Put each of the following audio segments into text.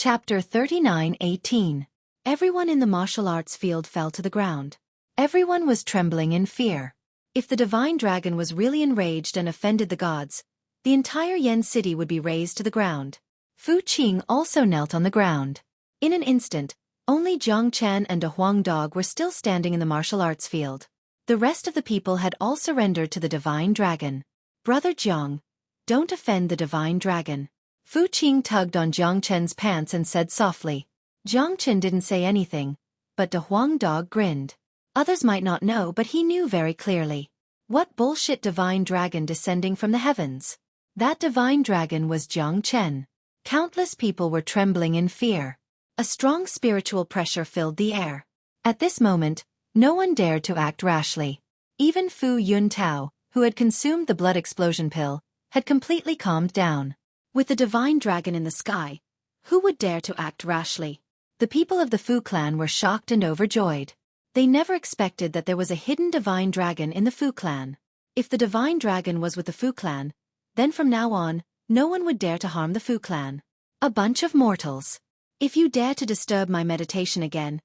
Chapter 39:18. Everyone in the martial arts field fell to the ground. Everyone was trembling in fear. If the divine dragon was really enraged and offended the gods, the entire Yen city would be razed to the ground. Fu Qing also knelt on the ground. In an instant, only Jiang Chen and a Huang dog were still standing in the martial arts field. The rest of the people had all surrendered to the divine dragon. Brother Jiang, don't offend the divine dragon. Fu Qing tugged on Jiang Chen's pants and said softly. Jiang Chen didn't say anything, but the Huang dog grinned. Others might not know, but he knew very clearly. What bullshit divine dragon descending from the heavens? That divine dragon was Jiang Chen. Countless people were trembling in fear. A strong spiritual pressure filled the air. At this moment, no one dared to act rashly. Even Fu Yuntao, who had consumed the blood explosion pill, had completely calmed down. With the divine dragon in the sky, who would dare to act rashly? The people of the Fu clan were shocked and overjoyed. They never expected that there was a hidden divine dragon in the Fu clan. If the divine dragon was with the Fu clan, then from now on, no one would dare to harm the Fu clan. A bunch of mortals. If you dare to disturb my meditation again,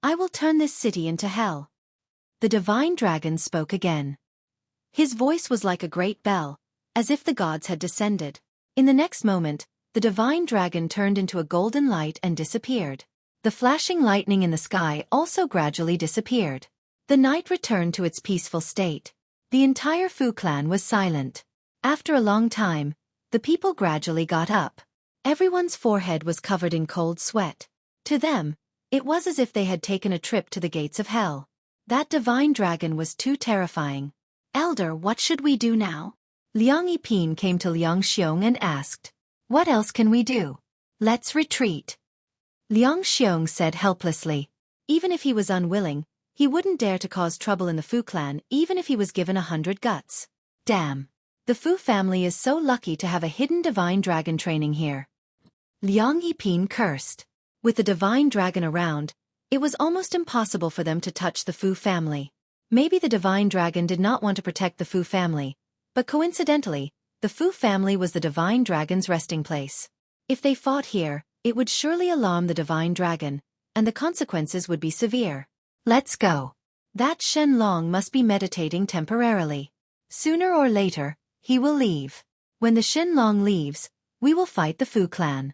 I will turn this city into hell. The divine dragon spoke again. His voice was like a great bell, as if the gods had descended. In the next moment, the divine dragon turned into a golden light and disappeared. The flashing lightning in the sky also gradually disappeared. The night returned to its peaceful state. The entire Fu clan was silent. After a long time, the people gradually got up. Everyone's forehead was covered in cold sweat. To them, it was as if they had taken a trip to the gates of hell. That divine dragon was too terrifying. Elder, what should we do now? Liang Yiping came to Liang Xiong and asked. What else can we do? Let's retreat. Liang Xiong said helplessly. Even if he was unwilling, he wouldn't dare to cause trouble in the Fu clan even if he was given 100 guts. Damn. The Fu family is so lucky to have a hidden divine dragon training here. Liang Yiping cursed. With the divine dragon around, it was almost impossible for them to touch the Fu family. Maybe the divine dragon did not want to protect the Fu family, but coincidentally, the Fu family was the divine dragon's resting place. If they fought here, it would surely alarm the divine dragon, and the consequences would be severe. Let's go. That Shen Long must be meditating temporarily. Sooner or later, he will leave. When the Shen Long leaves, we will fight the Fu clan.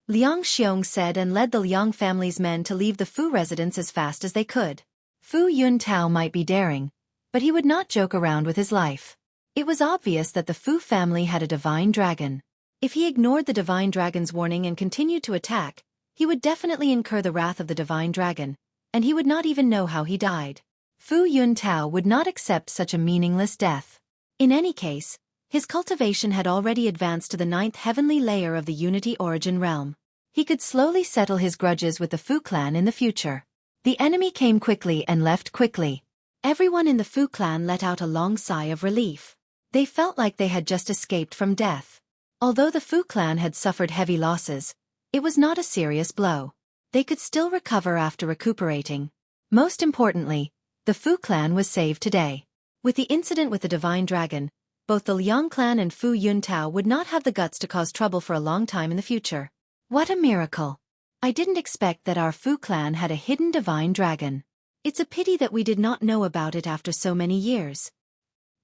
Liang Xiong said and led the Liang family's men to leave the Fu residence as fast as they could. Fu Yuntao might be daring, but he would not joke around with his life. It was obvious that the Fu family had a divine dragon. If he ignored the divine dragon's warning and continued to attack, he would definitely incur the wrath of the divine dragon, and he would not even know how he died. Fu Yuntao would not accept such a meaningless death. In any case, his cultivation had already advanced to the 9th heavenly layer of the Unity Origin realm. He could slowly settle his grudges with the Fu clan in the future. The enemy came quickly and left quickly. Everyone in the Fu clan let out a long sigh of relief. They felt like they had just escaped from death. Although the Fu clan had suffered heavy losses, it was not a serious blow. They could still recover after recuperating. Most importantly, the Fu clan was saved today. With the incident with the divine dragon, both the Liang clan and Fu Yuntao would not have the guts to cause trouble for a long time in the future. What a miracle! I didn't expect that our Fu clan had a hidden divine dragon. It's a pity that we did not know about it after so many years.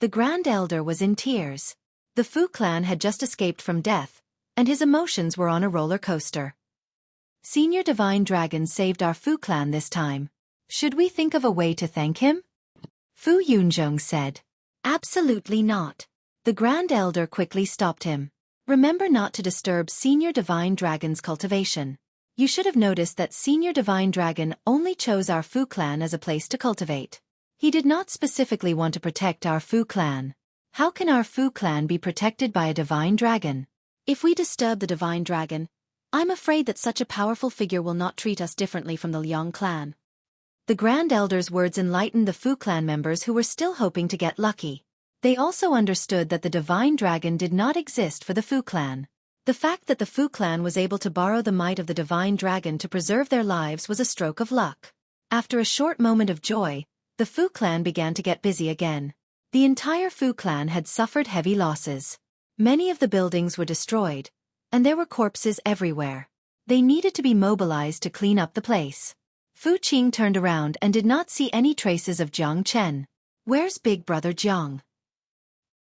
The Grand Elder was in tears. The Fu clan had just escaped from death, and his emotions were on a roller coaster. Senior Divine Dragon saved our Fu clan this time. Should we think of a way to thank him? Fu Yunzhong said. Absolutely not. The Grand Elder quickly stopped him. Remember not to disturb Senior Divine Dragon's cultivation. You should have noticed that Senior Divine Dragon only chose our Fu clan as a place to cultivate. He did not specifically want to protect our Fu clan. How can our Fu clan be protected by a divine dragon? If we disturb the divine dragon, I'm afraid that such a powerful figure will not treat us differently from the Liang clan. The Grand Elder's words enlightened the Fu clan members who were still hoping to get lucky. They also understood that the divine dragon did not exist for the Fu clan. The fact that the Fu clan was able to borrow the might of the divine dragon to preserve their lives was a stroke of luck. After a short moment of joy, the Fu clan began to get busy again. The entire Fu clan had suffered heavy losses. Many of the buildings were destroyed, and there were corpses everywhere. They needed to be mobilized to clean up the place. Fu Qing turned around and did not see any traces of Jiang Chen. Where's Big Brother Jiang?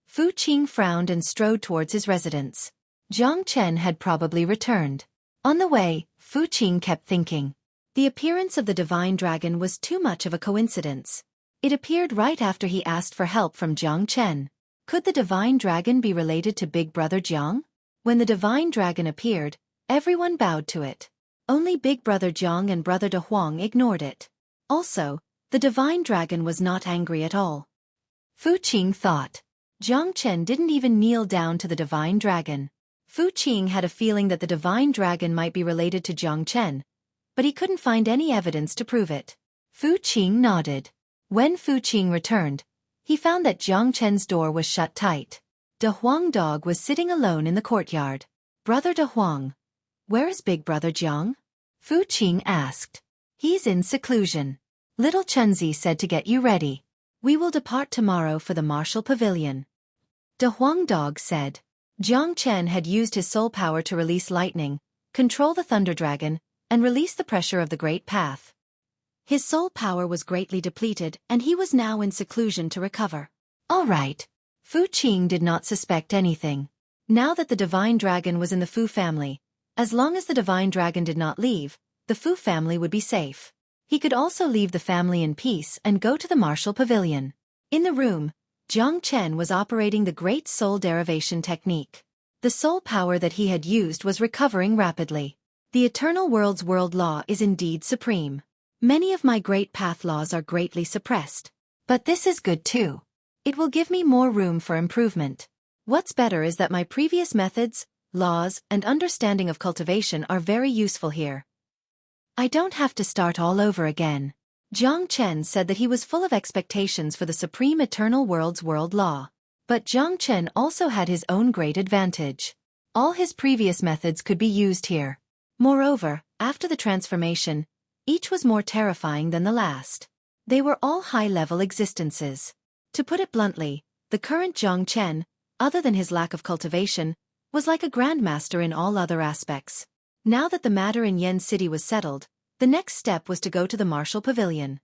Fu Qing frowned and strode towards his residence. Jiang Chen had probably returned. On the way, Fu Qing kept thinking. The appearance of the divine dragon was too much of a coincidence. It appeared right after he asked for help from Jiang Chen. Could the divine dragon be related to Big Brother Jiang? When the divine dragon appeared, everyone bowed to it. Only Big Brother Jiang and Brother De Huang ignored it. Also, the divine dragon was not angry at all. Fu Qing thought. Jiang Chen didn't even kneel down to the divine dragon. Fu Qing had a feeling that the divine dragon might be related to Jiang Chen, but he couldn't find any evidence to prove it. Fu Qing nodded. When Fu Qing returned, he found that Jiang Chen's door was shut tight. De Huang dog was sitting alone in the courtyard. Brother De Huang, where is Big Brother Jiang? Fu Qing asked. He's in seclusion. Little Chunzi said to get you ready. We will depart tomorrow for the martial pavilion. De Huang dog said. Jiang Chen had used his soul power to release lightning, control the thunder dragon, and release the pressure of the great path. His soul power was greatly depleted and he was now in seclusion to recover. All right. Fu Qing did not suspect anything. Now that the divine dragon was in the Fu family, as long as the divine dragon did not leave, the Fu family would be safe. He could also leave the family in peace and go to the martial pavilion. In the room, Jiang Chen was operating the great soul derivation technique. The soul power that he had used was recovering rapidly. The eternal world's world law is indeed supreme. Many of my great path laws are greatly suppressed. But this is good too. It will give me more room for improvement. What's better is that my previous methods, laws, and understanding of cultivation are very useful here. I don't have to start all over again. Jiang Chen said that he was full of expectations for the supreme eternal world's world law. But Jiang Chen also had his own great advantage. All his previous methods could be used here. Moreover, after the transformation, each was more terrifying than the last. They were all high-level existences. To put it bluntly, the current Jiang Chen, other than his lack of cultivation, was like a grandmaster in all other aspects. Now that the matter in Yen City was settled, the next step was to go to the martial pavilion.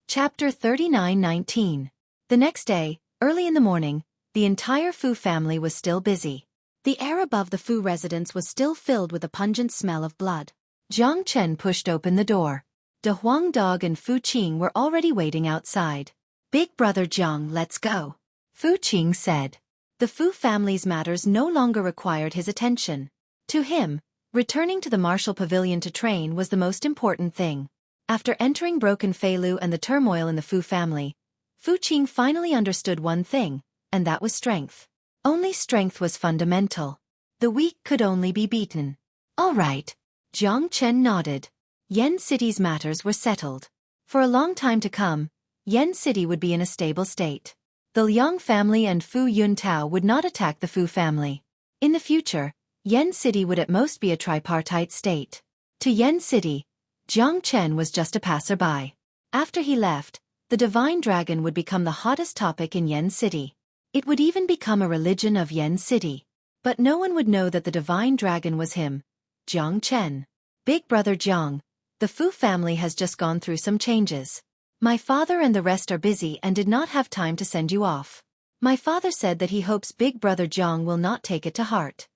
Chapter 39:19. The next day, early in the morning, the entire Fu family was still busy. The air above the Fu residence was still filled with a pungent smell of blood. Jiang Chen pushed open the door. De Huang dog and Fu Qing were already waiting outside. Big Brother Jiang, let's go. Fu Qing said. The Fu family's matters no longer required his attention. To him, returning to the martial pavilion to train was the most important thing. After entering Broken Feilu and the turmoil in the Fu family, Fu Qing finally understood one thing, and that was strength. Only strength was fundamental. The weak could only be beaten. All right. Jiang Chen nodded. Yen City's matters were settled. For a long time to come, Yen City would be in a stable state. The Liang family and Fu Yuntao would not attack the Fu family. In the future, Yen City would at most be a tripartite state. To Yen City, Jiang Chen was just a passerby. After he left, the divine dragon would become the hottest topic in Yen City. It would even become a religion of Yen City. But no one would know that the divine dragon was him, Jiang Chen. Big Brother Jiang, the Fu family has just gone through some changes. My father and the rest are busy and did not have time to send you off. My father said that he hopes Big Brother Jiang will not take it to heart.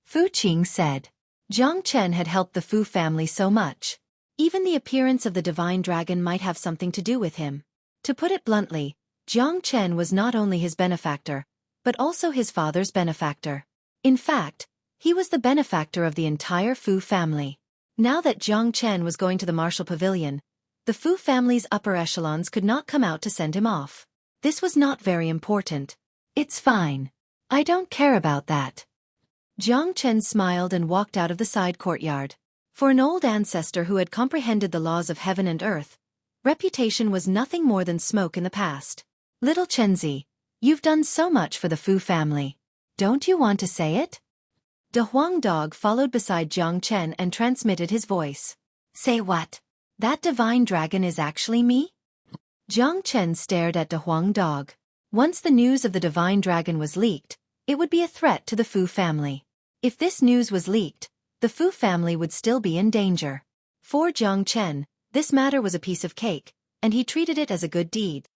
Fu Qing said. Jiang Chen had helped the Fu family so much. Even the appearance of the divine dragon might have something to do with him. To put it bluntly, Jiang Chen was not only his benefactor, but also his father's benefactor. In fact, he was the benefactor of the entire Fu family. Now that Jiang Chen was going to the martial pavilion, the Fu family's upper echelons could not come out to send him off. This was not very important. It's fine. I don't care about that. Jiang Chen smiled and walked out of the side courtyard. For an old ancestor who had comprehended the laws of heaven and earth, reputation was nothing more than smoke in the past. Little Chenzi, you've done so much for the Fu family. Don't you want to say it? De Huang dog followed beside Jiang Chen and transmitted his voice. Say what? That divine dragon is actually me? Jiang Chen stared at De Huang dog. Once the news of the divine dragon was leaked, it would be a threat to the Fu family. If this news was leaked, the Fu family would still be in danger. For Jiang Chen, this matter was a piece of cake, and he treated it as a good deed.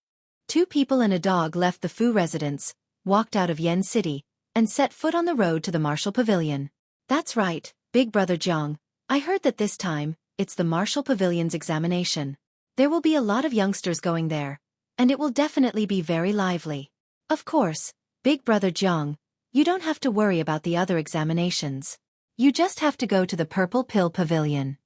2 people and a dog left the Fu residence, walked out of Yen City, and set foot on the road to the Martial Pavilion. That's right, Big Brother Jiang. I heard that this time, it's the Martial Pavilion's examination. There will be a lot of youngsters going there, and it will definitely be very lively. Of course, Big Brother Jiang, you don't have to worry about the other examinations. You just have to go to the Purple Pill Pavilion.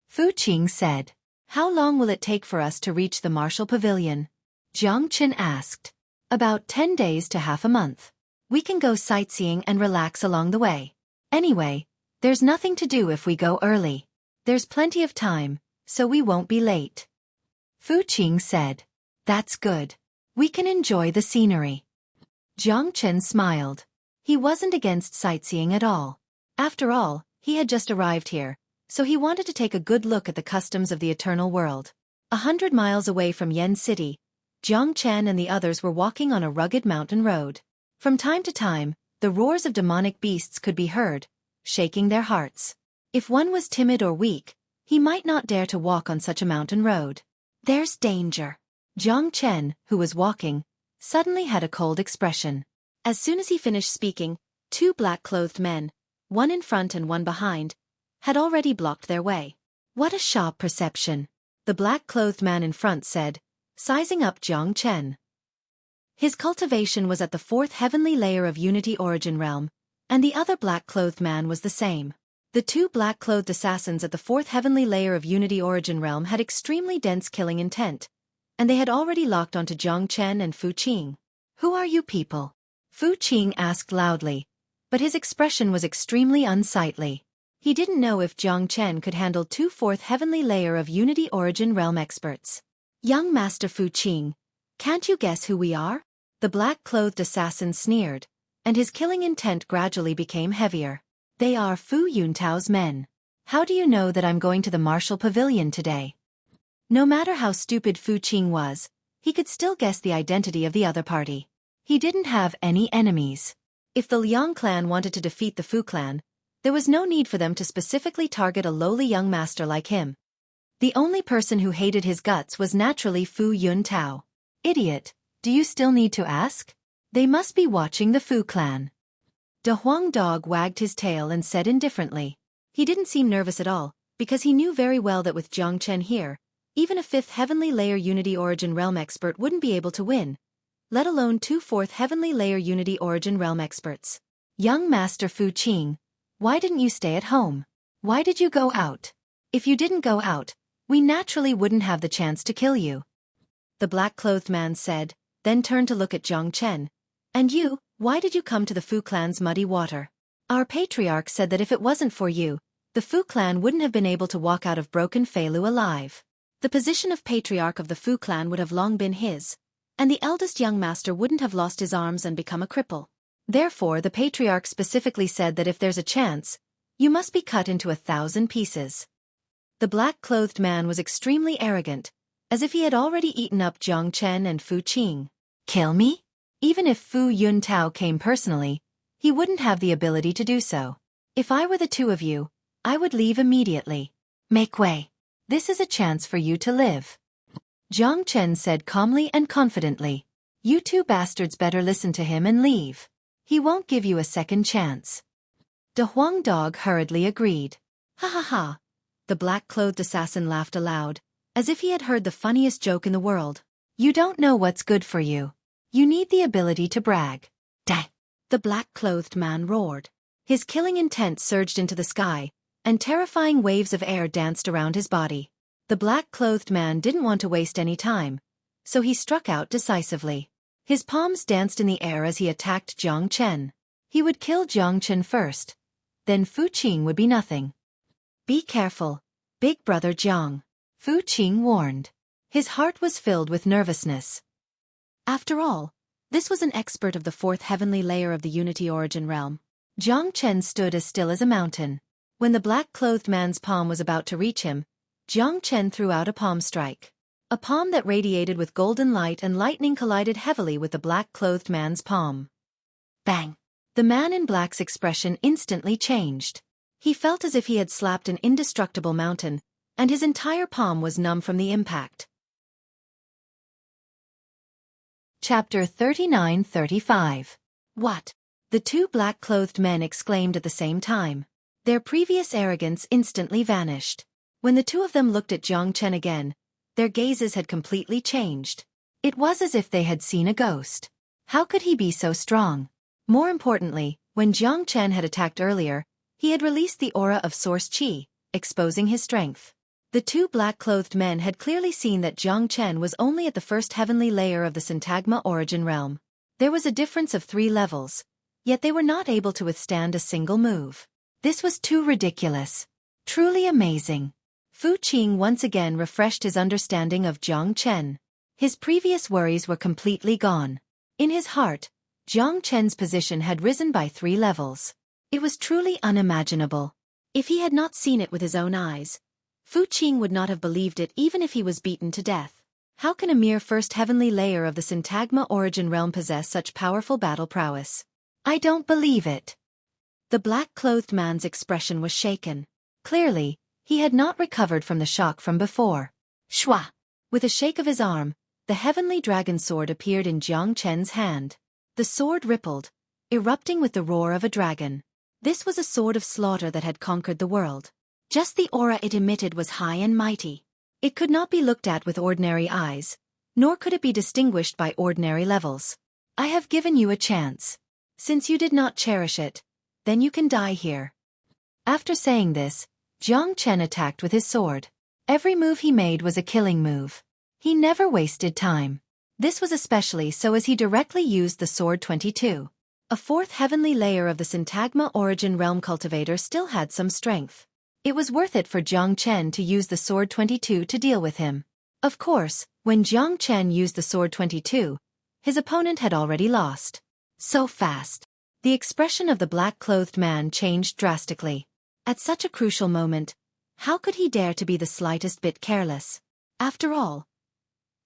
Fu Qing said. How long will it take for us to reach the Martial Pavilion? Jiang Chen asked. About 10 days to half a month. We can go sightseeing and relax along the way. Anyway, there's nothing to do if we go early. There's plenty of time, so we won't be late. Fu Qing said. That's good. We can enjoy the scenery. Jiang Chen smiled. He wasn't against sightseeing at all. After all, he had just arrived here, so he wanted to take a good look at the customs of the eternal world. 100 miles away from Yen City, Jiang Chen and the others were walking on a rugged mountain road. From time to time, the roars of demonic beasts could be heard, shaking their hearts. If one was timid or weak, he might not dare to walk on such a mountain road. There's danger. Jiang Chen, who was walking, suddenly had a cold expression. As soon as he finished speaking, 2 black-clothed men, one in front and one behind, had already blocked their way. What a sharp perception, the black-clothed man in front said, sizing up Jiang Chen. His cultivation was at the 4th heavenly layer of Unity Origin Realm, and the other black-clothed man was the same. The 2 black-clothed assassins at the 4th heavenly layer of Unity Origin Realm had extremely dense killing intent, and they had already locked onto Jiang Chen and Fu Qing. Who are you people? Fu Qing asked loudly, but his expression was extremely unsightly. He didn't know if Jiang Chen could handle 2 4th heavenly layer of Unity Origin Realm experts. Young Master Fu Qing, can't you guess who we are? The black-clothed assassin sneered, and his killing intent gradually became heavier. They are Fu Yuntao's men. How do you know that I'm going to the Martial Pavilion today? No matter how stupid Fu Qing was, he could still guess the identity of the other party. He didn't have any enemies. If the Liang clan wanted to defeat the Fu clan, there was no need for them to specifically target a lowly young master like him. The only person who hated his guts was naturally Fu Yuntao. Idiot, do you still need to ask? They must be watching the Fu clan. De Huang Dog wagged his tail and said indifferently. He didn't seem nervous at all, because he knew very well that with Jiang Chen here, even a 5th heavenly layer Unity Origin Realm expert wouldn't be able to win, let alone 2 4th heavenly layer Unity Origin Realm experts. Young Master Fu Qing, why didn't you stay at home? Why did you go out? If you didn't go out, we naturally wouldn't have the chance to kill you. The black-clothed man said, then turned to look at Jiang Chen. And you, why did you come to the Fu clan's muddy water? Our patriarch said that if it wasn't for you, the Fu clan wouldn't have been able to walk out of Broken Feilu alive. The position of patriarch of the Fu clan would have long been his, and the eldest young master wouldn't have lost his arms and become a cripple. Therefore the patriarch specifically said that if there's a chance, you must be cut into 1,000 pieces. The black-clothed man was extremely arrogant, as if he had already eaten up Jiang Chen and Fu Qing. Kill me? Even if Fu Yuntao came personally, he wouldn't have the ability to do so. If I were the 2 of you, I would leave immediately. Make way. This is a chance for you to live. Jiang Chen said calmly and confidently. You 2 bastards better listen to him and leave. He won't give you a second chance. De Huang Dog hurriedly agreed. Ha ha ha. The black-clothed assassin laughed aloud, as if he had heard the funniest joke in the world. You don't know what's good for you. You need the ability to brag. Dang! The black-clothed man roared. His killing intent surged into the sky, and terrifying waves of air danced around his body. The black-clothed man didn't want to waste any time, so he struck out decisively. His palms danced in the air as he attacked Jiang Chen. He would kill Jiang Chen first. Then Fu Qing would be nothing. Be careful, Big Brother Jiang, Fu Qing warned. His heart was filled with nervousness. After all, this was an expert of the 4th heavenly layer of the Unity Origin Realm. Jiang Chen stood as still as a mountain. When the black-clothed man's palm was about to reach him, Jiang Chen threw out a palm strike. A palm that radiated with golden light and lightning collided heavily with the black-clothed man's palm. Bang! The man in black's expression instantly changed. He felt as if he had slapped an indestructible mountain, and his entire palm was numb from the impact. Chapter 39-35. What? The two black-clothed men exclaimed at the same time. Their previous arrogance instantly vanished. When the two of them looked at Jiang Chen again, their gazes had completely changed. It was as if they had seen a ghost. How could he be so strong? More importantly, when Jiang Chen had attacked earlier, he had released the aura of source qi, exposing his strength. The two black-clothed men had clearly seen that Jiang Chen was only at the first heavenly layer of the syntagma origin realm. There was a difference of 3 levels, yet they were not able to withstand a single move. This was too ridiculous. Truly amazing. Fu Qing once again refreshed his understanding of Jiang Chen. His previous worries were completely gone. In his heart, Jiang Chen's position had risen by 3 levels. It was truly unimaginable. If he had not seen it with his own eyes, Fu Qing would not have believed it even if he was beaten to death. How can a mere first heavenly layer of the syntagma origin realm possess such powerful battle prowess? I don't believe it. The black-clothed man's expression was shaken. Clearly, he had not recovered from the shock from before. Shua! With a shake of his arm, the heavenly dragon sword appeared in Jiang Chen's hand. The sword rippled, erupting with the roar of a dragon. This was a sword of slaughter that had conquered the world. Just the aura it emitted was high and mighty. It could not be looked at with ordinary eyes, nor could it be distinguished by ordinary levels. I have given you a chance. Since you did not cherish it, then you can die here. After saying this, Jiang Chen attacked with his sword. Every move he made was a killing move. He never wasted time. This was especially so as he directly used the sword 22. A 4th heavenly layer of the syntagma origin realm cultivator still had some strength. It was worth it for Jiang Chen to use the sword 22 to deal with him. Of course, when Jiang Chen used the sword 22, his opponent had already lost. So fast. The expression of the black-clothed man changed drastically. At such a crucial moment, how could he dare to be the slightest bit careless? After all,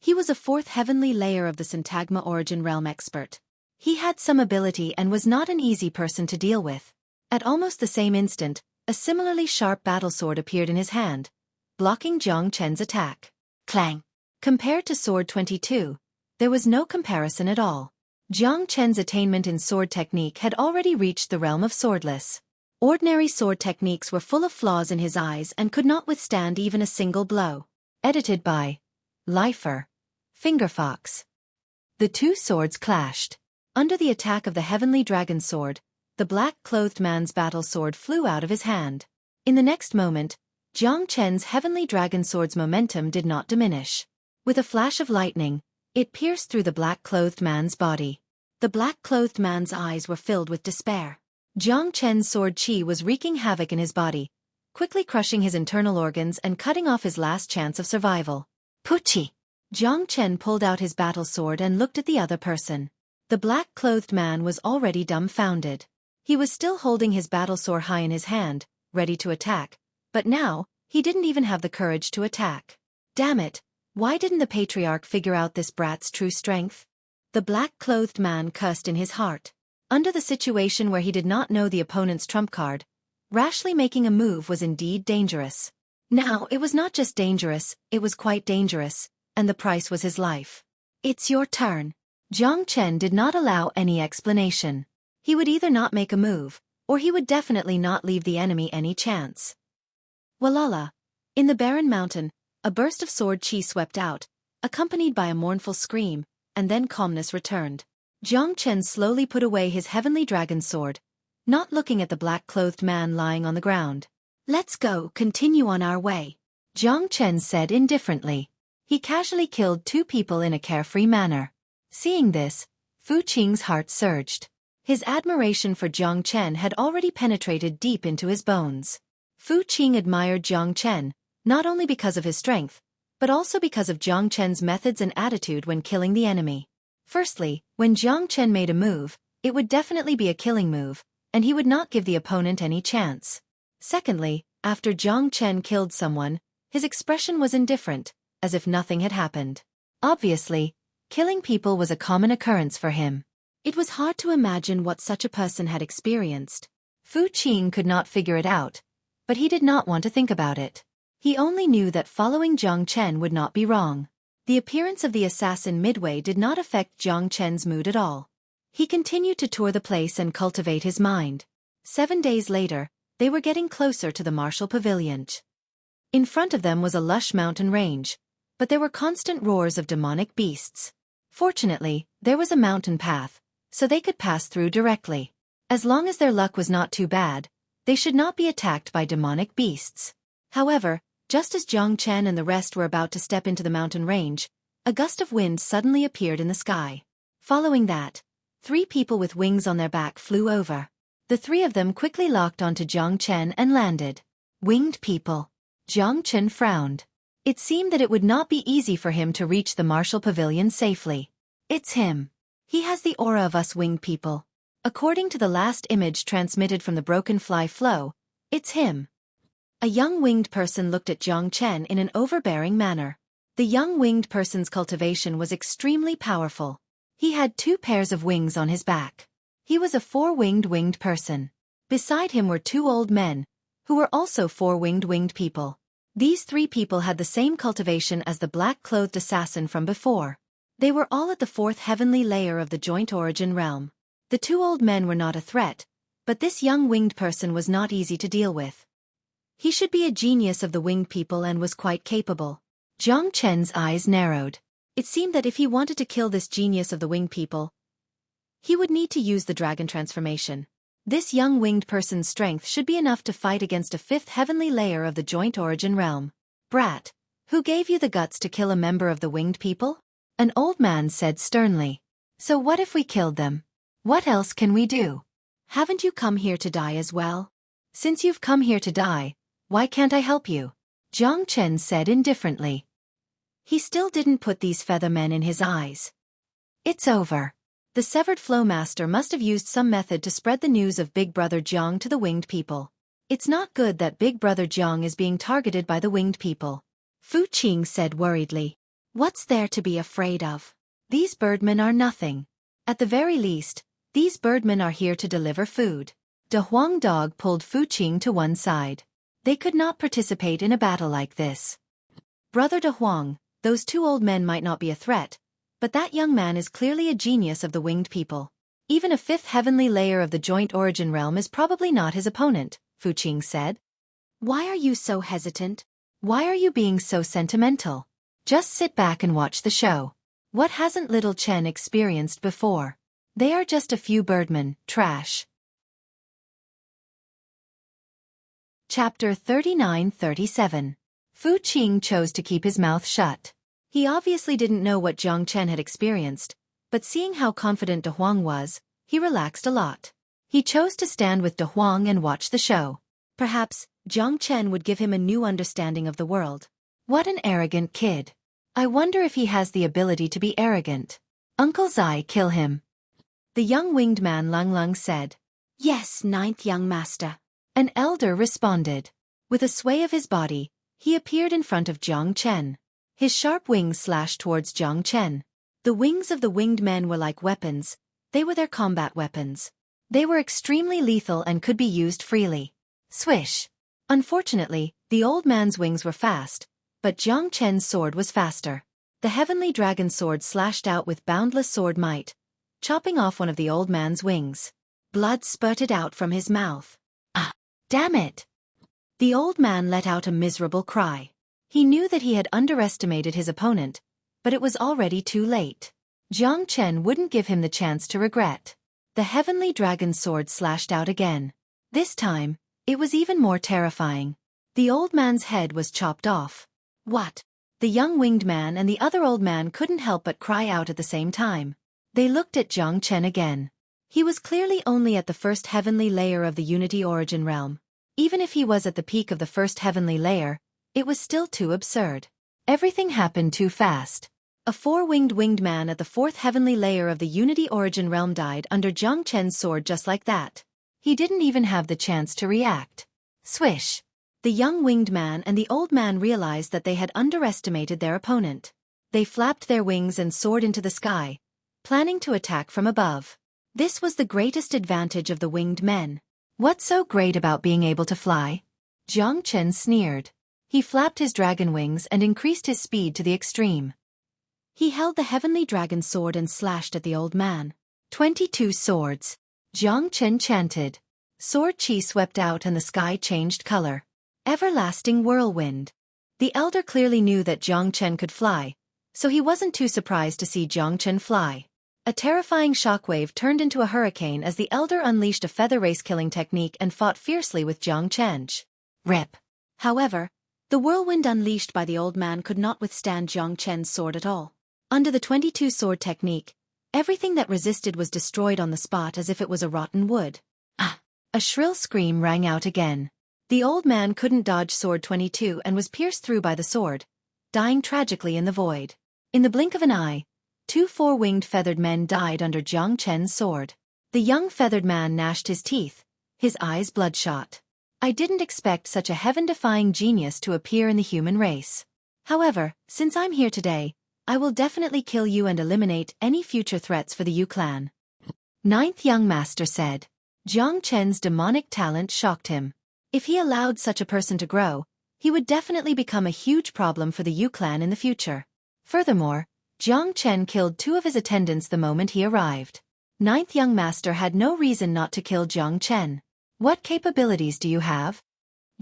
he was a 4th heavenly layer of the syntagma origin realm expert. He had some ability and was not an easy person to deal with. At almost the same instant, a similarly sharp battle sword appeared in his hand, blocking Jiang Chen's attack. Clang! Compared to sword 22, there was no comparison at all. Jiang Chen's attainment in sword technique had already reached the realm of swordless. Ordinary sword techniques were full of flaws in his eyes and could not withstand even a single blow. Edited by Lifer. Fingerfox. The two swords clashed. Under the attack of the heavenly dragon sword, the black-clothed man's battle sword flew out of his hand. In the next moment, Jiang Chen's heavenly dragon sword's momentum did not diminish. With a flash of lightning, it pierced through the black-clothed man's body. The black-clothed man's eyes were filled with despair. Jiang Chen's sword qi was wreaking havoc in his body, quickly crushing his internal organs and cutting off his last chance of survival. Puchi! Jiang Chen pulled out his battle sword and looked at the other person. The black-clothed man was already dumbfounded. He was still holding his battle sword high in his hand, ready to attack, but now, he didn't even have the courage to attack. Damn it, why didn't the patriarch figure out this brat's true strength? The black-clothed man cursed in his heart. Under the situation where he did not know the opponent's trump card, rashly making a move was indeed dangerous. Now, it was not just dangerous, it was quite dangerous, and the price was his life. It's your turn. Jiang Chen did not allow any explanation. He would either not make a move, or he would definitely not leave the enemy any chance. Walala! In the barren mountain, a burst of sword qi swept out, accompanied by a mournful scream, and then calmness returned. Jiang Chen slowly put away his heavenly dragon sword, not looking at the black-clothed man lying on the ground. Let's go, continue on our way, Jiang Chen said indifferently. He casually killed 2 people in a carefree manner. Seeing this, Fu Qing's heart surged. His admiration for Jiang Chen had already penetrated deep into his bones. Fu Qing admired Jiang Chen, not only because of his strength, but also because of Jiang Chen's methods and attitude when killing the enemy. Firstly, when Jiang Chen made a move, it would definitely be a killing move, and he would not give the opponent any chance. Secondly, after Jiang Chen killed someone, his expression was indifferent, as if nothing had happened. Obviously, killing people was a common occurrence for him. It was hard to imagine what such a person had experienced. Fu Qing could not figure it out, but he did not want to think about it. He only knew that following Jiang Chen would not be wrong. The appearance of the assassin midway did not affect Jiang Chen's mood at all. He continued to tour the place and cultivate his mind. 7 days later, they were getting closer to the martial pavilion. In front of them was a lush mountain range, but there were constant roars of demonic beasts. Fortunately, there was a mountain path, so they could pass through directly. As long as their luck was not too bad, they should not be attacked by demonic beasts. However, just as Jiang Chen and the rest were about to step into the mountain range, a gust of wind suddenly appeared in the sky. Following that, 3 people with wings on their back flew over. The 3 of them quickly locked onto Jiang Chen and landed. Winged people. Jiang Chen frowned. It seemed that it would not be easy for him to reach the martial pavilion safely. It's him. He has the aura of us winged people. According to the last image transmitted from the broken fly flow, it's him. A young winged person looked at Jiang Chen in an overbearing manner. The young winged person's cultivation was extremely powerful. He had 2 pairs of wings on his back. He was a 4-winged person. Beside him were 2 old men, who were also 4-winged people. These 3 people had the same cultivation as the black-clothed assassin from before. They were all at the 4th heavenly layer of the joint origin realm. The 2 old men were not a threat, but this young winged person was not easy to deal with. He should be a genius of the winged people and was quite capable. Jiang Chen's eyes narrowed. It seemed that if he wanted to kill this genius of the winged people, he would need to use the dragon transformation. This young winged person's strength should be enough to fight against a 5th heavenly layer of the joint origin realm. Brat, who gave you the guts to kill a member of the winged people? An old man said sternly. So what if we killed them? What else can we do? Haven't you come here to die as well? Since you've come here to die, why can't I help you? Jiang Chen said indifferently. He still didn't put these feather men in his eyes. It's over. The severed flow master must have used some method to spread the news of Big Brother Jiang to the winged people. It's not good that Big Brother Jiang is being targeted by the winged people. Fu Qing said worriedly. What's there to be afraid of? These birdmen are nothing. At the very least, these birdmen are here to deliver food. De Huang Dog pulled Fu Qing to one side. They could not participate in a battle like this. Brother De Huang, those 2 old men might not be a threat, but that young man is clearly a genius of the winged people. Even a 5th heavenly layer of the joint origin realm is probably not his opponent, Fu Qing said. Why are you so hesitant? Why are you being so sentimental? Just sit back and watch the show. What hasn't little Chen experienced before? They are just a few birdmen, trash. Chapter 39-37. Fu Qing chose to keep his mouth shut. He obviously didn't know what Jiang Chen had experienced, but seeing how confident De Huang was, he relaxed a lot. He chose to stand with De Huang and watch the show. Perhaps, Jiang Chen would give him a new understanding of the world. What an arrogant kid. I wonder if he has the ability to be arrogant. Uncle Zai, kill him. The young winged man Lung Lung said. Yes, 9th young master. An elder responded. With a sway of his body, he appeared in front of Jiang Chen. His sharp wings slashed towards Jiang Chen. The wings of the winged men were like weapons. They were their combat weapons. They were extremely lethal and could be used freely. Swish. Unfortunately, the old man's wings were fast, but Jiang Chen's sword was faster. The heavenly dragon sword slashed out with boundless sword might, chopping off one of the old man's wings. Blood spurted out from his mouth. Ah, damn it! The old man let out a miserable cry. He knew that he had underestimated his opponent, but it was already too late. Jiang Chen wouldn't give him the chance to regret. The heavenly dragon sword slashed out again. This time, it was even more terrifying. The old man's head was chopped off. What? The young winged man and the other old man couldn't help but cry out at the same time. They looked at Jiang Chen again. He was clearly only at the 1st heavenly layer of the Unity Origin Realm. Even if he was at the peak of the 1st heavenly layer, it was still too absurd. Everything happened too fast. A 4-winged man at the 4th heavenly layer of the Unity Origin Realm died under Jiang Chen's sword just like that. He didn't even have the chance to react. Swish. The young winged man and the old man realized that they had underestimated their opponent. They flapped their wings and soared into the sky, planning to attack from above. This was the greatest advantage of the winged men. What's so great about being able to fly? Jiang Chen sneered. He flapped his dragon wings and increased his speed to the extreme. He held the heavenly dragon sword and slashed at the old man. 22 swords. Jiang Chen chanted. Sword chi swept out and the sky changed color. Everlasting whirlwind. The elder clearly knew that Jiang Chen could fly, so he wasn't too surprised to see Jiang Chen fly. A terrifying shockwave turned into a hurricane as the elder unleashed a feather race killing technique and fought fiercely with Jiang Chen. Rip. However, the whirlwind unleashed by the old man could not withstand Jiang Chen's sword at all. Under the 22 sword technique, everything that resisted was destroyed on the spot as if it was a rotten wood. Ah! A shrill scream rang out again. The old man couldn't dodge sword 22 and was pierced through by the sword, dying tragically in the void. In the blink of an eye, 2 four-winged feathered men died under Jiang Chen's sword. The young feathered man gnashed his teeth, his eyes bloodshot. I didn't expect such a heaven-defying genius to appear in the human race. However, since I'm here today, I will definitely kill you and eliminate any future threats for the Yu clan. Ninth young master said. Jiang Chen's demonic talent shocked him. If he allowed such a person to grow, he would definitely become a huge problem for the Yu clan in the future. Furthermore, Jiang Chen killed 2 of his attendants the moment he arrived. Ninth young master had no reason not to kill Jiang Chen. What capabilities do you have?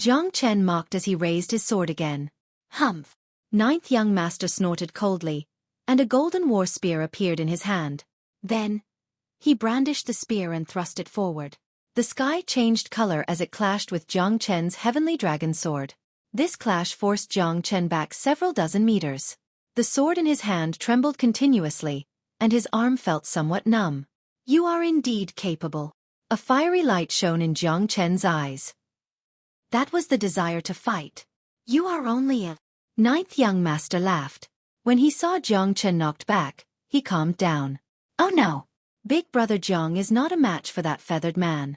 Jiang Chen mocked as he raised his sword again. Humph. Ninth young master snorted coldly, and a golden war spear appeared in his hand. Then, he brandished the spear and thrust it forward. The sky changed color as it clashed with Jiang Chen's heavenly dragon sword. This clash forced Jiang Chen back several dozen meters. The sword in his hand trembled continuously, and his arm felt somewhat numb. You are indeed capable. A fiery light shone in Jiang Chen's eyes. That was the desire to fight. You are only a... Ninth young master laughed. When he saw Jiang Chen knocked back, he calmed down. Oh no! Big brother Jiang is not a match for that feathered man.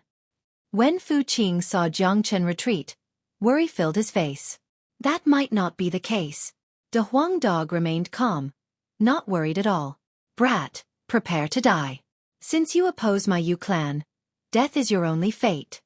When Fu Qing saw Jiang Chen retreat, worry filled his face. That might not be the case. De Huang Dog remained calm, not worried at all. Brat, prepare to die. Since you oppose my Yu clan, death is your only fate.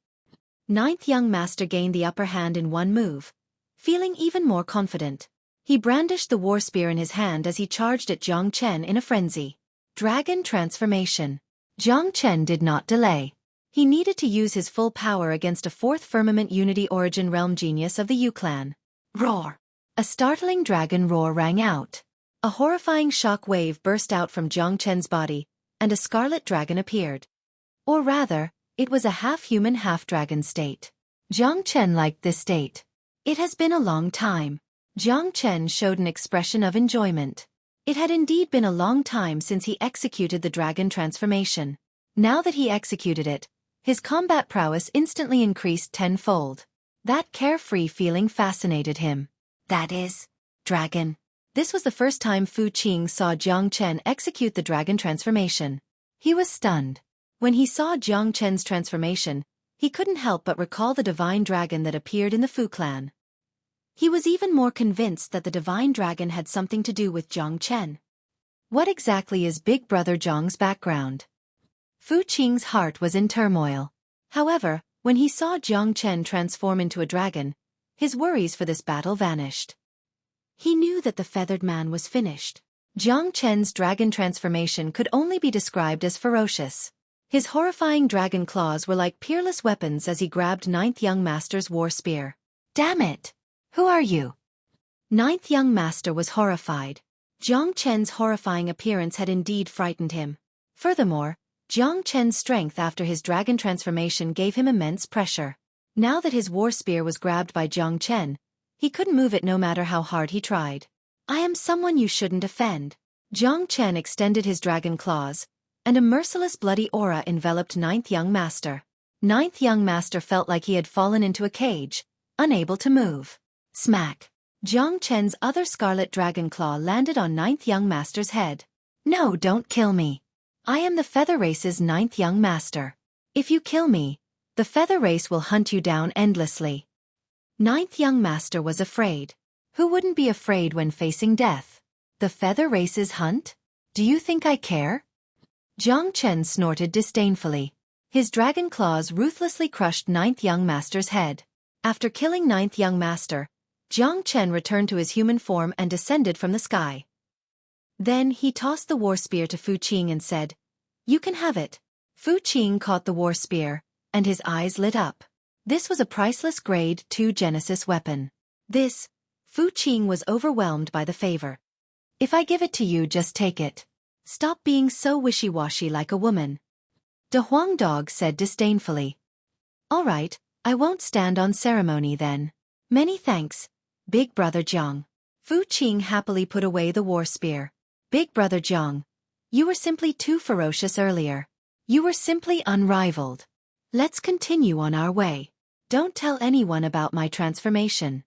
Ninth young master gained the upper hand in one move, feeling even more confident. He brandished the war spear in his hand as he charged at Jiang Chen in a frenzy. Dragon transformation. Jiang Chen did not delay. He needed to use his full power against a 4th firmament unity origin realm genius of the Yu clan. Roar! A startling dragon roar rang out. A horrifying shock wave burst out from Jiang Chen's body, and a scarlet dragon appeared. Or rather, it was a half-human half-dragon state. Jiang Chen liked this state. It has been a long time. Jiang Chen showed an expression of enjoyment. It had indeed been a long time since he executed the dragon transformation. Now that he executed it, his combat prowess instantly increased tenfold. That carefree feeling fascinated him. That is, dragon. This was the first time Fu Qing saw Jiang Chen execute the dragon transformation. He was stunned. When he saw Jiang Chen's transformation, he couldn't help but recall the divine dragon that appeared in the Fu clan. He was even more convinced that the divine dragon had something to do with Jiang Chen. What exactly is Big Brother Jiang's background? Fu Qing's heart was in turmoil. However, when he saw Jiang Chen transform into a dragon, his worries for this battle vanished. He knew that the feathered man was finished. Jiang Chen's dragon transformation could only be described as ferocious. His horrifying dragon claws were like peerless weapons as he grabbed Ninth young master's war spear. Damn it! Who are you? Ninth young master was horrified. Jiang Chen's horrifying appearance had indeed frightened him. Furthermore, Jiang Chen's strength after his dragon transformation gave him immense pressure. Now that his war spear was grabbed by Jiang Chen, he couldn't move it no matter how hard he tried. I am someone you shouldn't offend. Jiang Chen extended his dragon claws, and a merciless bloody aura enveloped Ninth young master. Ninth young master felt like he had fallen into a cage, unable to move. Smack! Jiang Chen's other scarlet dragon claw landed on Ninth young master's head. No, don't kill me. I am the feather race's Ninth young master. If you kill me, the feather race will hunt you down endlessly. Ninth young master was afraid. Who wouldn't be afraid when facing death? The feather race's hunt? Do you think I care? Jiang Chen snorted disdainfully. His dragon claws ruthlessly crushed ninth young master's head. After killing ninth young master, Jiang Chen returned to his human form and descended from the sky. Then he tossed the war spear to Fu Qing and said, "You can have it." Fu Qing caught the war spear, and his eyes lit up. This was a priceless grade 2 Genesis weapon. Fu Qing was overwhelmed by the favor. "If I give it to you, just take it. Stop being so wishy-washy like a woman." De Huang Dog said disdainfully. "All right, I won't stand on ceremony then. Many thanks, Big Brother Jiang." Fu Qing happily put away the war spear. "Big Brother Jiang, you were simply too ferocious earlier. You were simply unrivaled. Let's continue on our way. Don't tell anyone about my transformation."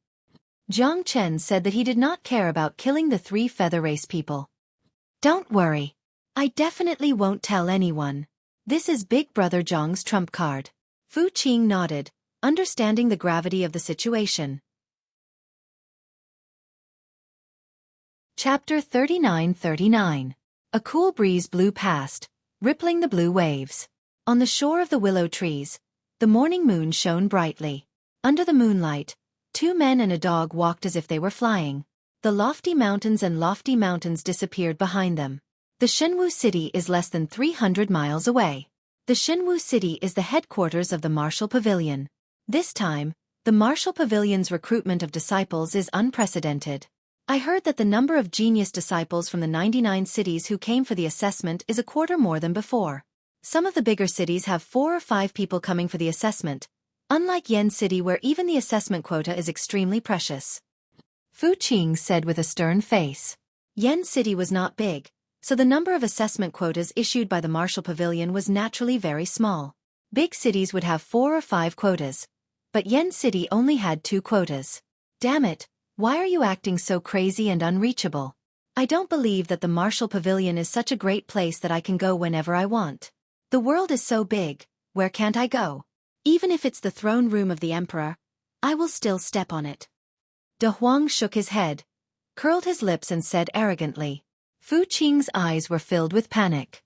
Jiang Chen said that he did not care about killing the 3 feather race people. "Don't worry. I definitely won't tell anyone. This is Big Brother Jiang's trump card." Fu Qing nodded, understanding the gravity of the situation. Chapter 39-39. A cool breeze blew past, rippling the blue waves. On the shore of the willow trees, the morning moon shone brightly. Under the moonlight, 2 men and a dog walked as if they were flying. The lofty mountains disappeared behind them. The Shenwu city is less than 300 miles away. The Shenwu city is the headquarters of the Martial Pavilion. This time, the Martial Pavilion's recruitment of disciples is unprecedented. I heard that the number of genius disciples from the 99 cities who came for the assessment is a quarter more than before. Some of the bigger cities have 4 or 5 people coming for the assessment, unlike Yen City where even the assessment quota is extremely precious. Fu Qing said with a stern face. Yen City was not big, so the number of assessment quotas issued by the Martial Pavilion was naturally very small. Big cities would have 4 or 5 quotas, but Yen City only had 2 quotas. Damn it, why are you acting so crazy and unreachable? I don't believe that the Martial Pavilion is such a great place that I can go whenever I want. The world is so big, where can't I go? Even if it's the throne room of the emperor, I will still step on it. De Huang shook his head, curled his lips and said arrogantly. Fu Qing's eyes were filled with panic.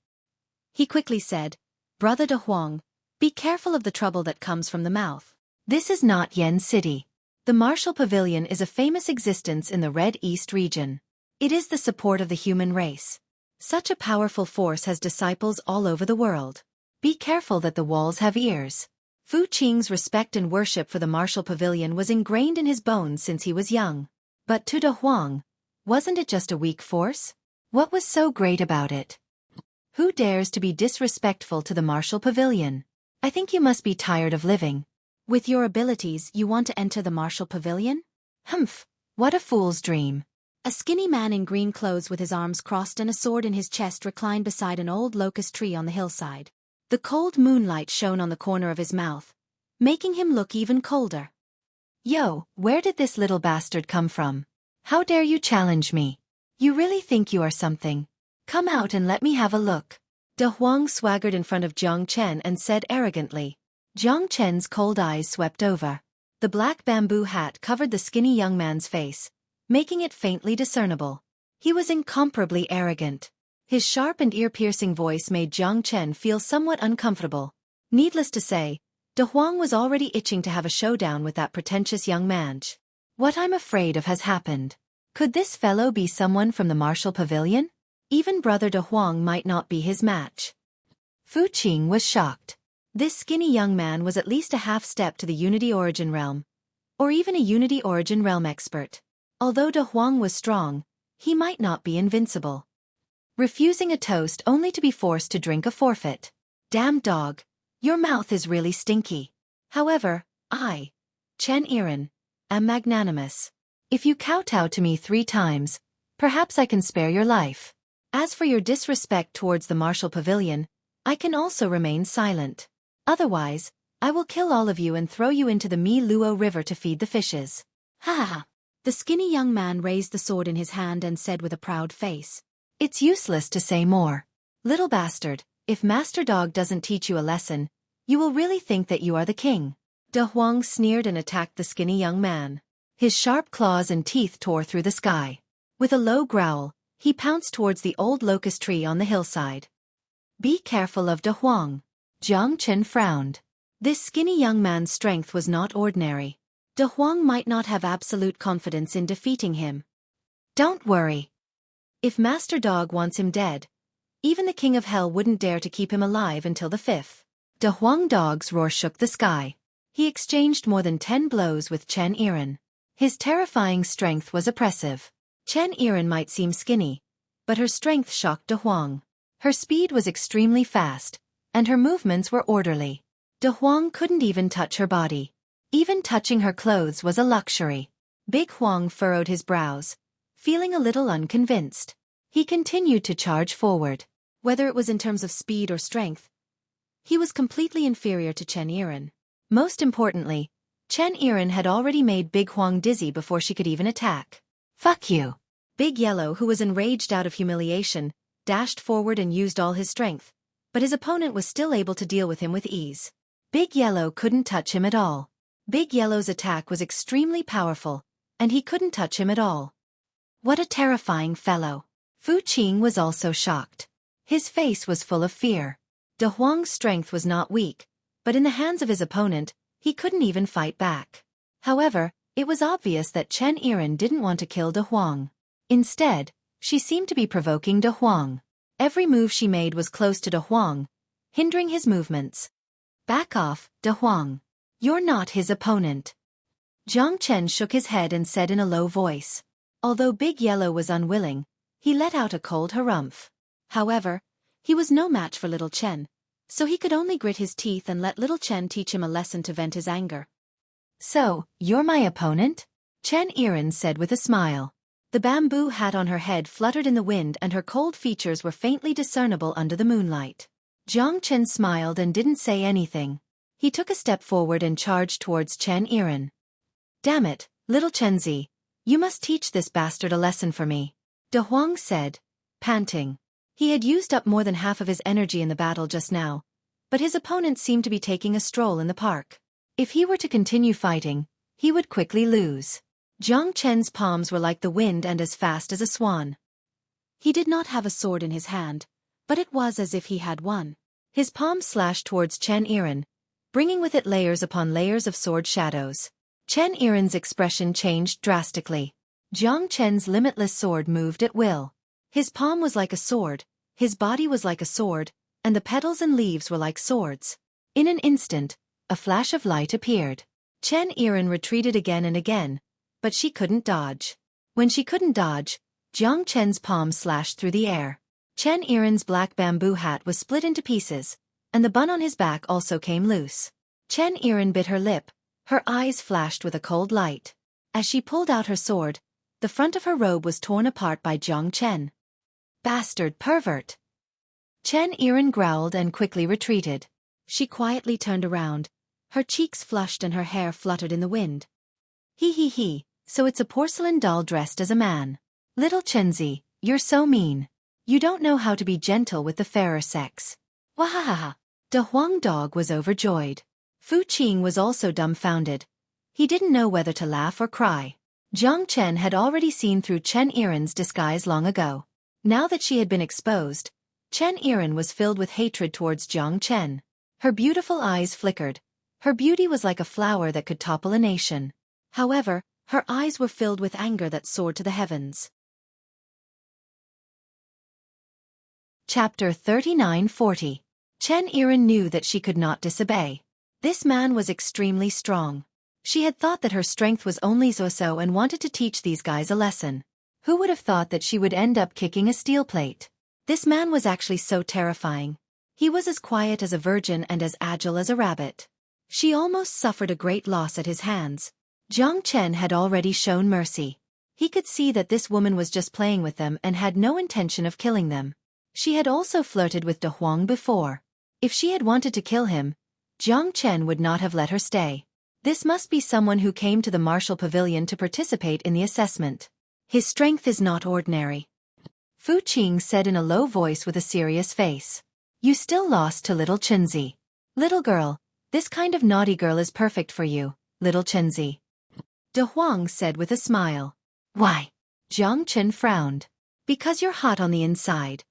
He quickly said, "Brother De Huang, be careful of the trouble that comes from the mouth. This is not Yen City. The Martial Pavilion is a famous existence in the Red East region. It is the support of the human race. Such a powerful force has disciples all over the world. Be careful that the walls have ears." Fu Qing's respect and worship for the Martial Pavilion was ingrained in his bones since he was young. But to De Huang, wasn't it just a weak force? What was so great about it? Who dares to be disrespectful to the Martial Pavilion? I think you must be tired of living. With your abilities, you want to enter the Martial Pavilion? Humph, what a fool's dream. A skinny man in green clothes with his arms crossed and a sword in his chest reclined beside an old locust tree on the hillside. The cold moonlight shone on the corner of his mouth, making him look even colder. "Yo, where did this little bastard come from? How dare you challenge me? You really think you are something? Come out and let me have a look." De Huang swaggered in front of Jiang Chen and said arrogantly. Jiang Chen's cold eyes swept over. The black bamboo hat covered the skinny young man's face, making it faintly discernible. He was incomparably arrogant. His sharp and ear-piercing voice made Jiang Chen feel somewhat uncomfortable. Needless to say, De Huang was already itching to have a showdown with that pretentious young man. What I'm afraid of has happened. Could this fellow be someone from the Martial Pavilion? Even Brother De Huang might not be his match. Fu Qing was shocked. This skinny young man was at least a half-step to the Unity Origin Realm, or even a Unity Origin Realm expert. Although De Huang was strong, he might not be invincible. Refusing a toast only to be forced to drink a forfeit. Damn dog, your mouth is really stinky. However, I, Chen Iran, am magnanimous. If you kowtow to me 3 times, perhaps I can spare your life. As for your disrespect towards the Martial Pavilion, I can also remain silent. Otherwise, I will kill all of you and throw you into the Mi Luo River to feed the fishes. Ha ha ha. The skinny young man raised the sword in his hand and said with a proud face. It's useless to say more. Little bastard, if Master Dog doesn't teach you a lesson, you will really think that you are the king. De Huang sneered and attacked the skinny young man. His sharp claws and teeth tore through the sky. With a low growl, he pounced towards the old locust tree on the hillside. Be careful of De Huang. Jiang Chen frowned. This skinny young man's strength was not ordinary. De Huang might not have absolute confidence in defeating him. Don't worry. If Master Dog wants him dead, even the King of Hell wouldn't dare to keep him alive until the 5th. De Huang Dog's roar shook the sky. He exchanged more than 10 blows with Chen Yiren. His terrifying strength was oppressive. Chen Yiren might seem skinny, but her strength shocked De Huang. Her speed was extremely fast, and her movements were orderly. De Huang couldn't even touch her body. Even touching her clothes was a luxury. Big Huang furrowed his brows, feeling a little unconvinced. He continued to charge forward. Whether it was in terms of speed or strength, he was completely inferior to Chen Yiren. Most importantly, Chen Yiren had already made Big Huang dizzy before she could even attack. Fuck you. Big Yellow, who was enraged out of humiliation, dashed forward and used all his strength, but his opponent was still able to deal with him with ease. Big Yellow couldn't touch him at all. Big Yellow's attack was extremely powerful, and he couldn't touch him at all. What a terrifying fellow. Fu Qing was also shocked. His face was full of fear. De Huang's strength was not weak, but in the hands of his opponent, he couldn't even fight back. However, it was obvious that Chen Yiren didn't want to kill De Huang. Instead, she seemed to be provoking De Huang. Every move she made was close to De Huang, hindering his movements. Back off, De Huang. You're not his opponent. Jiang Chen shook his head and said in a low voice. Although Big Yellow was unwilling, he let out a cold harumph. However, he was no match for Little Chen, so he could only grit his teeth and let Little Chen teach him a lesson to vent his anger. So, you're my opponent? Chen Yiren said with a smile. The bamboo hat on her head fluttered in the wind and her cold features were faintly discernible under the moonlight. Jiang Chen smiled and didn't say anything. He took a step forward and charged towards Chen Yiren. Damn it, Little Chenzi, you must teach this bastard a lesson for me. De Huang said, panting. He had used up more than half of his energy in the battle just now, but his opponent seemed to be taking a stroll in the park. If he were to continue fighting, he would quickly lose. Jiang Chen's palms were like the wind and as fast as a swan. He did not have a sword in his hand, but it was as if he had one. His palm slashed towards Chen Yiren, bringing with it layers upon layers of sword shadows. Chen Yiren's expression changed drastically. Jiang Chen's limitless sword moved at will. His palm was like a sword, his body was like a sword, and the petals and leaves were like swords. In an instant, a flash of light appeared. Chen Yiren retreated again and again, but she couldn't dodge. When she couldn't dodge, Jiang Chen's palm slashed through the air. Chen Yiren's black bamboo hat was split into pieces, and the bun on his back also came loose. Chen Yiren bit her lip, her eyes flashed with a cold light. As she pulled out her sword, the front of her robe was torn apart by Jiang Chen. Bastard pervert! Chen Yiren growled and quickly retreated. She quietly turned around, her cheeks flushed and her hair fluttered in the wind. He, so it's a porcelain doll dressed as a man. Little Chenzi, you're so mean. You don't know how to be gentle with the fairer sex. Wahahaha! De Huang Dog was overjoyed. Fu Qing was also dumbfounded. He didn't know whether to laugh or cry. Jiang Chen had already seen through Chen Yiren's disguise long ago. Now that she had been exposed, Chen Yiren was filled with hatred towards Jiang Chen. Her beautiful eyes flickered. Her beauty was like a flower that could topple a nation. However, her eyes were filled with anger that soared to the heavens. Chapter 39-40. Chen Yiren knew that she could not disobey. This man was extremely strong. She had thought that her strength was only so and wanted to teach these guys a lesson. Who would have thought that she would end up kicking a steel plate? This man was actually so terrifying. He was as quiet as a virgin and as agile as a rabbit. She almost suffered a great loss at his hands. Jiang Chen had already shown mercy. He could see that this woman was just playing with them and had no intention of killing them. She had also flirted with De Huang before. If she had wanted to kill him, Jiang Chen would not have let her stay. This must be someone who came to the martial pavilion to participate in the assessment. His strength is not ordinary. Fu Qing said in a low voice with a serious face. You still lost to Little Chenzi. Little girl, this kind of naughty girl is perfect for you, Little Chenzi. De Huang said with a smile. Why? Jiang Chen frowned. Because you're hot on the inside.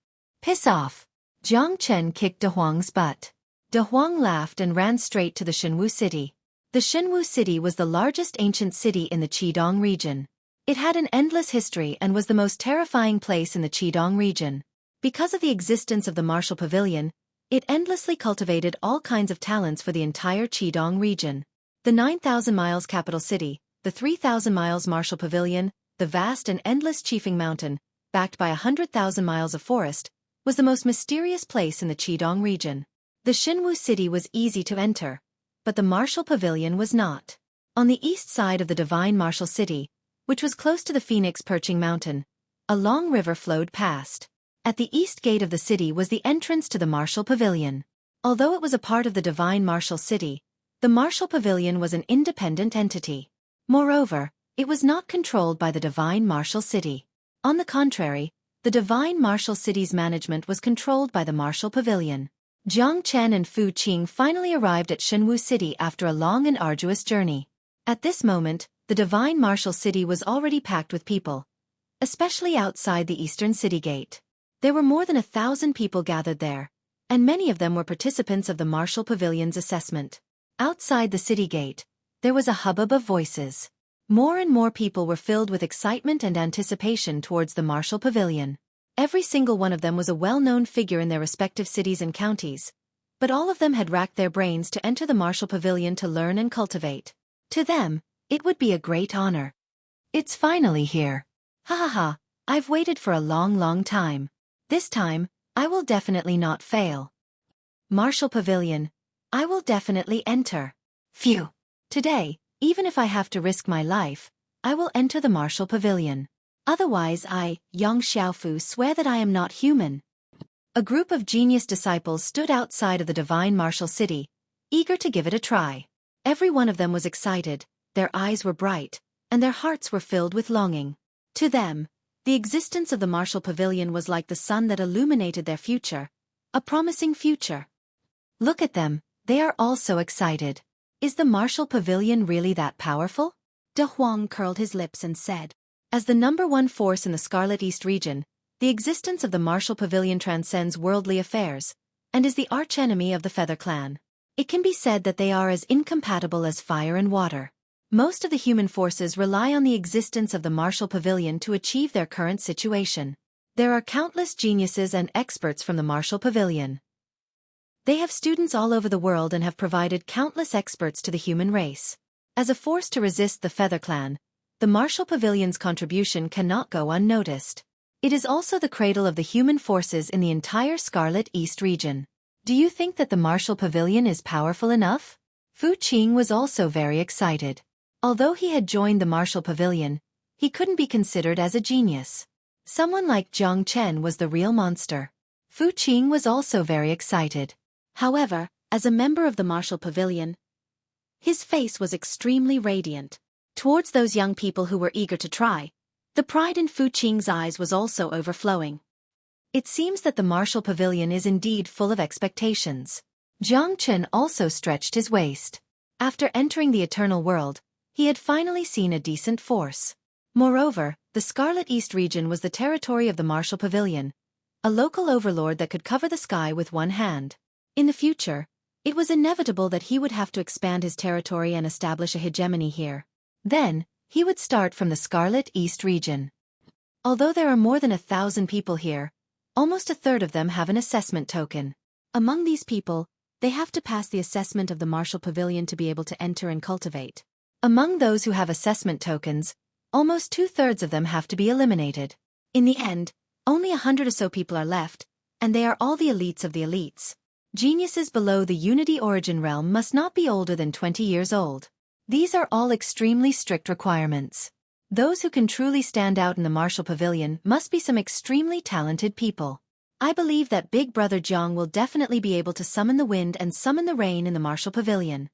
Piss off. Jiang Chen kicked De Huang's butt. De Huang laughed and ran straight to the Shenwu city. The Shenwu city was the largest ancient city in the Qidong region. It had an endless history and was the most terrifying place in the Qidong region. Because of the existence of the martial pavilion, it endlessly cultivated all kinds of talents for the entire Qidong region. The 9,000 miles capital city, the 3,000 miles martial pavilion, the vast and endless Qifeng Mountain, backed by 100,000 miles of forest, was the most mysterious place in the Qidong region. The Shenwu city was easy to enter, but the martial pavilion was not. On the east side of the divine martial city, which was close to the Phoenix Perching Mountain, a long river flowed past. At the east gate of the city was the entrance to the martial pavilion. Although it was a part of the divine martial city, the martial pavilion was an independent entity. Moreover, it was not controlled by the divine martial city. On the contrary, the divine martial city's management was controlled by the martial pavilion. Jiang Chen and Fu Qing finally arrived at Shenwu City after a long and arduous journey. At this moment, the divine martial city was already packed with people, especially outside the eastern city gate. There were more than 1,000 people gathered there, and many of them were participants of the martial pavilion's assessment. Outside the city gate, there was a hubbub of voices. More and more people were filled with excitement and anticipation towards the martial pavilion. Every single one of them was a well-known figure in their respective cities and counties, but all of them had racked their brains to enter the martial pavilion to learn and cultivate. To them, it would be a great honor. It's finally here. Ha ha ha, I've waited for a long time. This time, I will definitely not fail. Martial pavilion, I will definitely enter. Phew. Today, even if I have to risk my life, I will enter the martial pavilion. Otherwise Yang Xiaofu, swear that I am not human. A group of genius disciples stood outside of the divine martial city, eager to give it a try. Every one of them was excited, their eyes were bright, and their hearts were filled with longing. To them, the existence of the martial pavilion was like the sun that illuminated their future, a promising future. Look at them, they are all so excited. Is the martial pavilion really that powerful? De Huang curled his lips and said, as the #1 force in the Scarlet East region, the existence of the martial pavilion transcends worldly affairs, and is the archenemy of the Feather Clan. It can be said that they are as incompatible as fire and water. Most of the human forces rely on the existence of the martial pavilion to achieve their current situation. There are countless geniuses and experts from the martial pavilion. They have students all over the world and have provided countless experts to the human race. As a force to resist the Feather Clan, the martial pavilion's contribution cannot go unnoticed. It is also the cradle of the human forces in the entire Scarlet East region. Do you think that the martial pavilion is powerful enough? Fu Qing was also very excited. Although he had joined the martial pavilion, he couldn't be considered as a genius. Someone like Jiang Chen was the real monster. Fu Qing was also very excited. However, as a member of the martial pavilion, his face was extremely radiant. Towards those young people who were eager to try, the pride in Fu Qing's eyes was also overflowing. It seems that the martial pavilion is indeed full of expectations. Jiang Chen also stretched his waist. After entering the eternal world, he had finally seen a decent force. Moreover, the Scarlet East region was the territory of the martial pavilion, a local overlord that could cover the sky with one hand. In the future, it was inevitable that he would have to expand his territory and establish a hegemony here. Then, he would start from the Scarlet East region. Although there are more than 1,000 people here, almost a third of them have an assessment token. Among these people, they have to pass the assessment of the martial pavilion to be able to enter and cultivate. Among those who have assessment tokens, almost 2/3 of them have to be eliminated. In the end, only 100 or so people are left, and they are all the elites of the elites. Geniuses below the Unity Origin realm must not be older than 20 years old. These are all extremely strict requirements. Those who can truly stand out in the martial pavilion must be some extremely talented people. I believe that Big Brother Jiang will definitely be able to summon the wind and summon the rain in the martial pavilion.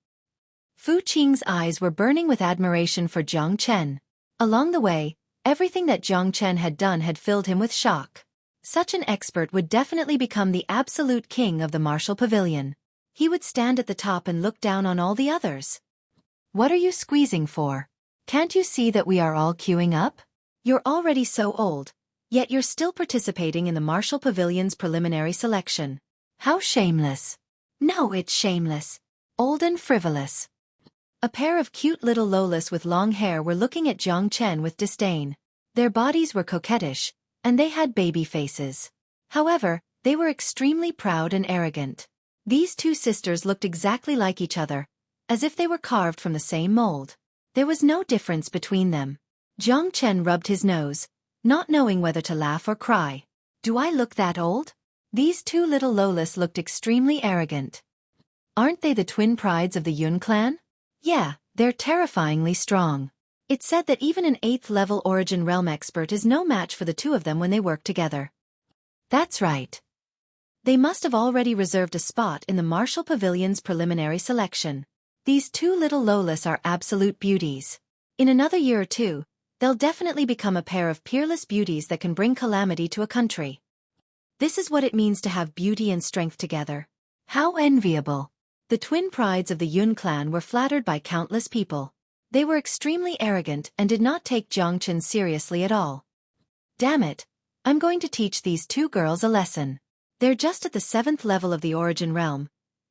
Fu Qing's eyes were burning with admiration for Jiang Chen. Along the way, everything that Jiang Chen had done had filled him with shock. Such an expert would definitely become the absolute king of the martial pavilion. He would stand at the top and look down on all the others. What are you squeezing for? Can't you see that we are all queuing up? You're already so old, Yet you're still participating in the Martial Pavilion's preliminary selection. How shameless. No, it's shameless. Old and frivolous. A pair of cute little Lolas with long hair were looking at Jiang Chen with disdain. Their bodies were coquettish, and they had baby faces. However, they were extremely proud and arrogant. These two sisters looked exactly like each other, as if they were carved from the same mold. There was no difference between them. Jiang Chen rubbed his nose, not knowing whether to laugh or cry. Do I look that old? These two little Lolas looked extremely arrogant. Aren't they the twin prides of the Yun clan? Yeah, they're terrifyingly strong. It's said that even an 8th-level Origin Realm expert is no match for the two of them when they work together. That's right. They must have already reserved a spot in the Martial Pavilion's preliminary selection. These two little Lolas are absolute beauties. In another year or two, they'll definitely become a pair of peerless beauties that can bring calamity to a country. This is what it means to have beauty and strength together. How enviable. The twin prides of the Yun clan were flattered by countless people. They were extremely arrogant and did not take Jiang Chen seriously at all. Damn it, I'm going to teach these two girls a lesson. They're just at the 7th level of the Origin Realm,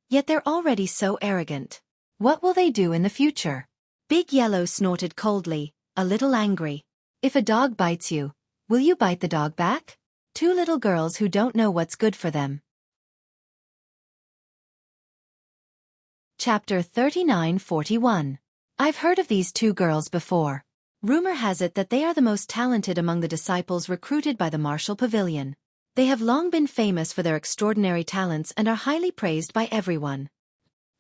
yet they're already so arrogant. What will they do in the future? Big Yellow snorted coldly, a little angry. If a dog bites you, will you bite the dog back? Two little girls who don't know what's good for them. Chapter 39-41. I've heard of these two girls before. Rumor has it that they are the most talented among the disciples recruited by the Martial Pavilion. They have long been famous for their extraordinary talents and are highly praised by everyone.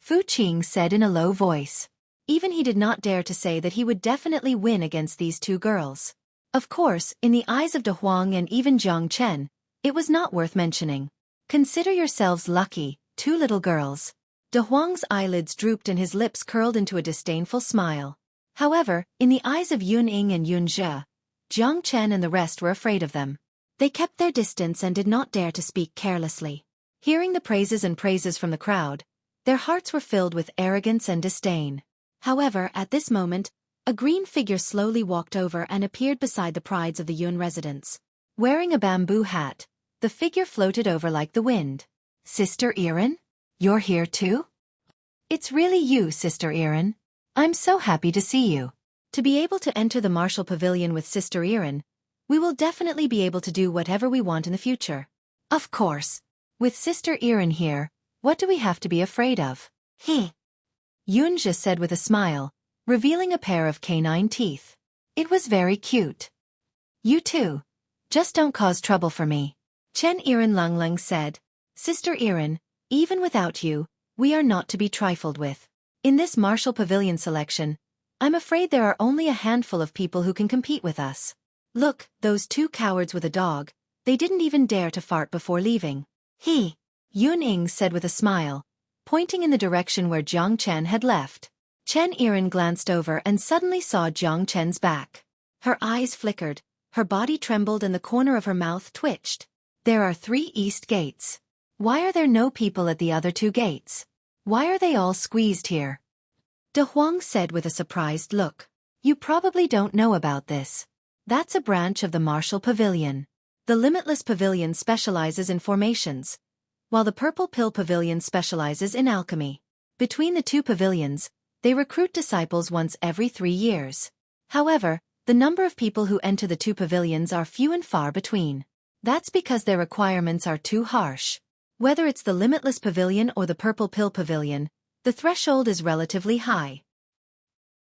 Fu Qing said in a low voice. Even he did not dare to say that he would definitely win against these two girls. Of course, in the eyes of De Huang and even Jiang Chen, it was not worth mentioning. Consider yourselves lucky, two little girls. De Huang's eyelids drooped and his lips curled into a disdainful smile. However, in the eyes of Yun Ying and Yun Zhe, Jiang Chen and the rest were afraid of them. They kept their distance and did not dare to speak carelessly. Hearing the praises from the crowd, their hearts were filled with arrogance and disdain. However, at this moment, a green figure slowly walked over and appeared beside the prides of the Yun residents. Wearing a bamboo hat, the figure floated over like the wind. Sister Erin? You're here too? It's really you, Sister Erin. I'm so happy to see you. To be able to enter the Martial Pavilion with Sister Erin, we will definitely be able to do whatever we want in the future. Of course. With Sister Erin here, what do we have to be afraid of? Yunjia said with a smile, revealing a pair of canine teeth. It was very cute. You too. Just don't cause trouble for me. Chen Erin Lunglung said. Sister Erin, even without you, we are not to be trifled with. In this Martial Pavilion selection, I'm afraid there are only a handful of people who can compete with us. Look, those two cowards with a dog, they didn't even dare to fart before leaving. Yun Ying said with a smile, pointing in the direction where Jiang Chen had left. Chen Erin glanced over and suddenly saw Jiang Chen's back. Her eyes flickered, her body trembled and the corner of her mouth twitched. There are 3 east gates. Why are there no people at the other 2 gates? Why are they all squeezed here? De Huang said with a surprised look. You probably don't know about this. That's a branch of the Martial Pavilion. The Limitless Pavilion specializes in formations, while the Purple Pill Pavilion specializes in alchemy. Between the 2 pavilions, they recruit disciples once every 3 years. However, the number of people who enter the 2 pavilions are few and far between. That's because their requirements are too harsh. Whether it's the Limitless Pavilion or the Purple Pill Pavilion, the threshold is relatively high.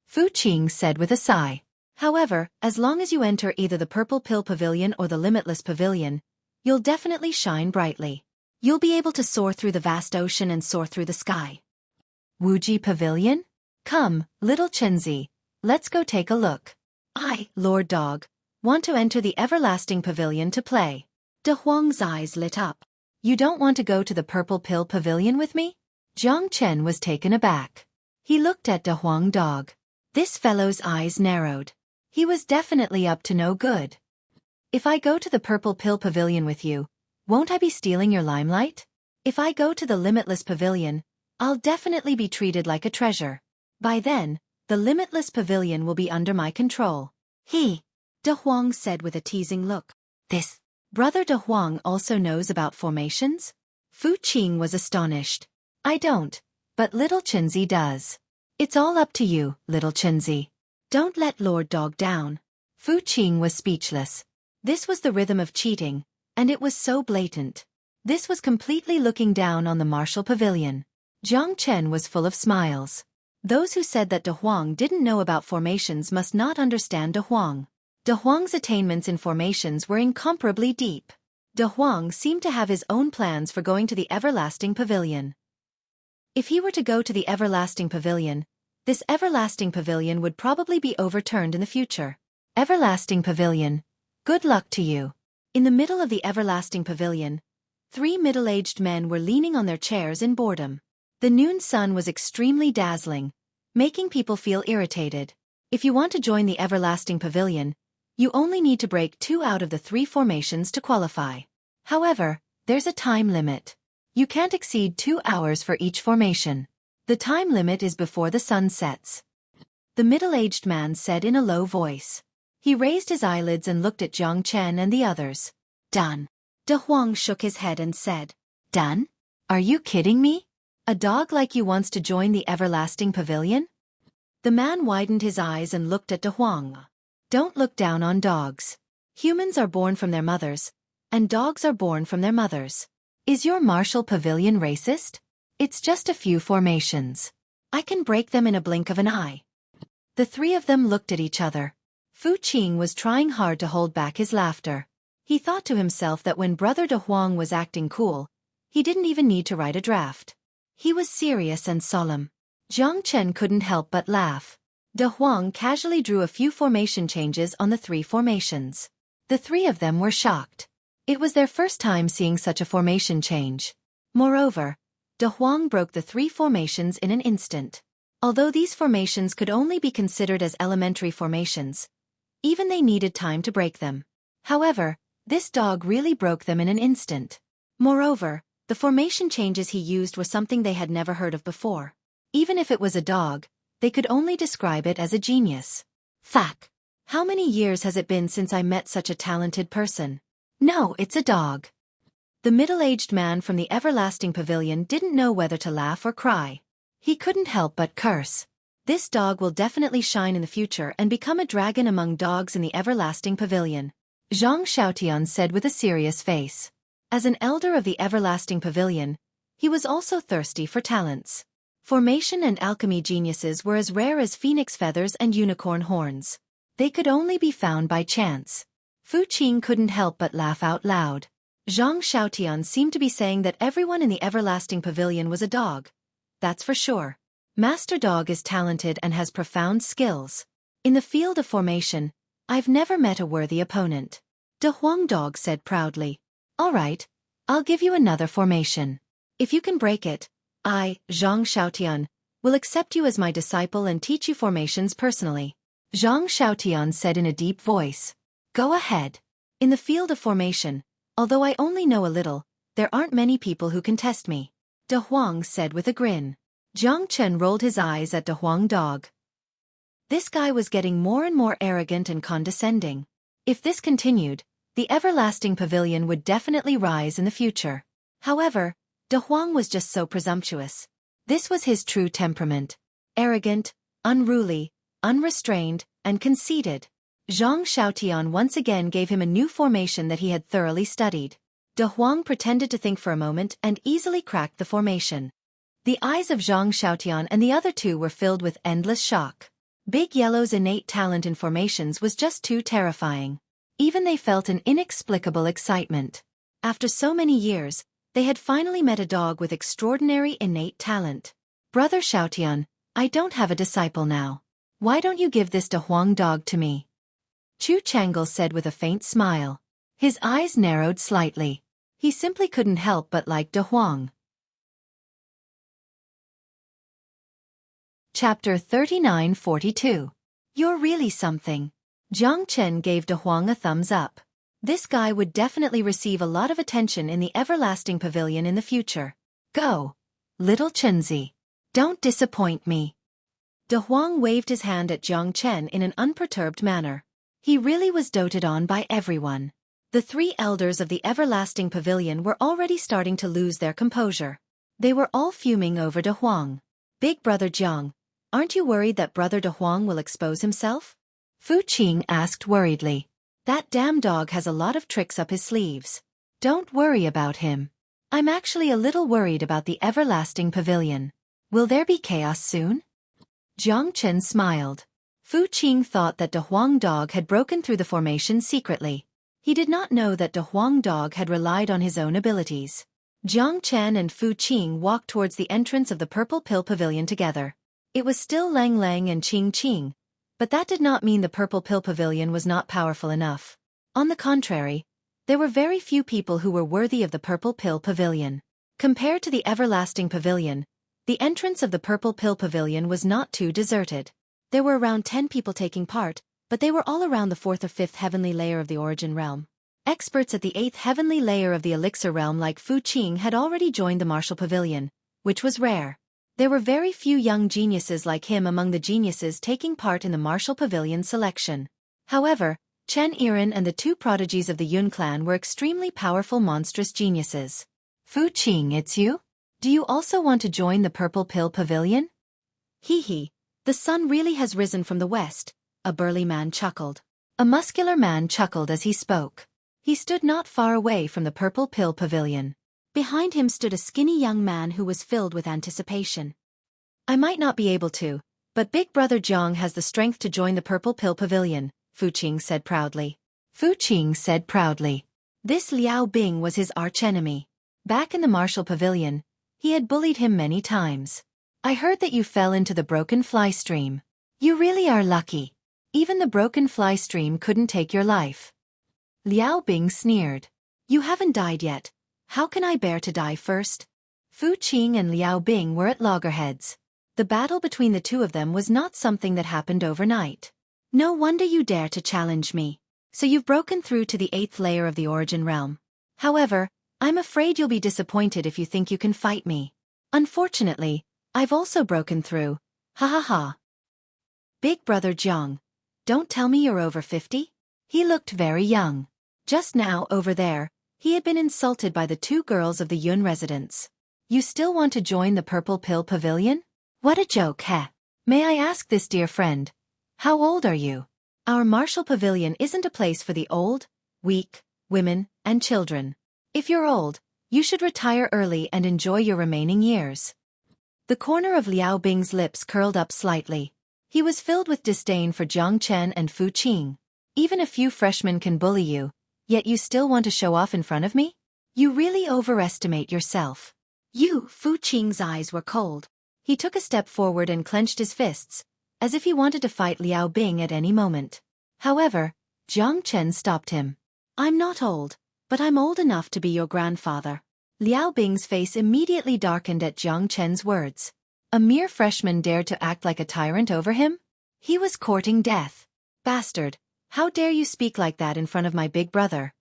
Fu Qing said with a sigh. However, as long as you enter either the Purple Pill Pavilion or the Limitless Pavilion, you'll definitely shine brightly. You'll be able to soar through the vast ocean and soar through the sky. Wuji Pavilion? Come, little Chenzi, let's go take a look. I, Lord Dog, want to enter the Everlasting Pavilion to play. De Huang's eyes lit up. You don't want to go to the Purple Pill Pavilion with me? Jiang Chen was taken aback. He looked at De Huang Dog. This fellow's eyes narrowed. He was definitely up to no good. If I go to the Purple Pill Pavilion with you, won't I be stealing your limelight? If I go to the Limitless Pavilion, I'll definitely be treated like a treasure. By then, the Limitless Pavilion will be under my control. De Huang said with a teasing look. This brother De Huang also knows about formations? Fu Qing was astonished. I don't, but little Chinzi does. It's all up to you, little Chinzi. Don't let Lord Dog down. Fu Qing was speechless. This was the rhythm of cheating, and it was so blatant. This was completely looking down on the martial pavilion. Jiang Chen was full of smiles. Those who said that De Huang didn't know about formations must not understand De Huang. De Huang's attainments in formations were incomparably deep. De Huang seemed to have his own plans for going to the Everlasting Pavilion. If he were to go to the Everlasting Pavilion, this Everlasting Pavilion would probably be overturned in the future. Everlasting Pavilion, good luck to you. In the middle of the Everlasting Pavilion, 3 middle-aged men were leaning on their chairs in boredom. The noon sun was extremely dazzling, making people feel irritated. If you want to join the Everlasting Pavilion, you only need to break 2 out of the 3 formations to qualify. However, there's a time limit. You can't exceed 2 hours for each formation. The time limit is before the sun sets. The middle-aged man said in a low voice. He raised his eyelids and looked at Jiang Chen and the others. Done. De Huang shook his head and said, Done? Are you kidding me? A dog like you wants to join the Everlasting Pavilion? The man widened his eyes and looked at De Huang. Don't look down on dogs. Humans are born from their mothers, and dogs are born from their mothers. Is your martial pavilion racist? It's just a few formations. I can break them in a blink of an eye. The 3 of them looked at each other. Fu Qing was trying hard to hold back his laughter. He thought to himself that when Brother De Huang was acting cool, he didn't even need to write a draft. He was serious and solemn. Jiang Chen couldn't help but laugh. De Huang casually drew a few formation changes on the 3 formations. The 3 of them were shocked. It was their first time seeing such a formation change. Moreover, De Huang broke the 3 formations in an instant. Although these formations could only be considered as elementary formations, even they needed time to break them. However, this dog really broke them in an instant. Moreover, the formation changes he used were something they had never heard of before. Even if it was a dog, they could only describe it as a genius. Fuck. How many years has it been since I met such a talented person? No, it's a dog. The middle-aged man from the Everlasting Pavilion didn't know whether to laugh or cry. He couldn't help but curse. This dog will definitely shine in the future and become a dragon among dogs in the Everlasting Pavilion. Zhang Xiaotian said with a serious face. As an elder of the Everlasting Pavilion, he was also thirsty for talents. Formation and alchemy geniuses were as rare as phoenix feathers and unicorn horns. They could only be found by chance. Fu Qing couldn't help but laugh out loud. Zhang Xiaotian seemed to be saying that everyone in the Everlasting Pavilion was a dog. That's for sure. Master Dog is talented and has profound skills. In the field of formation, I've never met a worthy opponent. De Huang Dog said proudly. All right, I'll give you another formation. If you can break it, I, Zhang Xiaotian, will accept you as my disciple and teach you formations personally. Zhang Xiaotian said in a deep voice. Go ahead. In the field of formation, although I only know a little, there aren't many people who can test me. De Huang said with a grin. Jiang Chen rolled his eyes at De Huang Dog. This guy was getting more and more arrogant and condescending. If this continued, the Everlasting Pavilion would definitely rise in the future. However, De Huang was just so presumptuous. This was his true temperament. Arrogant, unruly, unrestrained, and conceited. Zhang Xiaotian once again gave him a new formation that he had thoroughly studied. De Huang pretended to think for a moment and easily cracked the formation. The eyes of Zhang Xiaotian and the other 2 were filled with endless shock. Big Yellow's innate talent in formations was just too terrifying. Even they felt an inexplicable excitement. After so many years, they had finally met a dog with extraordinary innate talent. Brother Xiaotian, I don't have a disciple now. Why don't you give this De Huang Dog to me? Chu Chang'e said with a faint smile. His eyes narrowed slightly. He simply couldn't help but like De Huang. Chapter 39-42. You're really something. Jiang Chen gave De Huang a thumbs up. This guy would definitely receive a lot of attention in the Everlasting Pavilion in the future. Go, little Chenzi. Don't disappoint me. De Huang waved his hand at Jiang Chen in an unperturbed manner. He really was doted on by everyone. The three elders of the everlasting pavilion were already starting to lose their composure. They were all fuming over De Huang. Big brother Jiang, aren't you worried that brother De Huang will expose himself? Fu Qing asked worriedly. That damn dog has a lot of tricks up his sleeves. Don't worry about him. I'm actually a little worried about the everlasting pavilion. Will there be chaos soon? Jiang Chen smiled. Fu Qing thought that De Huang dog had broken through the formation secretly. He did not know that De Huang dog had relied on his own abilities. Jiang Chen and Fu Qing walked towards the entrance of the Purple Pill Pavilion together. It was still Lang Lang and Qing Qing, but that did not mean the Purple Pill Pavilion was not powerful enough. On the contrary, there were very few people who were worthy of the Purple Pill Pavilion. Compared to the Everlasting Pavilion, the entrance of the Purple Pill Pavilion was not too deserted. There were around 10 people taking part, but they were all around the 4th or 5th heavenly layer of the Origin Realm. Experts at the 8th heavenly layer of the Elixir Realm like Fu Qing had already joined the Martial Pavilion, which was rare. There were very few young geniuses like him among the geniuses taking part in the Martial Pavilion selection. However, Chen Yiren and the two prodigies of the Yun clan were extremely powerful monstrous geniuses. Fu Qing, it's you? Do you also want to join the Purple Pill Pavilion? Hee hee, the sun really has risen from the west, a burly man chuckled. A muscular man chuckled as he spoke. He stood not far away from the Purple Pill Pavilion. Behind him stood a skinny young man who was filled with anticipation. I might not be able to, but Big Brother Jiang has the strength to join the Purple Pill Pavilion, Fu Qing said proudly. Fu Qing said proudly. This Liao Bing was his archenemy. Back in the Martial Pavilion, he had bullied him many times. I heard that you fell into the broken fly stream. You really are lucky. Even the broken fly stream couldn't take your life. Liao Bing sneered. You haven't died yet. How can I bear to die first? Fu Qing and Liao Bing were at loggerheads. The battle between the two of them was not something that happened overnight. No wonder you dare to challenge me. So you've broken through to the 8th layer of the Origin Realm. However, I'm afraid you'll be disappointed if you think you can fight me. Unfortunately, I've also broken through. Ha ha ha. Big brother Jiang, don't tell me you're over 50? He looked very young. Just now, over there, he had been insulted by the two girls of the Yun residence. You still want to join the Purple Pill Pavilion? What a joke, heh? May I ask this, dear friend? How old are you? Our Martial Pavilion isn't a place for the old, weak, women, and children. If you're old, you should retire early and enjoy your remaining years. The corner of Liao Bing's lips curled up slightly. He was filled with disdain for Jiang Chen and Fu Qing. Even a few freshmen can bully you, yet you still want to show off in front of me? You really overestimate yourself. Fu Qing's eyes were cold. He took a step forward and clenched his fists, as if he wanted to fight Liao Bing at any moment. However, Jiang Chen stopped him. I'm not old, but I'm old enough to be your grandfather. Liao Bing's face immediately darkened at Jiang Chen's words. A mere freshman dared to act like a tyrant over him? He was courting death. Bastard, how dare you speak like that in front of my big brother?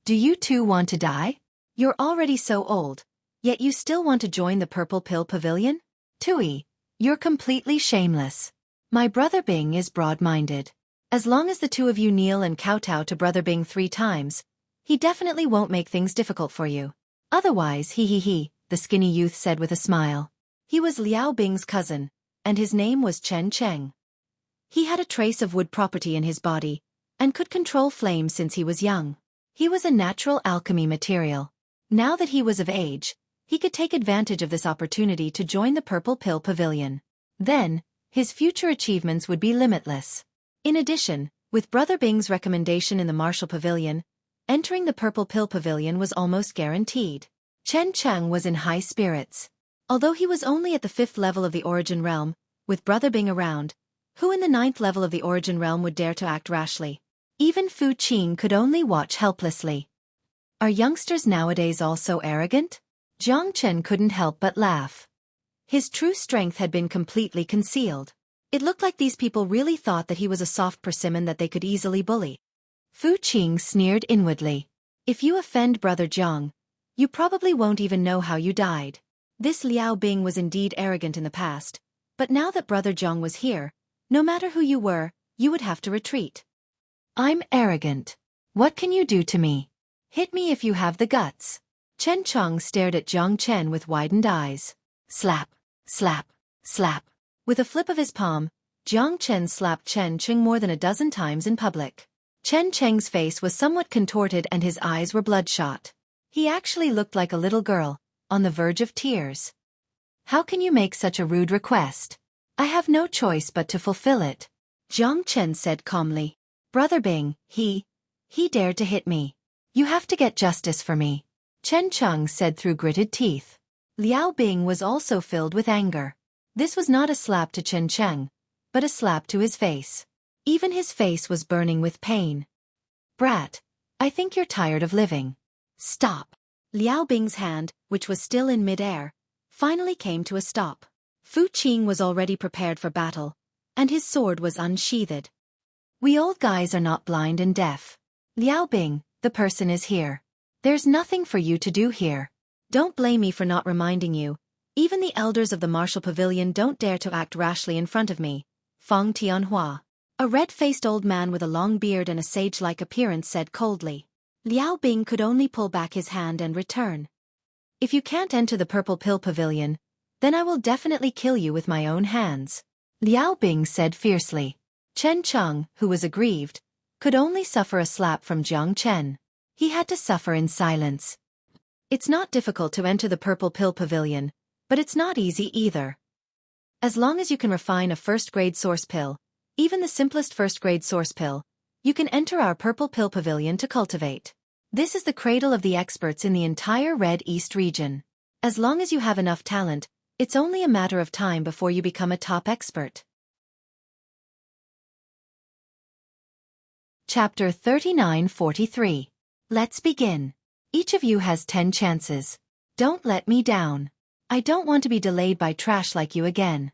Do you too want to die? You're already so old, yet you still want to join the Purple Pill Pavilion? Tui, you're completely shameless. My brother Bing is broad-minded. As long as the two of you kneel and kowtow to brother Bing 3 times, he definitely won't make things difficult for you. Otherwise, he, the skinny youth said with a smile. He was Liao Bing's cousin, and his name was Chen Cheng. He had a trace of wood property in his body, and could control flames since he was young. He was a natural alchemy material. Now that he was of age, he could take advantage of this opportunity to join the Purple Pill Pavilion. Then, his future achievements would be limitless. In addition, with Brother Bing's recommendation in the Martial Pavilion, entering the Purple Pill Pavilion was almost guaranteed. Chen Cheng was in high spirits. Although he was only at the 5th level of the Origin Realm, with Brother Bing around, who in the 9th level of the Origin Realm would dare to act rashly? Even Fu Qing could only watch helplessly. Are youngsters nowadays all so arrogant? Jiang Chen couldn't help but laugh. His true strength had been completely concealed. It looked like these people really thought that he was a soft persimmon that they could easily bully. Fu Qing sneered inwardly. If you offend Brother Jiang, you probably won't even know how you died. This Liao Bing was indeed arrogant in the past, but now that Brother Jiang was here, no matter who you were, you would have to retreat. I'm arrogant. What can you do to me? Hit me if you have the guts. Chen Cheng stared at Jiang Chen with widened eyes. Slap, slap, slap. With a flip of his palm, Jiang Chen slapped Chen Cheng more than a dozen times in public. Chen Cheng's face was somewhat contorted and his eyes were bloodshot. He actually looked like a little girl, on the verge of tears. How can you make such a rude request? I have no choice but to fulfill it. Jiang Chen said calmly. Brother Bing, he dared to hit me. You have to get justice for me. Chen Cheng said through gritted teeth. Liao Bing was also filled with anger. This was not a slap to Chen Cheng, but a slap to his face. Even his face was burning with pain. Brat, I think you're tired of living. Stop. Liao Bing's hand, which was still in mid-air, finally came to a stop. Fu Qing was already prepared for battle, and his sword was unsheathed. We old guys are not blind and deaf. Liao Bing, the person is here. There's nothing for you to do here. Don't blame me for not reminding you. Even the elders of the martial pavilion don't dare to act rashly in front of me. Feng Tianhua. A red-faced old man with a long beard and a sage-like appearance said coldly. Liao Bing could only pull back his hand and return. If you can't enter the Purple Pill Pavilion, then I will definitely kill you with my own hands. Liao Bing said fiercely. Chen Cheng, who was aggrieved, could only suffer a slap from Jiang Chen. He had to suffer in silence. It's not difficult to enter the Purple Pill Pavilion, but it's not easy either. As long as you can refine a first-grade source pill, even the simplest first-grade source pill, you can enter our Purple Pill Pavilion to cultivate. This is the cradle of the experts in the entire Red East region. As long as you have enough talent, it's only a matter of time before you become a top expert. Chapter 39-43. Let's begin. Each of you has 10 chances. Don't let me down. I don't want to be delayed by trash like you again.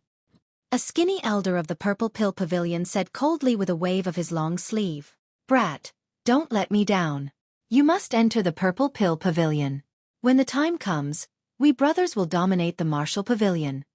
A skinny elder of the Purple Pill Pavilion said coldly with a wave of his long sleeve. Brat, don't let me down. You must enter the Purple Pill Pavilion. When the time comes, we brothers will dominate the Martial Pavilion.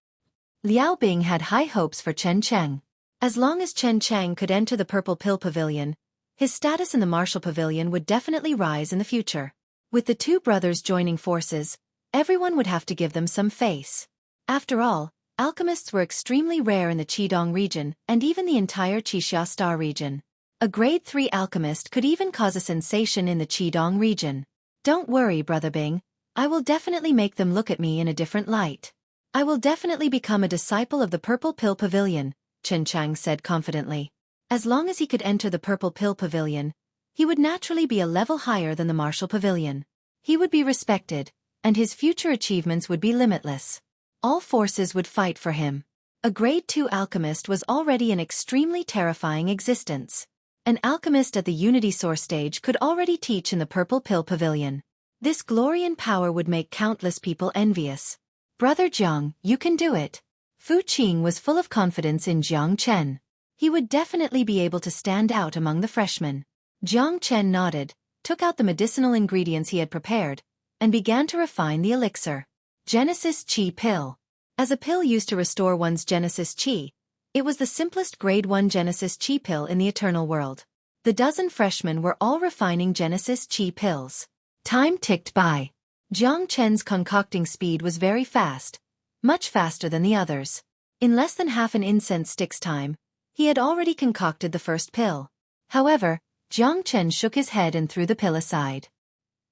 Liao Bing had high hopes for Chen Cheng. As long as Chen Cheng could enter the Purple Pill Pavilion, his status in the Martial Pavilion would definitely rise in the future. With the two brothers joining forces, everyone would have to give them some face. After all, alchemists were extremely rare in the Qidong region and even the entire Qixia Star region. A grade 3 alchemist could even cause a sensation in the Qidong region. Don't worry, Brother Bing. I will definitely make them look at me in a different light. I will definitely become a disciple of the Purple Pill Pavilion, Chen Cheng said confidently. As long as he could enter the Purple Pill Pavilion, he would naturally be a level higher than the Martial Pavilion. He would be respected, and his future achievements would be limitless. All forces would fight for him. A grade 2 alchemist was already an extremely terrifying existence. An alchemist at the Unity Source stage could already teach in the Purple Pill Pavilion. This glory and power would make countless people envious. Brother Jiang, you can do it. Fu Qing was full of confidence in Jiang Chen. He would definitely be able to stand out among the freshmen. Jiang Chen nodded, took out the medicinal ingredients he had prepared, and began to refine the elixir. Genesis Qi Pill. As a pill used to restore one's Genesis Qi, it was the simplest grade 1 Genesis Qi pill in the Eternal World. The dozen freshmen were all refining Genesis Qi pills. Time ticked by. Jiang Chen's concocting speed was very fast, much faster than the others. In less than half an incense stick's time, he had already concocted the first pill. However, Jiang Chen shook his head and threw the pill aside.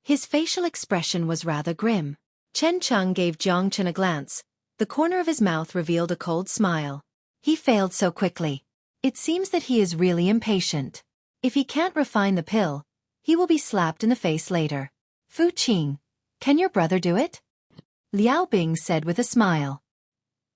His facial expression was rather grim. Chen Cheng gave Jiang Chen a glance. The corner of his mouth revealed a cold smile. He failed so quickly. It seems that he is really impatient. If he can't refine the pill, he will be slapped in the face later. Fu Qing, can your brother do it? Liao Bing said with a smile.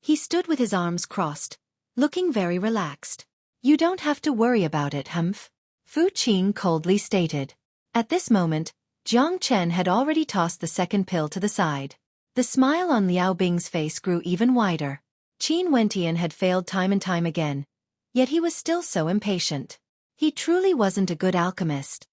He stood with his arms crossed, looking very relaxed. You don't have to worry about it, Humph. Fu Qing coldly stated. At this moment, Jiang Chen had already tossed the second pill to the side. The smile on Liao Bing's face grew even wider. Qin Wentian had failed time and time again, yet he was still so impatient. He truly wasn't a good alchemist.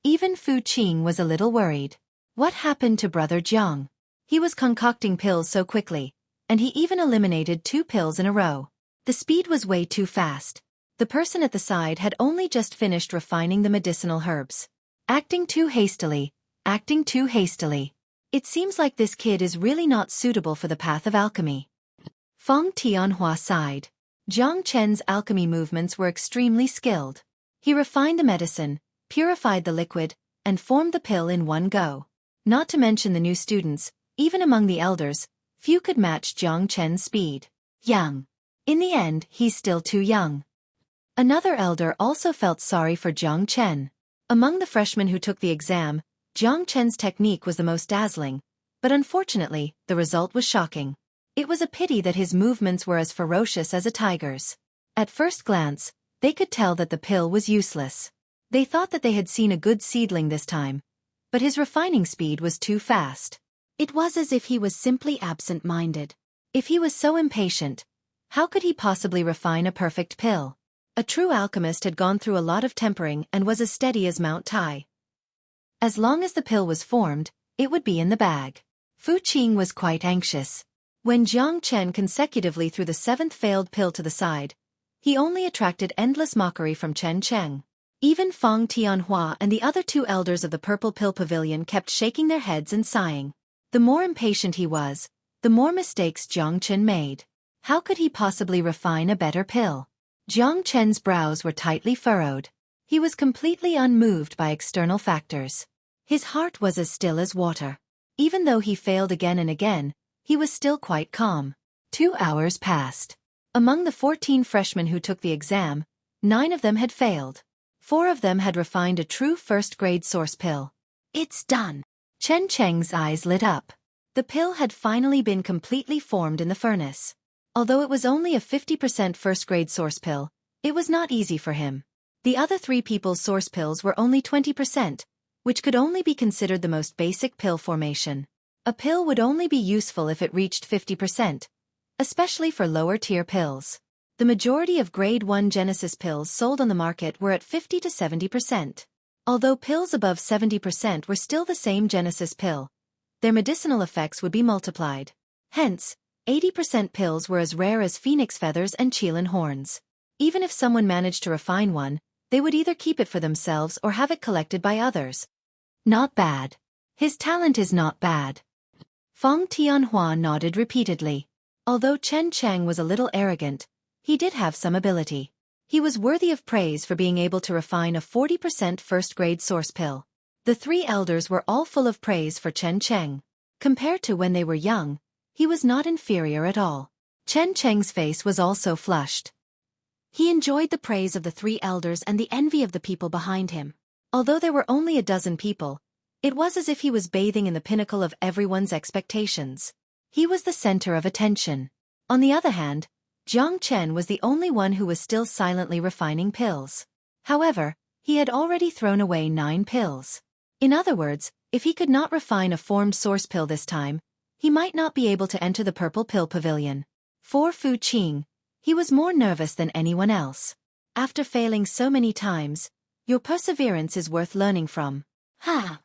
Even Fu Qing was a little worried. What happened to Brother Jiang? He was concocting pills so quickly, and he even eliminated 2 pills in a row. The speed was way too fast. The person at the side had only just finished refining the medicinal herbs. Acting too hastily, acting too hastily. It seems like this kid is really not suitable for the path of alchemy. Feng Tianhua sighed. Jiang Chen's alchemy movements were extremely skilled. He refined the medicine, purified the liquid, and formed the pill in one go. Not to mention the new students, even among the elders, few could match Jiang Chen's speed. Young. In the end, he's still too young. Another elder also felt sorry for Jiang Chen. Among the freshmen who took the exam, Jiang Chen's technique was the most dazzling, but unfortunately, the result was shocking. It was a pity that his movements were as ferocious as a tiger's. At first glance, they could tell that the pill was useless. They thought that they had seen a good seedling this time, but his refining speed was too fast. It was as if he was simply absent-minded. If he was so impatient, how could he possibly refine a perfect pill? A true alchemist had gone through a lot of tempering and was as steady as Mount Tai. As long as the pill was formed, it would be in the bag. Fu Qing was quite anxious. When Jiang Chen consecutively threw the seventh failed pill to the side, he only attracted endless mockery from Chen Cheng. Even Feng Tianhua and the other two elders of the Purple Pill Pavilion kept shaking their heads and sighing. The more impatient he was, the more mistakes Jiang Chen made. How could he possibly refine a better pill? Jiang Chen's brows were tightly furrowed. He was completely unmoved by external factors. His heart was as still as water. Even though he failed again and again, he was still quite calm. 2 hours passed. Among the 14 freshmen who took the exam, 9 of them had failed. 4 of them had refined a true first-grade source pill. It's done. Chen Cheng's eyes lit up. The pill had finally been completely formed in the furnace. Although it was only a 50% first-grade source pill, it was not easy for him. The other 3 people's source pills were only 20%, which could only be considered the most basic pill formation. A pill would only be useful if it reached 50%, especially for lower-tier pills. The majority of Grade 1 Genesis pills sold on the market were at 50 to 70%. Although pills above 70% were still the same Genesis pill, their medicinal effects would be multiplied. Hence, 80% pills were as rare as phoenix feathers and Qilin horns. Even if someone managed to refine one, they would either keep it for themselves or have it collected by others. Not bad. His talent is not bad. Feng Tianhua nodded repeatedly. Although Chen Cheng was a little arrogant, he did have some ability. He was worthy of praise for being able to refine a 40% first-grade source pill. The 3 elders were all full of praise for Chen Cheng. Compared to when they were young, he was not inferior at all. Chen Cheng's face was also flushed. He enjoyed the praise of the 3 elders and the envy of the people behind him. Although there were only a dozen people, it was as if he was bathing in the pinnacle of everyone's expectations. He was the center of attention. On the other hand, Jiang Chen was the only one who was still silently refining pills. However, he had already thrown away 9 pills. In other words, if he could not refine a formed source pill this time, he might not be able to enter the Purple Pill Pavilion. For Fu Qing, he was more nervous than anyone else. After failing so many times, your perseverance is worth learning from. Ha!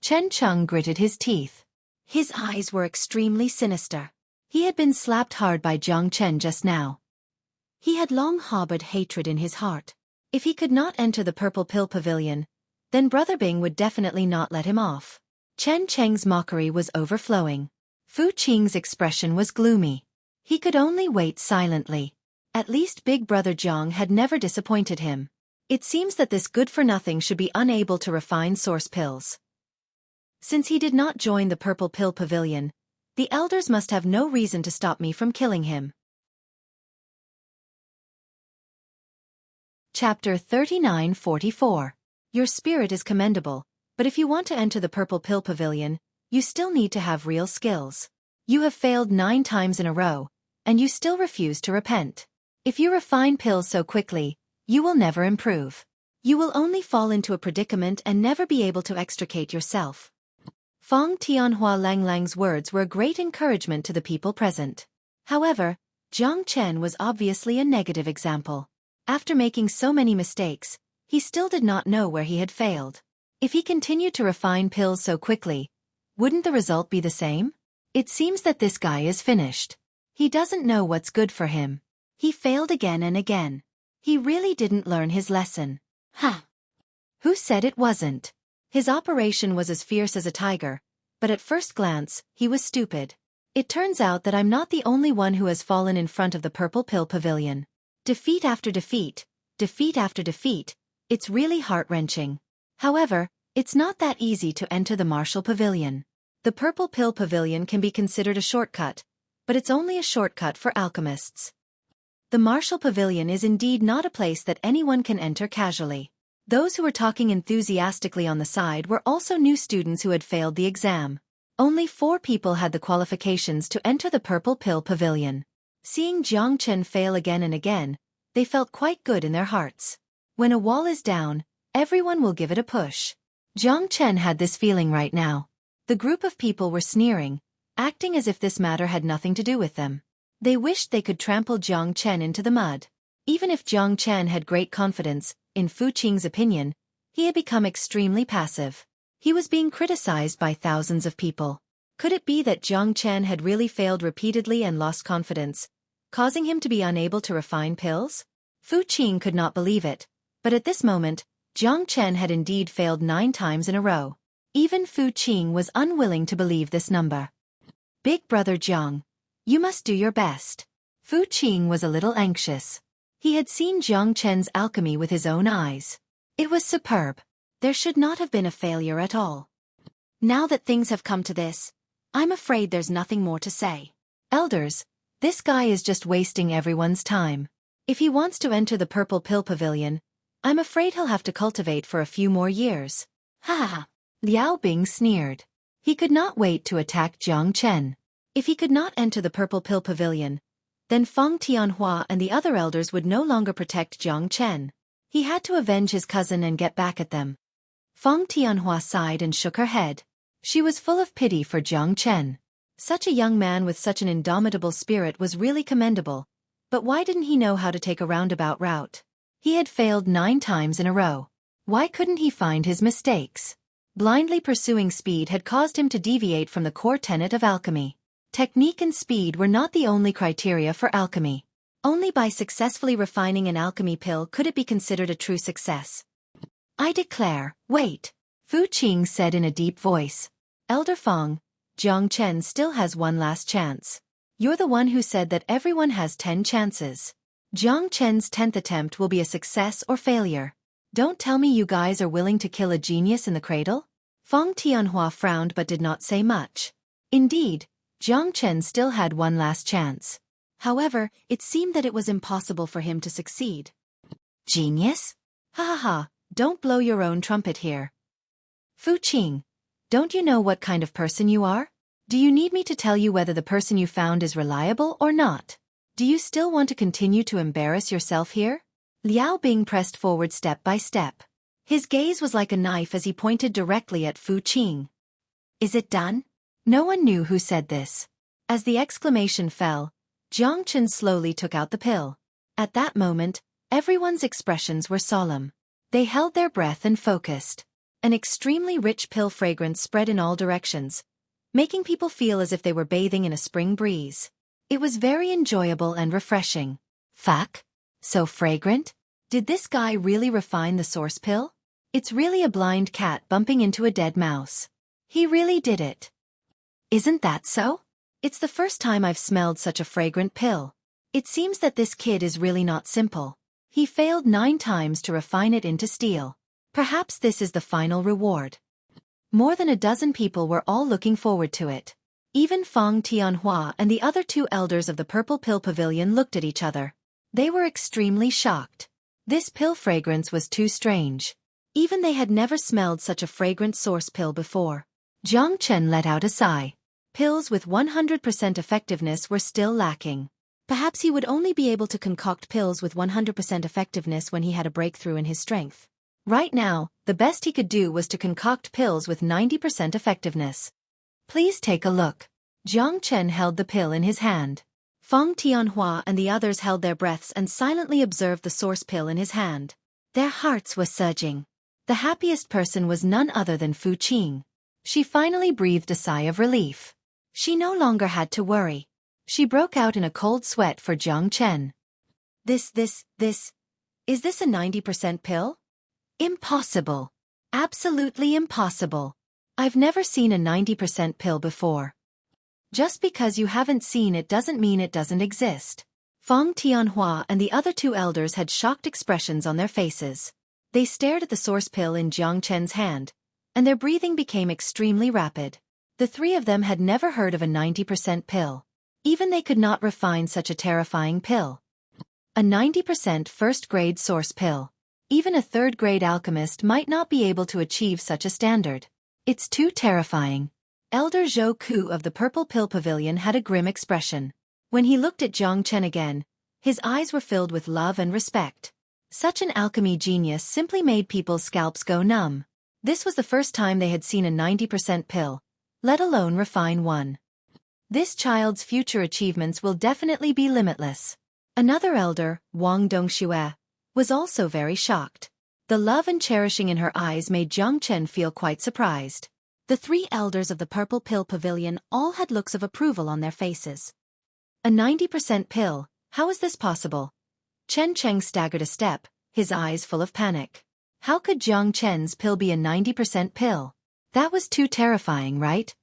Chen Cheng gritted his teeth. His eyes were extremely sinister. He had been slapped hard by Jiang Chen just now. He had long harbored hatred in his heart. If he could not enter the Purple Pill Pavilion, then Brother Bing would definitely not let him off. Chen Cheng's mockery was overflowing. Fu Qing's expression was gloomy. He could only wait silently. At least Big Brother Jiang had never disappointed him. It seems that this good-for-nothing should be unable to refine source pills. Since he did not join the Purple Pill Pavilion, the elders must have no reason to stop me from killing him. Chapter 39-44. Your spirit is commendable, but if you want to enter the Purple Pill Pavilion, you still need to have real skills. You have failed 9 times in a row, and you still refuse to repent. If you refine pills so quickly, you will never improve. You will only fall into a predicament and never be able to extricate yourself. Feng Tianhua Langlang's words were a great encouragement to the people present. However, Jiang Chen was obviously a negative example. After making so many mistakes, he still did not know where he had failed. If he continued to refine pills so quickly, wouldn't the result be the same? It seems that this guy is finished. He doesn't know what's good for him. He failed again and again. He really didn't learn his lesson. Huh. Who said it wasn't? His operation was as fierce as a tiger, but at first glance, he was stupid. It turns out that I'm not the only one who has fallen in front of the Purple Pill Pavilion. Defeat after defeat, defeat after defeat, it's really heart-wrenching. However, it's not that easy to enter the Martial Pavilion. The Purple Pill Pavilion can be considered a shortcut, but it's only a shortcut for alchemists. The Martial Pavilion is indeed not a place that anyone can enter casually. Those who were talking enthusiastically on the side were also new students who had failed the exam. Only 4 people had the qualifications to enter the Purple Pill Pavilion. Seeing Jiang Chen fail again and again, they felt quite good in their hearts. When a wall is down, everyone will give it a push. Jiang Chen had this feeling right now. The group of people were sneering, acting as if this matter had nothing to do with them. They wished they could trample Jiang Chen into the mud. Even if Jiang Chen had great confidence, in Fu Qing's opinion, he had become extremely passive. He was being criticized by thousands of people. Could it be that Jiang Chen had really failed repeatedly and lost confidence, causing him to be unable to refine pills? Fu Qing could not believe it, but at this moment, Jiang Chen had indeed failed 9 times in a row. Even Fu Qing was unwilling to believe this number. Big brother Jiang, you must do your best. Fu Qing was a little anxious. He had seen Jiang Chen's alchemy with his own eyes. It was superb. There should not have been a failure at all. Now that things have come to this, I'm afraid there's nothing more to say. Elders, this guy is just wasting everyone's time. If he wants to enter the Purple Pill Pavilion, I'm afraid he'll have to cultivate for a few more years. Ha ha ha. Liao Bing sneered. He could not wait to attack Jiang Chen. If he could not enter the Purple Pill Pavilion, then Feng Tianhua and the other elders would no longer protect Jiang Chen. He had to avenge his cousin and get back at them. Feng Tianhua sighed and shook her head. She was full of pity for Jiang Chen. Such a young man with such an indomitable spirit was really commendable, but why didn't he know how to take a roundabout route? He had failed 9 times in a row. Why couldn't he find his mistakes? Blindly pursuing speed had caused him to deviate from the core tenet of alchemy. Technique and speed were not the only criteria for alchemy. Only by successfully refining an alchemy pill could it be considered a true success. I declare, wait, Fu Qing said in a deep voice. Elder Feng, Jiang Chen still has one last chance. You're the one who said that everyone has 10 chances. Jiang Chen's 10th attempt will be a success or failure. Don't tell me you guys are willing to kill a genius in the cradle? Feng Tianhua frowned but did not say much. Indeed, Jiang Chen still had one last chance. However, it seemed that it was impossible for him to succeed. Genius? Ha ha ha, don't blow your own trumpet here. Fu Qing, don't you know what kind of person you are? Do you need me to tell you whether the person you found is reliable or not? Do you still want to continue to embarrass yourself here? Liao Bing pressed forward step by step. His gaze was like a knife as he pointed directly at Fu Qing. Is it done? No one knew who said this. As the exclamation fell, Jiang Chen slowly took out the pill. At that moment, everyone's expressions were solemn. They held their breath and focused. An extremely rich pill fragrance spread in all directions, making people feel as if they were bathing in a spring breeze. It was very enjoyable and refreshing. Fuck? So fragrant? Did this guy really refine the source pill? It's really a blind cat bumping into a dead mouse. He really did it. Isn't that so? It's the first time I've smelled such a fragrant pill. It seems that this kid is really not simple. He failed 9 times to refine it into steel. Perhaps this is the final reward. More than a dozen people were all looking forward to it. Even Feng Tianhua and the other 2 elders of the Purple Pill Pavilion looked at each other. They were extremely shocked. This pill fragrance was too strange. Even they had never smelled such a fragrant source pill before. Jiang Chen let out a sigh. Pills with 100% effectiveness were still lacking. Perhaps he would only be able to concoct pills with 100% effectiveness when he had a breakthrough in his strength. Right now, the best he could do was to concoct pills with 90% effectiveness. Please take a look. Jiang Chen held the pill in his hand. Feng Tianhua and the others held their breaths and silently observed the source pill in his hand. Their hearts were surging. The happiest person was none other than Fu Qing. She finally breathed a sigh of relief. She no longer had to worry. She broke out in a cold sweat for Jiang Chen. Is this a 90% pill? Impossible. Absolutely impossible. I've never seen a 90% pill before. Just because you haven't seen it doesn't mean it doesn't exist. Feng Tianhua and the other two elders had shocked expressions on their faces. They stared at the source pill in Jiang Chen's hand, and their breathing became extremely rapid. The three of them had never heard of a 90% pill. Even they could not refine such a terrifying pill. A 90% first-grade source pill. Even a third-grade alchemist might not be able to achieve such a standard. It's too terrifying. Elder Xueqi of the Purple Pill Pavilion had a grim expression. When he looked at Jiang Chen again, his eyes were filled with love and respect. Such an alchemy genius simply made people's scalps go numb. This was the first time they had seen a 90% pill, let alone refine one. This child's future achievements will definitely be limitless. Another elder, Wang Dongxue, was also very shocked. The love and cherishing in her eyes made Jiang Chen feel quite surprised. The three elders of the Purple Pill Pavilion all had looks of approval on their faces. A 90% pill, how is this possible? Chen Cheng staggered a step, his eyes full of panic. How could Jiang Chen's pill be a 90% pill? That was too terrifying, right?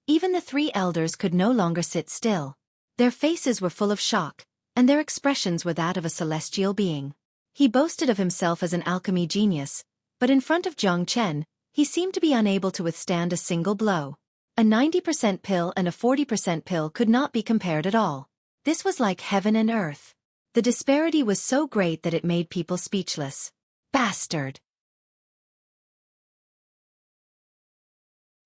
Even the three elders could no longer sit still. Their faces were full of shock, and their expressions were that of a celestial being. He boasted of himself as an alchemy genius, but in front of Jiang Chen, he seemed to be unable to withstand a single blow. A 90% pill and a 40% pill could not be compared at all. This was like heaven and earth. The disparity was so great that it made people speechless. Bastard!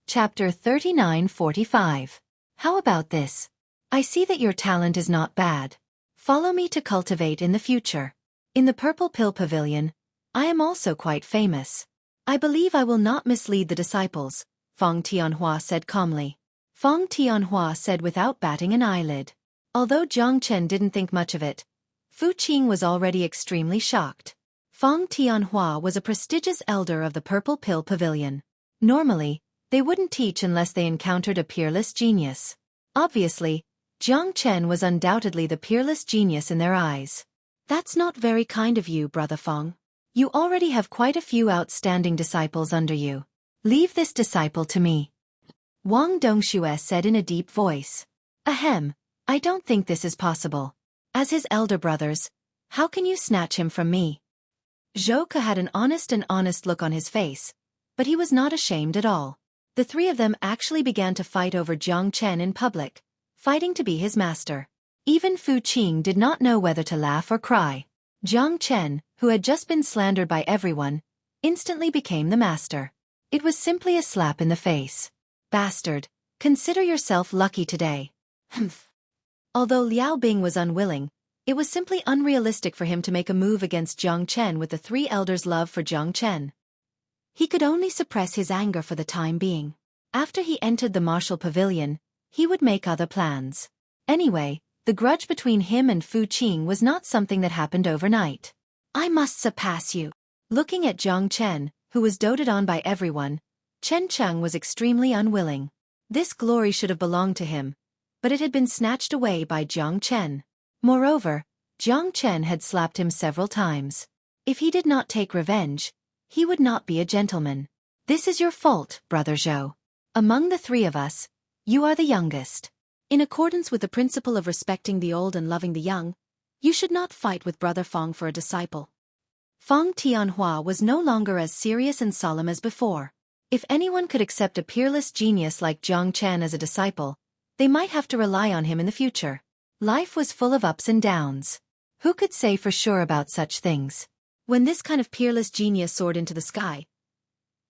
Chapter 39-45. How about this? I see that your talent is not bad. Follow me to cultivate in the future. In the Purple Pill Pavilion, I am also quite famous. I believe I will not mislead the disciples, Feng Tianhua said calmly. Feng Tianhua said without batting an eyelid. Although Jiang Chen didn't think much of it, Fu Qing was already extremely shocked. Feng Tianhua was a prestigious elder of the Purple Pill Pavilion. Normally, they wouldn't teach unless they encountered a peerless genius. Obviously, Jiang Chen was undoubtedly the peerless genius in their eyes. That's not very kind of you, Brother Feng. You already have quite a few outstanding disciples under you. Leave this disciple to me. Wang Dongxue said in a deep voice. Ahem, I don't think this is possible. As his elder brothers, how can you snatch him from me? Xueqi had an honest look on his face, but he was not ashamed at all. The three of them actually began to fight over Jiang Chen in public, fighting to be his master. Even Fu Qing did not know whether to laugh or cry. Jiang Chen, who had just been slandered by everyone, instantly became the master. It was simply a slap in the face. Bastard, consider yourself lucky today. Humph. Although Liao Bing was unwilling, it was simply unrealistic for him to make a move against Jiang Chen with the three elders' love for Jiang Chen. He could only suppress his anger for the time being. After he entered the martial pavilion, he would make other plans. Anyway, the grudge between him and Fu Qing was not something that happened overnight. I must surpass you. Looking at Jiang Chen, who was doted on by everyone, Chen Cheng was extremely unwilling. This glory should have belonged to him, but it had been snatched away by Jiang Chen. Moreover, Jiang Chen had slapped him several times. If he did not take revenge, he would not be a gentleman. This is your fault, Brother Zhou. Among the three of us, you are the youngest. In accordance with the principle of respecting the old and loving the young, you should not fight with Brother Feng for a disciple. Feng Tianhua was no longer as serious and solemn as before. If anyone could accept a peerless genius like Jiang Chen as a disciple, they might have to rely on him in the future. Life was full of ups and downs. Who could say for sure about such things? When this kind of peerless genius soared into the sky,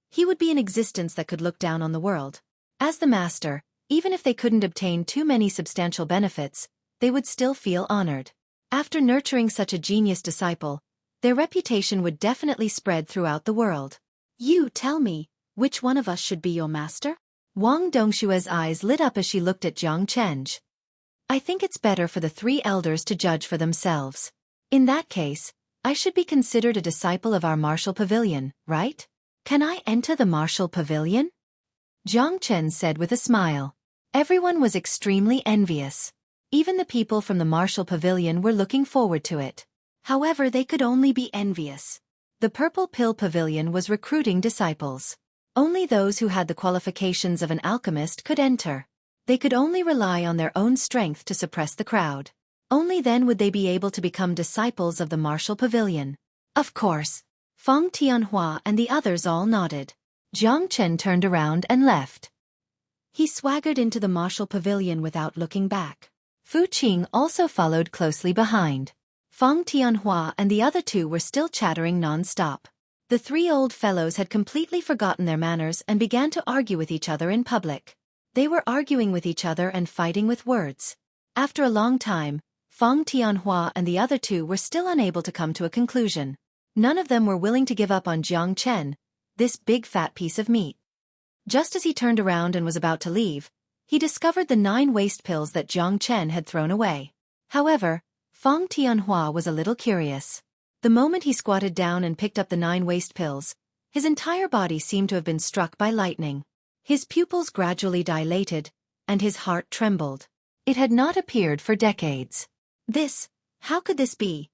he would be an existence that could look down on the world. As the master, even if they couldn't obtain too many substantial benefits, they would still feel honored. After nurturing such a genius disciple, their reputation would definitely spread throughout the world. You tell me, which one of us should be your master? Wang Dongshue's eyes lit up as she looked at Jiang Chen. I think it's better for the three elders to judge for themselves. In that case, I should be considered a disciple of our martial pavilion, right? Can I enter the martial pavilion? Jiang Chen said with a smile. Everyone was extremely envious. Even the people from the martial pavilion were looking forward to it. However, they could only be envious. The Purple Pill Pavilion was recruiting disciples. Only those who had the qualifications of an alchemist could enter. They could only rely on their own strength to suppress the crowd. Only then would they be able to become disciples of the martial pavilion. Of course. Feng Tianhua and the others all nodded. Jiang Chen turned around and left. He swaggered into the martial pavilion without looking back. Fu Qing also followed closely behind. Feng Tianhua and the other two were still chattering non-stop. The three old fellows had completely forgotten their manners and began to argue with each other in public. They were arguing with each other and fighting with words. After a long time, Feng Tianhua and the other two were still unable to come to a conclusion. None of them were willing to give up on Jiang Chen, this big fat piece of meat. Just as he turned around and was about to leave, he discovered the 9 waste pills that Jiang Chen had thrown away. However, Feng Tianhua was a little curious. The moment he squatted down and picked up the 9 waste pills, his entire body seemed to have been struck by lightning. His pupils gradually dilated, and his heart trembled. It had not appeared for decades. How could this be?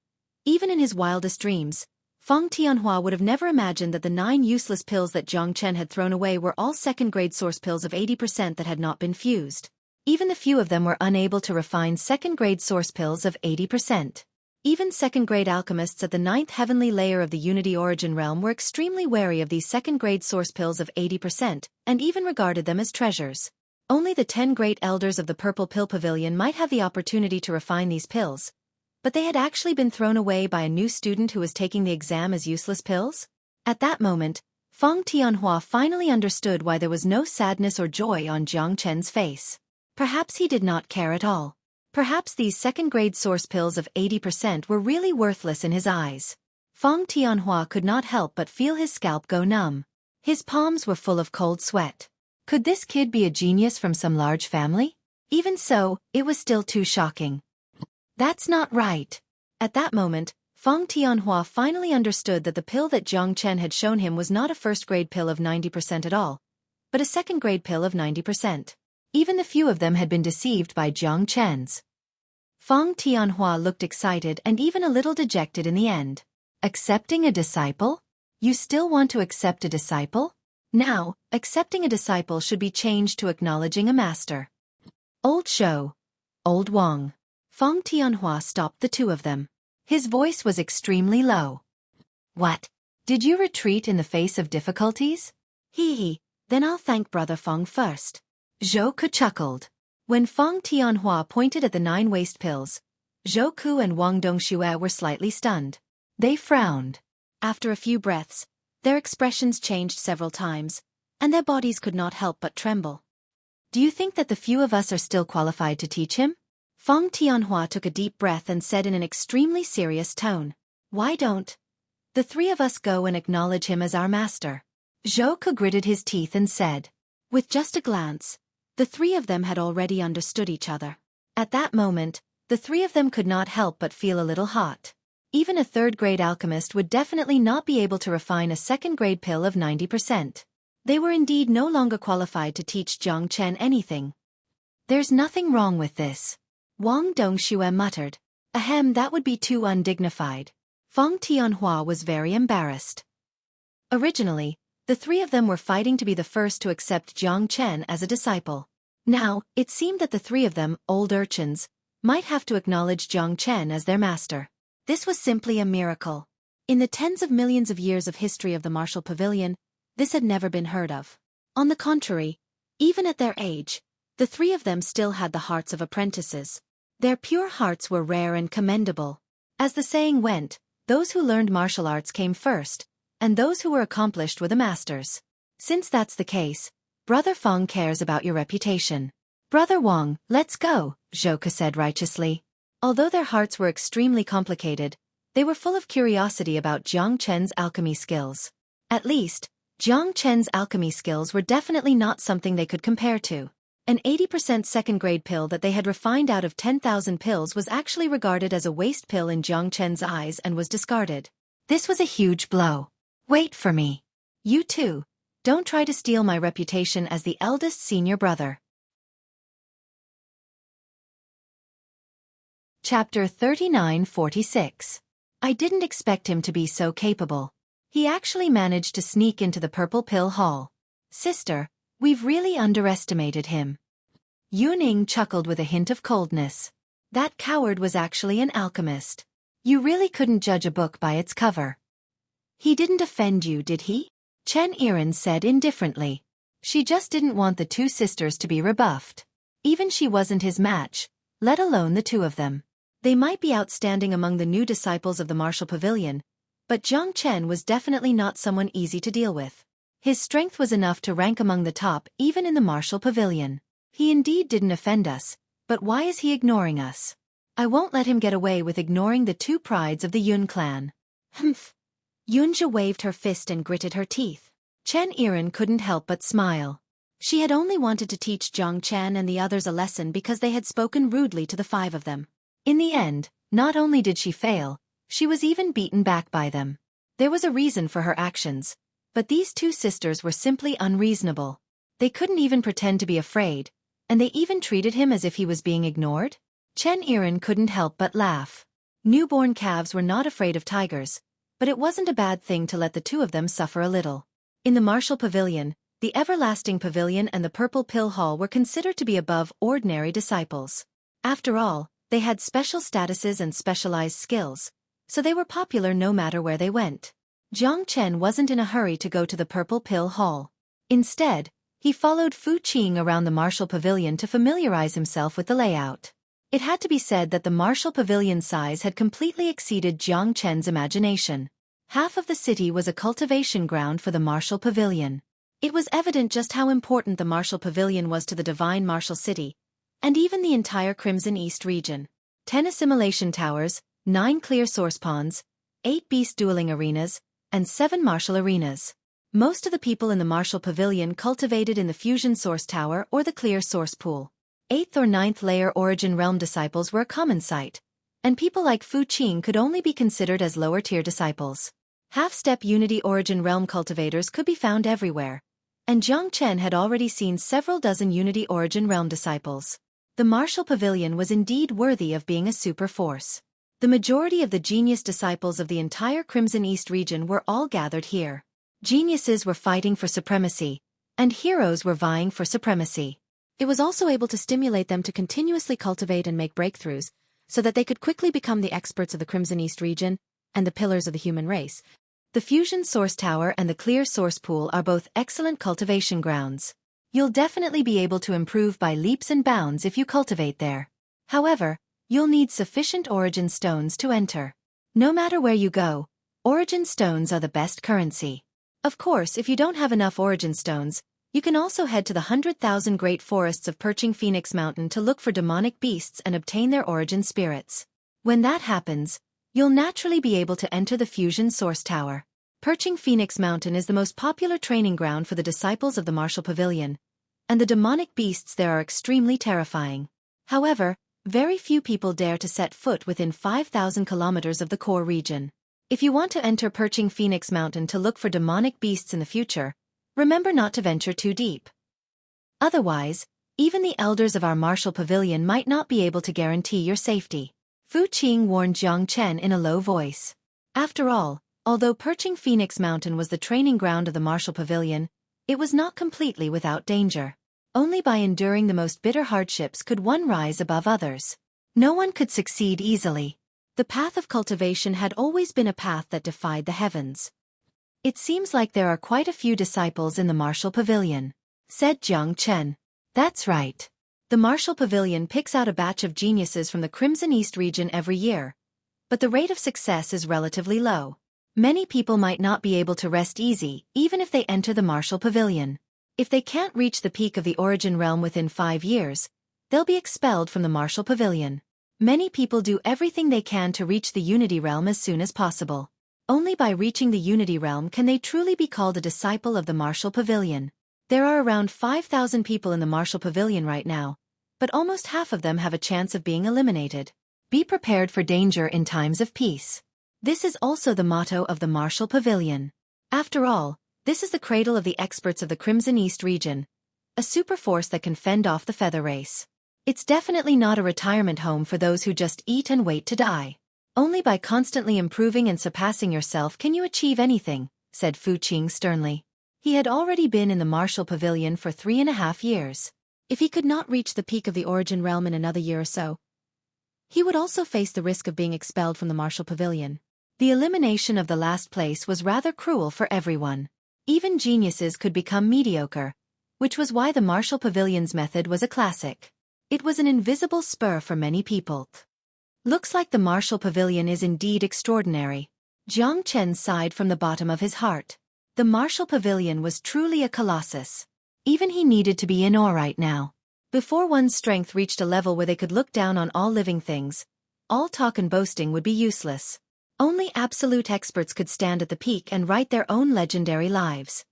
Even in his wildest dreams, Feng Tianhua would have never imagined that the 9 useless pills that Jiang Chen had thrown away were all second-grade source pills of 80% that had not been fused. Even the few of them were unable to refine second-grade source pills of 80%. Even second-grade alchemists at the 9th heavenly layer of the Unity Origin realm were extremely wary of these second-grade source pills of 80%, and even regarded them as treasures. Only the 10 great elders of the Purple Pill Pavilion might have the opportunity to refine these pills. But they had actually been thrown away by a new student who was taking the exam as useless pills? At that moment, Feng Tianhua finally understood why there was no sadness or joy on Jiang Chen's face. Perhaps he did not care at all. Perhaps these second-grade source pills of 80% were really worthless in his eyes. Feng Tianhua could not help but feel his scalp go numb. His palms were full of cold sweat. Could this kid be a genius from some large family? Even so, it was still too shocking. That's not right. At that moment, Feng Tianhua finally understood that the pill that Jiang Chen had shown him was not a first-grade pill of 90% at all, but a second-grade pill of 90%. Even the few of them had been deceived by Jiang Chen's. Feng Tianhua looked excited and even a little dejected in the end. Accepting a disciple? You still want to accept a disciple? Now, accepting a disciple should be changed to acknowledging a master. Old Shou. Old Wang. Feng Tianhua stopped the two of them. His voice was extremely low. What? Did you retreat in the face of difficulties? Hee, then I'll thank Brother Feng first. Xueqi chuckled. When Feng Tianhua pointed at the 9 waste pills, Xueqi and Wang Dongxue were slightly stunned. They frowned. After a few breaths, their expressions changed several times, and their bodies could not help but tremble. Do you think that the few of us are still qualified to teach him? Feng Tianhua took a deep breath and said in an extremely serious tone. Why don't the 3 of us go and acknowledge him as our master? Xueqi gritted his teeth and said. With just a glance, the 3 of them had already understood each other. At that moment, the 3 of them could not help but feel a little hot. Even a third-grade alchemist would definitely not be able to refine a second-grade pill of 90%. They were indeed no longer qualified to teach Jiang Chen anything. There's nothing wrong with this. Wang Dongxue muttered. Ahem, that would be too undignified. Feng Tianhua was very embarrassed. Originally, the 3 of them were fighting to be the first to accept Jiang Chen as a disciple. Now, it seemed that the 3 of them, old urchins, might have to acknowledge Jiang Chen as their master. This was simply a miracle. In the tens of millions of years of history of the martial pavilion, this had never been heard of. On the contrary, even at their age, the 3 of them still had the hearts of apprentices. Their pure hearts were rare and commendable. As the saying went, those who learned martial arts came first, and those who were accomplished were the masters. Since that's the case, Brother Feng cares about your reputation. Brother Wang, let's go, Xueqi said righteously. Although their hearts were extremely complicated, they were full of curiosity about Jiang Chen's alchemy skills. At least, Jiang Chen's alchemy skills were definitely not something they could compare to. An 80% second-grade pill that they had refined out of 10,000 pills was actually regarded as a waste pill in Jiang Chen's eyes and was discarded. This was a huge blow. Wait for me. You too. Don't try to steal my reputation as the eldest senior brother. Chapter 39-46. I didn't expect him to be so capable. He actually managed to sneak into the Purple Pill Hall. Sister, we've really underestimated him. Yuning chuckled with a hint of coldness. That coward was actually an alchemist. You really couldn't judge a book by its cover. He didn't offend you, did he? Chen Yiren said indifferently. She just didn't want the two sisters to be rebuffed. Even she wasn't his match, let alone the two of them. They might be outstanding among the new disciples of the Martial Pavilion, but Jiang Chen was definitely not someone easy to deal with. His strength was enough to rank among the top even in the Martial Pavilion. He indeed didn't offend us, but why is he ignoring us? I won't let him get away with ignoring the two prides of the Yun clan. Humph. Yunjia waved her fist and gritted her teeth. Chen Yiren couldn't help but smile. She had only wanted to teach Jiang Chen and the others a lesson because they had spoken rudely to the five of them. In the end, not only did she fail, she was even beaten back by them. There was a reason for her actions, but these two sisters were simply unreasonable. They couldn't even pretend to be afraid, and they even treated him as if he was being ignored? Chen Yiren couldn't help but laugh. Newborn calves were not afraid of tigers, but it wasn't a bad thing to let the two of them suffer a little. In the Martial Pavilion, the Everlasting Pavilion and the Purple Pill Hall were considered to be above ordinary disciples. After all, they had special statuses and specialized skills, so they were popular no matter where they went. Jiang Chen wasn't in a hurry to go to the Purple Pill Hall. Instead, he followed Fu Qing around the Martial Pavilion to familiarize himself with the layout. It had to be said that the Martial Pavilion's size had completely exceeded Jiang Chen's imagination. Half of the city was a cultivation ground for the Martial Pavilion. It was evident just how important the Martial Pavilion was to the Divine Martial City, and even the entire Crimson East region. 10 assimilation towers, 9 clear source ponds, 8 beast dueling arenas, and 7 martial arenas. Most of the people in the Martial Pavilion cultivated in the Fusion Source Tower or the Clear Source Pool. 8th or 9th layer Origin Realm disciples were a common sight, and people like Fu Qing could only be considered as lower-tier disciples. Half-step Unity Origin Realm cultivators could be found everywhere, and Jiang Chen had already seen several dozen Unity Origin Realm disciples. The Martial Pavilion was indeed worthy of being a super force. The majority of the genius disciples of the entire Crimson East region were all gathered here. Geniuses were fighting for supremacy, and heroes were vying for supremacy. It was also able to stimulate them to continuously cultivate and make breakthroughs, so that they could quickly become the experts of the Crimson East region and the pillars of the human race. The Fusion Source Tower and the Clear Source Pool are both excellent cultivation grounds. You'll definitely be able to improve by leaps and bounds if you cultivate there. However, you'll need sufficient Origin Stones to enter. No matter where you go, Origin Stones are the best currency. Of course, if you don't have enough Origin Stones, you can also head to the 100,000 Great Forests of Perching Phoenix Mountain to look for demonic beasts and obtain their origin spirits. When that happens, you'll naturally be able to enter the Fusion Source Tower. Perching Phoenix Mountain is the most popular training ground for the disciples of the Martial Pavilion, and the demonic beasts there are extremely terrifying. However, very few people dare to set foot within 5,000 kilometers of the core region. If you want to enter Perching Phoenix Mountain to look for demonic beasts in the future, remember not to venture too deep. Otherwise, even the elders of our Martial Pavilion might not be able to guarantee your safety. Fu Qing warned Jiang Chen in a low voice. After all, although Perching Phoenix Mountain was the training ground of the Martial Pavilion, it was not completely without danger. Only by enduring the most bitter hardships could one rise above others. No one could succeed easily. The path of cultivation had always been a path that defied the heavens. It seems like there are quite a few disciples in the Martial Pavilion, said Jiang Chen. That's right. The Martial Pavilion picks out a batch of geniuses from the Crimson East region every year, but the rate of success is relatively low. Many people might not be able to rest easy even if they enter the Martial Pavilion. If they can't reach the peak of the Origin Realm within 5 years, they'll be expelled from the Martial Pavilion. Many people do everything they can to reach the Unity Realm as soon as possible. Only by reaching the Unity Realm can they truly be called a disciple of the Martial Pavilion. There are around 5,000 people in the Martial Pavilion right now, but almost half of them have a chance of being eliminated. Be prepared for danger in times of peace. This is also the motto of the Martial Pavilion. After all, this is the cradle of the experts of the Crimson East region, a super force that can fend off the feather race. It's definitely not a retirement home for those who just eat and wait to die. Only by constantly improving and surpassing yourself can you achieve anything, said Fu Qing sternly. He had already been in the martial pavilion for 3.5 years. If he could not reach the peak of the origin realm in another year or so, he would also face the risk of being expelled from the martial pavilion. The elimination of the last place was rather cruel for everyone. Even geniuses could become mediocre, which was why the martial pavilion's method was a classic. It was an invisible spur for many people. Looks like the martial pavilion is indeed extraordinary. Jiang Chen sighed from the bottom of his heart. The martial pavilion was truly a colossus. Even he needed to be in awe right now. Before one's strength reached a level where they could look down on all living things, all talk and boasting would be useless. Only absolute experts could stand at the peak and write their own legendary lives.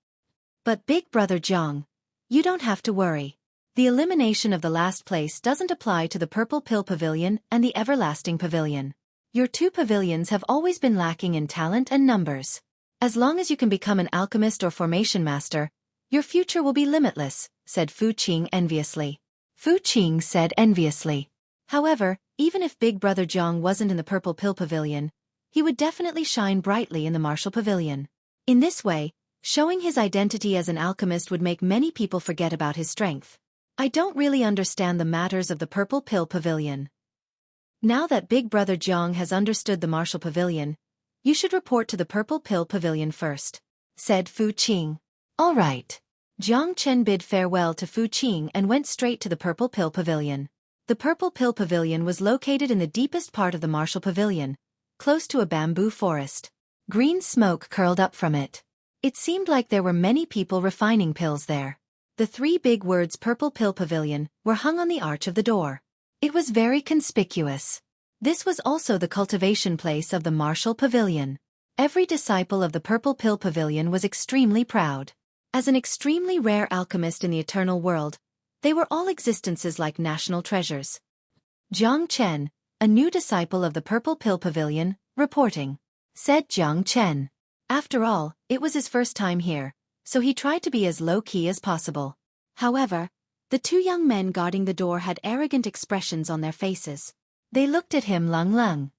But Big Brother Jiang, you don't have to worry. The elimination of the last place doesn't apply to the Purple Pill Pavilion and the Everlasting Pavilion. Your two pavilions have always been lacking in talent and numbers. As long as you can become an alchemist or formation master, your future will be limitless, said Fu Qing enviously. Fu Qing said enviously. However, even if Big Brother Jiang wasn't in the Purple Pill Pavilion, he would definitely shine brightly in the Martial Pavilion. In this way, showing his identity as an alchemist would make many people forget about his strength. I don't really understand the matters of the Purple Pill Pavilion. Now that Big Brother Jiang has understood the Martial Pavilion, you should report to the Purple Pill Pavilion first, said Fu Qing. All right. Jiang Chen bid farewell to Fu Qing and went straight to the Purple Pill Pavilion. The Purple Pill Pavilion was located in the deepest part of the Martial Pavilion, close to a bamboo forest. Green smoke curled up from it. It seemed like there were many people refining pills there. The 3 big words Purple Pill Pavilion were hung on the arch of the door. It was very conspicuous. This was also the cultivation place of the Martial Pavilion. Every disciple of the Purple Pill Pavilion was extremely proud. As an extremely rare alchemist in the eternal world, they were all existences like national treasures. Jiang Chen, a new disciple of the Purple Pill Pavilion, reporting, said Jiang Chen. After all, it was his first time here, so he tried to be as low-key as possible. However, the 2 young men guarding the door had arrogant expressions on their faces. They looked at him lung.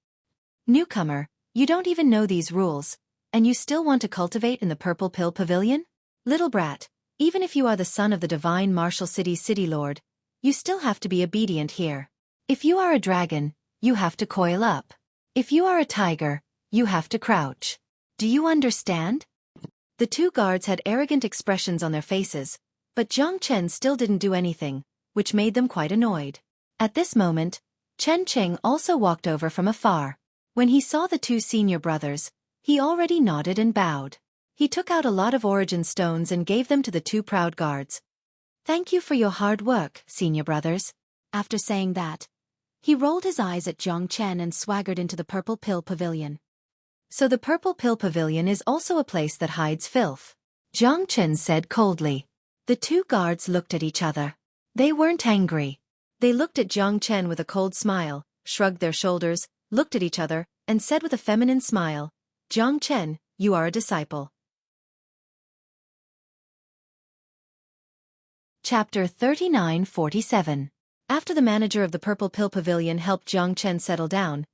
Newcomer, you don't even know these rules, and you still want to cultivate in the Purple Pill Pavilion? Little brat, even if you are the son of the divine Martial City's city lord, you still have to be obedient here. If you are a dragon, you have to coil up. If you are a tiger, you have to crouch. Do you understand? The 2 guards had arrogant expressions on their faces, but Jiang Chen still didn't do anything, which made them quite annoyed. At this moment, Chen Cheng also walked over from afar. When he saw the 2 senior brothers, he already nodded and bowed. He took out a lot of origin stones and gave them to the 2 proud guards. Thank you for your hard work, senior brothers. After saying that, he rolled his eyes at Jiang Chen and swaggered into the Purple Pill Pavilion. So the Purple Pill Pavilion is also a place that hides filth, Jiang Chen said coldly. The 2 guards looked at each other. They weren't angry. They looked at Jiang Chen with a cold smile, shrugged their shoulders, looked at each other, and said with a feminine smile, Jiang Chen, you are a disciple. Chapter 39-47. After the manager of the Purple Pill Pavilion helped Jiang Chen settle down,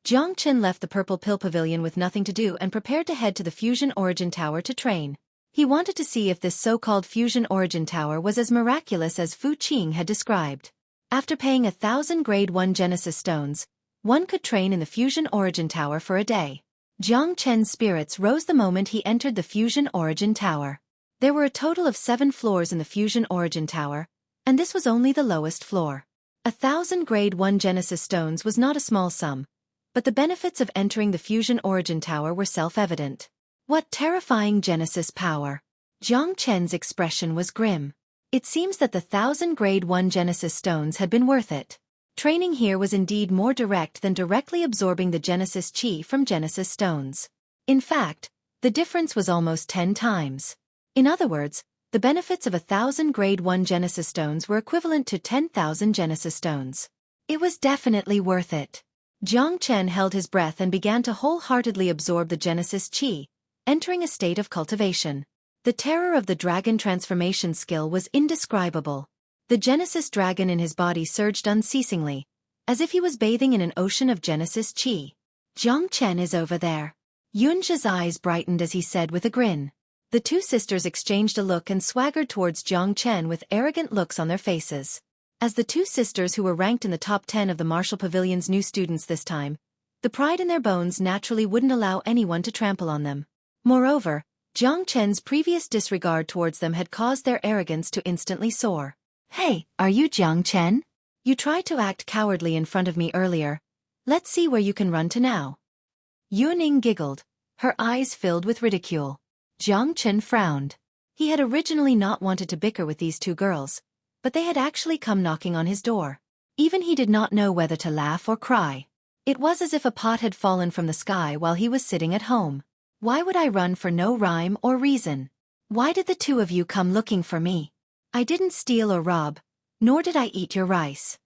Jiang Chen left the Purple Pill Pavilion with nothing to do and prepared to head to the Fusion Origin Tower to train. He wanted to see if this so-called Fusion Origin Tower was as miraculous as Fu Qing had described. After paying 1,000 Grade 1 Genesis stones, one could train in the Fusion Origin Tower for a day. Jiang Chen's spirits rose the moment he entered the Fusion Origin Tower. There were a total of 7 floors in the Fusion Origin Tower, and this was only the lowest floor. 1,000 Grade 1 Genesis stones was not a small sum, but the benefits of entering the Fusion Origin Tower were self-evident. What terrifying Genesis power! Jiang Chen's expression was grim. It seems that the 1,000 Grade 1 Genesis stones had been worth it. Training here was indeed more direct than directly absorbing the Genesis Chi from Genesis stones. In fact, the difference was almost 10 times. In other words, the benefits of 1,000 Grade 1 Genesis stones were equivalent to 10,000 Genesis stones. It was definitely worth it. Jiang Chen held his breath and began to wholeheartedly absorb the Genesis Chi, entering a state of cultivation. The terror of the dragon transformation skill was indescribable. The Genesis dragon in his body surged unceasingly, as if he was bathing in an ocean of Genesis Chi. Jiang Chen is over there. Yunja's eyes brightened as he said with a grin. The two sisters exchanged a look and swaggered towards Jiang Chen with arrogant looks on their faces. As the two sisters who were ranked in the top 10 of the Martial Pavilion's new students this time, the pride in their bones naturally wouldn't allow anyone to trample on them. Moreover, Jiang Chen's previous disregard towards them had caused their arrogance to instantly soar. Hey, are you Jiang Chen? You tried to act cowardly in front of me earlier. Let's see where you can run to now. Yuning giggled, her eyes filled with ridicule. Jiang Chen frowned. He had originally not wanted to bicker with these two girls, but they had actually come knocking on his door. Even he did not know whether to laugh or cry. It was as if a pot had fallen from the sky while he was sitting at home. Why would I run for no rhyme or reason? Why did the two of you come looking for me? I didn't steal or rob, nor did I eat your rice.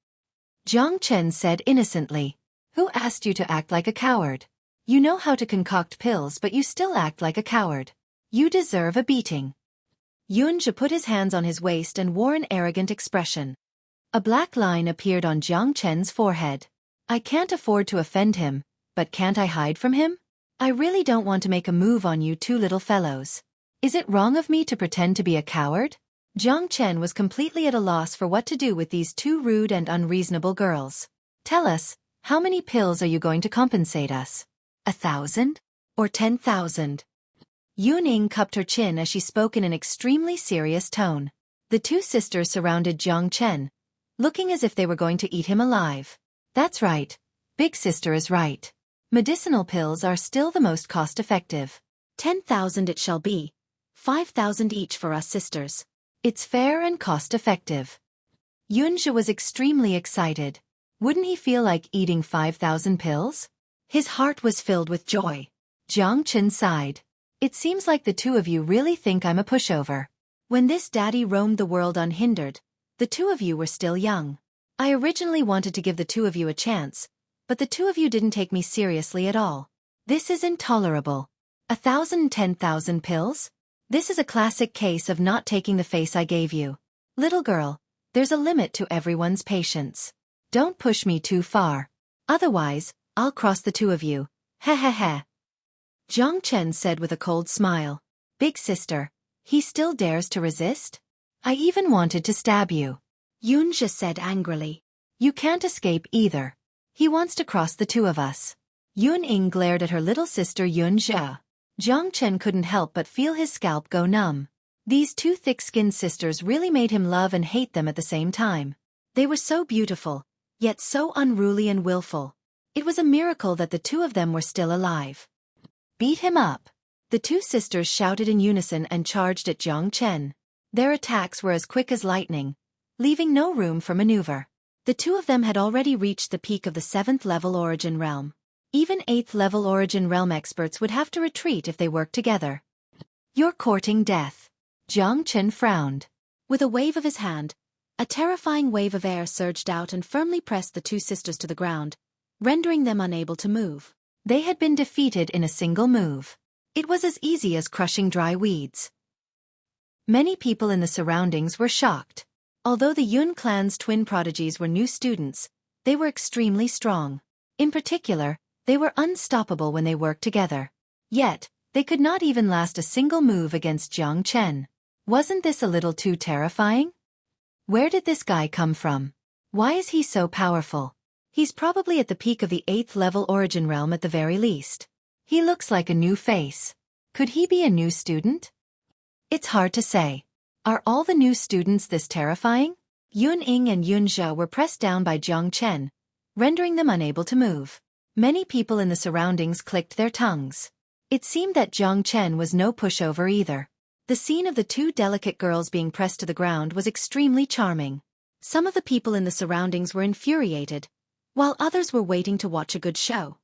Jiang Chen said innocently. Who asked you to act like a coward? You know how to concoct pills, but you still act like a coward. You deserve a beating. Yunja put his hands on his waist and wore an arrogant expression. A black line appeared on Jiang Chen's forehead. I can't afford to offend him, but can't I hide from him? I really don't want to make a move on you two little fellows. Is it wrong of me to pretend to be a coward? Jiang Chen was completely at a loss for what to do with these two rude and unreasonable girls. Tell us, how many pills are you going to compensate us? 1,000? Or 10,000? Yuning cupped her chin as she spoke in an extremely serious tone. The two sisters surrounded Jiang Chen, looking as if they were going to eat him alive. That's right. Big sister is right. Medicinal pills are still the most cost-effective. 10,000 it shall be. 5,000 each for us sisters. It's fair and cost-effective. Yunja was extremely excited. Wouldn't he feel like eating 5,000 pills? His heart was filled with joy. Jiang Chen sighed. It seems like the two of you really think I'm a pushover. When this daddy roamed the world unhindered, the two of you were still young. I originally wanted to give the two of you a chance, but the two of you didn't take me seriously at all. This is intolerable. 1,010,000 pills? This is a classic case of not taking the face I gave you. Little girl, there's a limit to everyone's patience. Don't push me too far. Otherwise, I'll cross the two of you. Heh heh heh. Jiang Chen said with a cold smile. Big sister, he still dares to resist? I even wanted to stab you. Yunja said angrily. You can't escape either. He wants to cross the two of us. Yuning glared at her little sister Yunja. Jiang Chen couldn't help but feel his scalp go numb. These two thick-skinned sisters really made him love and hate them at the same time. They were so beautiful, yet so unruly and willful. It was a miracle that the two of them were still alive. Beat him up. The two sisters shouted in unison and charged at Jiang Chen. Their attacks were as quick as lightning, leaving no room for maneuver. The two of them had already reached the peak of the 7th level Origin Realm. Even 8th level Origin Realm experts would have to retreat if they worked together. You're courting death. Jiang Chen frowned. With a wave of his hand, a terrifying wave of air surged out and firmly pressed the two sisters to the ground, rendering them unable to move. They had been defeated in a single move. It was as easy as crushing dry weeds. Many people in the surroundings were shocked. Although the Yun clan's twin prodigies were new students, they were extremely strong. In particular, they were unstoppable when they worked together. Yet, they could not even last a single move against Jiang Chen. Wasn't this a little too terrifying? Where did this guy come from? Why is he so powerful? He's probably at the peak of the 8th level Origin Realm at the very least. He looks like a new face. Could he be a new student? It's hard to say. Are all the new students this terrifying? Yuning and Yunja were pressed down by Jiang Chen, rendering them unable to move. Many people in the surroundings clicked their tongues. It seemed that Jiang Chen was no pushover either. The scene of the two delicate girls being pressed to the ground was extremely charming. Some of the people in the surroundings were infuriated, while others were waiting to watch a good show.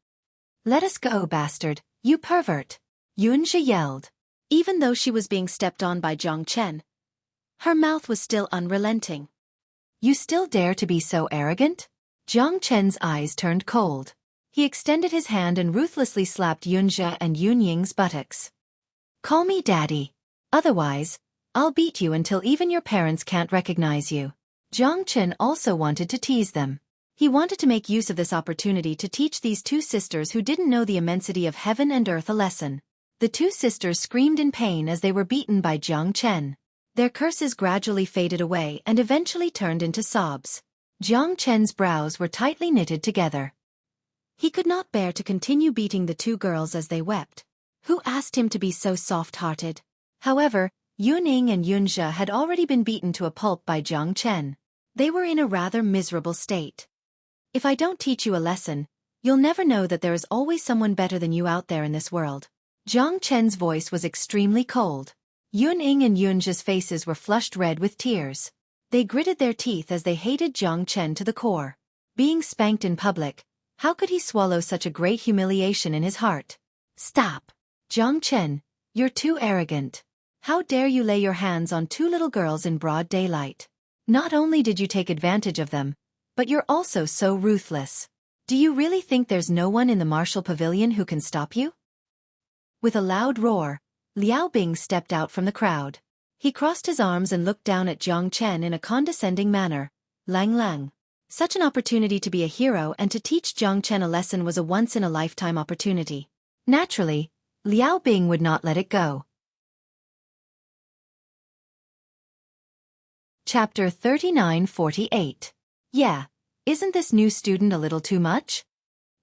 Let us go, bastard, you pervert! Yunja yelled. Even though she was being stepped on by Jiang Chen, her mouth was still unrelenting. You still dare to be so arrogant? Jiang Chen's eyes turned cold. He extended his hand and ruthlessly slapped Yunja and Yunying's buttocks. Call me daddy. Otherwise, I'll beat you until even your parents can't recognize you. Jiang Chen also wanted to tease them. He wanted to make use of this opportunity to teach these two sisters who didn't know the immensity of heaven and earth a lesson. The two sisters screamed in pain as they were beaten by Jiang Chen. Their curses gradually faded away and eventually turned into sobs. Jiang Chen's brows were tightly knitted together. He could not bear to continue beating the two girls as they wept. Who asked him to be so soft-hearted? However, Yuning and Yunjia had already been beaten to a pulp by Jiang Chen. They were in a rather miserable state. If I don't teach you a lesson, you'll never know that there is always someone better than you out there in this world. Jiang Chen's voice was extremely cold. Yuning and Yunjia's faces were flushed red with tears. They gritted their teeth as they hated Jiang Chen to the core. Being spanked in public, how could he swallow such a great humiliation in his heart? Stop! Jiang Chen, you're too arrogant. How dare you lay your hands on two little girls in broad daylight? Not only did you take advantage of them, but you're also so ruthless. Do you really think there's no one in the martial pavilion who can stop you? With a loud roar, Liao Bing stepped out from the crowd. He crossed his arms and looked down at Jiang Chen in a condescending manner. Lang Lang. Such an opportunity to be a hero and to teach Jiang Chen a lesson was a once-in-a-lifetime opportunity. Naturally, Liao Bing would not let it go. Chapter 39-48. Yeah, isn't this new student a little too much?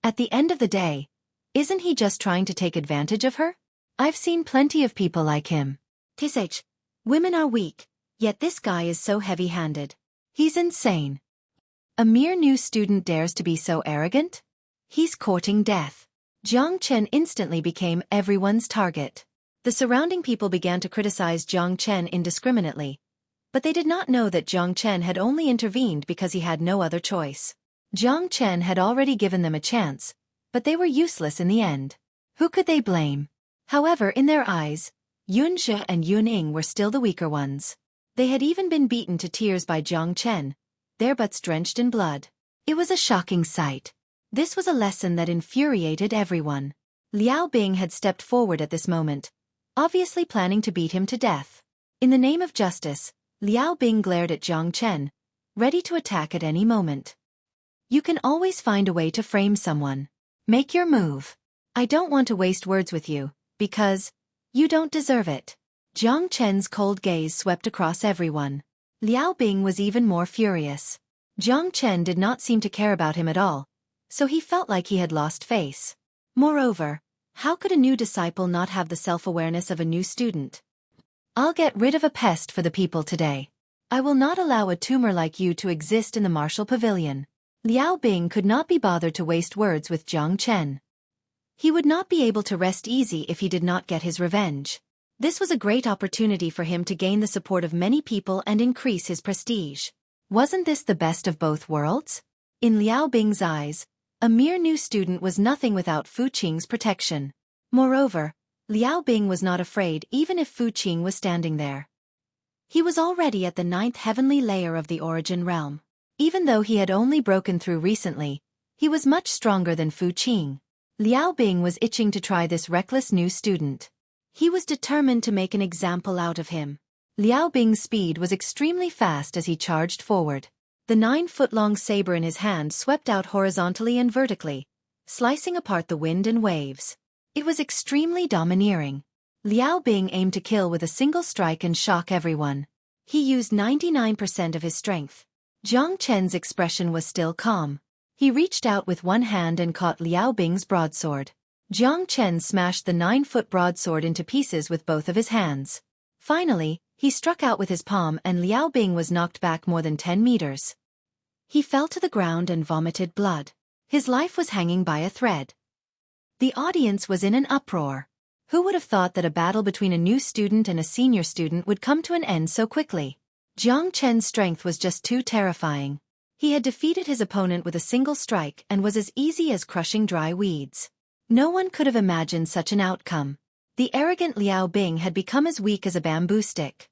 At the end of the day, isn't he just trying to take advantage of her? I've seen plenty of people like him. Tsh, women are weak, yet this guy is so heavy-handed. He's insane. A mere new student dares to be so arrogant? He's courting death. Jiang Chen instantly became everyone's target. The surrounding people began to criticize Jiang Chen indiscriminately, but they did not know that Jiang Chen had only intervened because he had no other choice. Jiang Chen had already given them a chance, but they were useless in the end. Who could they blame? However, in their eyes, Yunjia and Yuning were still the weaker ones. They had even been beaten to tears by Jiang Chen, their butts drenched in blood. It was a shocking sight. This was a lesson that infuriated everyone. Liao Bing had stepped forward at this moment, obviously planning to beat him to death. In the name of justice, Liao Bing glared at Jiang Chen, ready to attack at any moment. You can always find a way to frame someone. Make your move. I don't want to waste words with you, because you don't deserve it. Jiang Chen's cold gaze swept across everyone. Liao Bing was even more furious. Jiang Chen did not seem to care about him at all, so he felt like he had lost face. Moreover, how could a new disciple not have the self-awareness of a new student? I'll get rid of a pest for the people today. I will not allow a tumor like you to exist in the martial pavilion. Liao Bing could not be bothered to waste words with Jiang Chen. He would not be able to rest easy if he did not get his revenge. This was a great opportunity for him to gain the support of many people and increase his prestige. Wasn't this the best of both worlds? In Liao Bing's eyes, a mere new student was nothing without Fu Qing's protection. Moreover, Liao Bing was not afraid even if Fu Qing was standing there. He was already at the 9th heavenly layer of the origin realm. Even though he had only broken through recently, he was much stronger than Fu Qing. Liao Bing was itching to try this reckless new student. He was determined to make an example out of him. Liao Bing's speed was extremely fast as he charged forward. The 9-foot-long saber in his hand swept out horizontally and vertically, slicing apart the wind and waves. It was extremely domineering. Liao Bing aimed to kill with a single strike and shock everyone. He used 99% of his strength. Jiang Chen's expression was still calm. He reached out with one hand and caught Liao Bing's broadsword. Jiang Chen smashed the 9-foot broadsword into pieces with both of his hands. Finally, he struck out with his palm and Liao Bing was knocked back more than 10 meters. He fell to the ground and vomited blood. His life was hanging by a thread. The audience was in an uproar. Who would have thought that a battle between a new student and a senior student would come to an end so quickly? Jiang Chen's strength was just too terrifying. He had defeated his opponent with a single strike and was as easy as crushing dry weeds. No one could have imagined such an outcome. The arrogant Liao Bing had become as weak as a bamboo stick.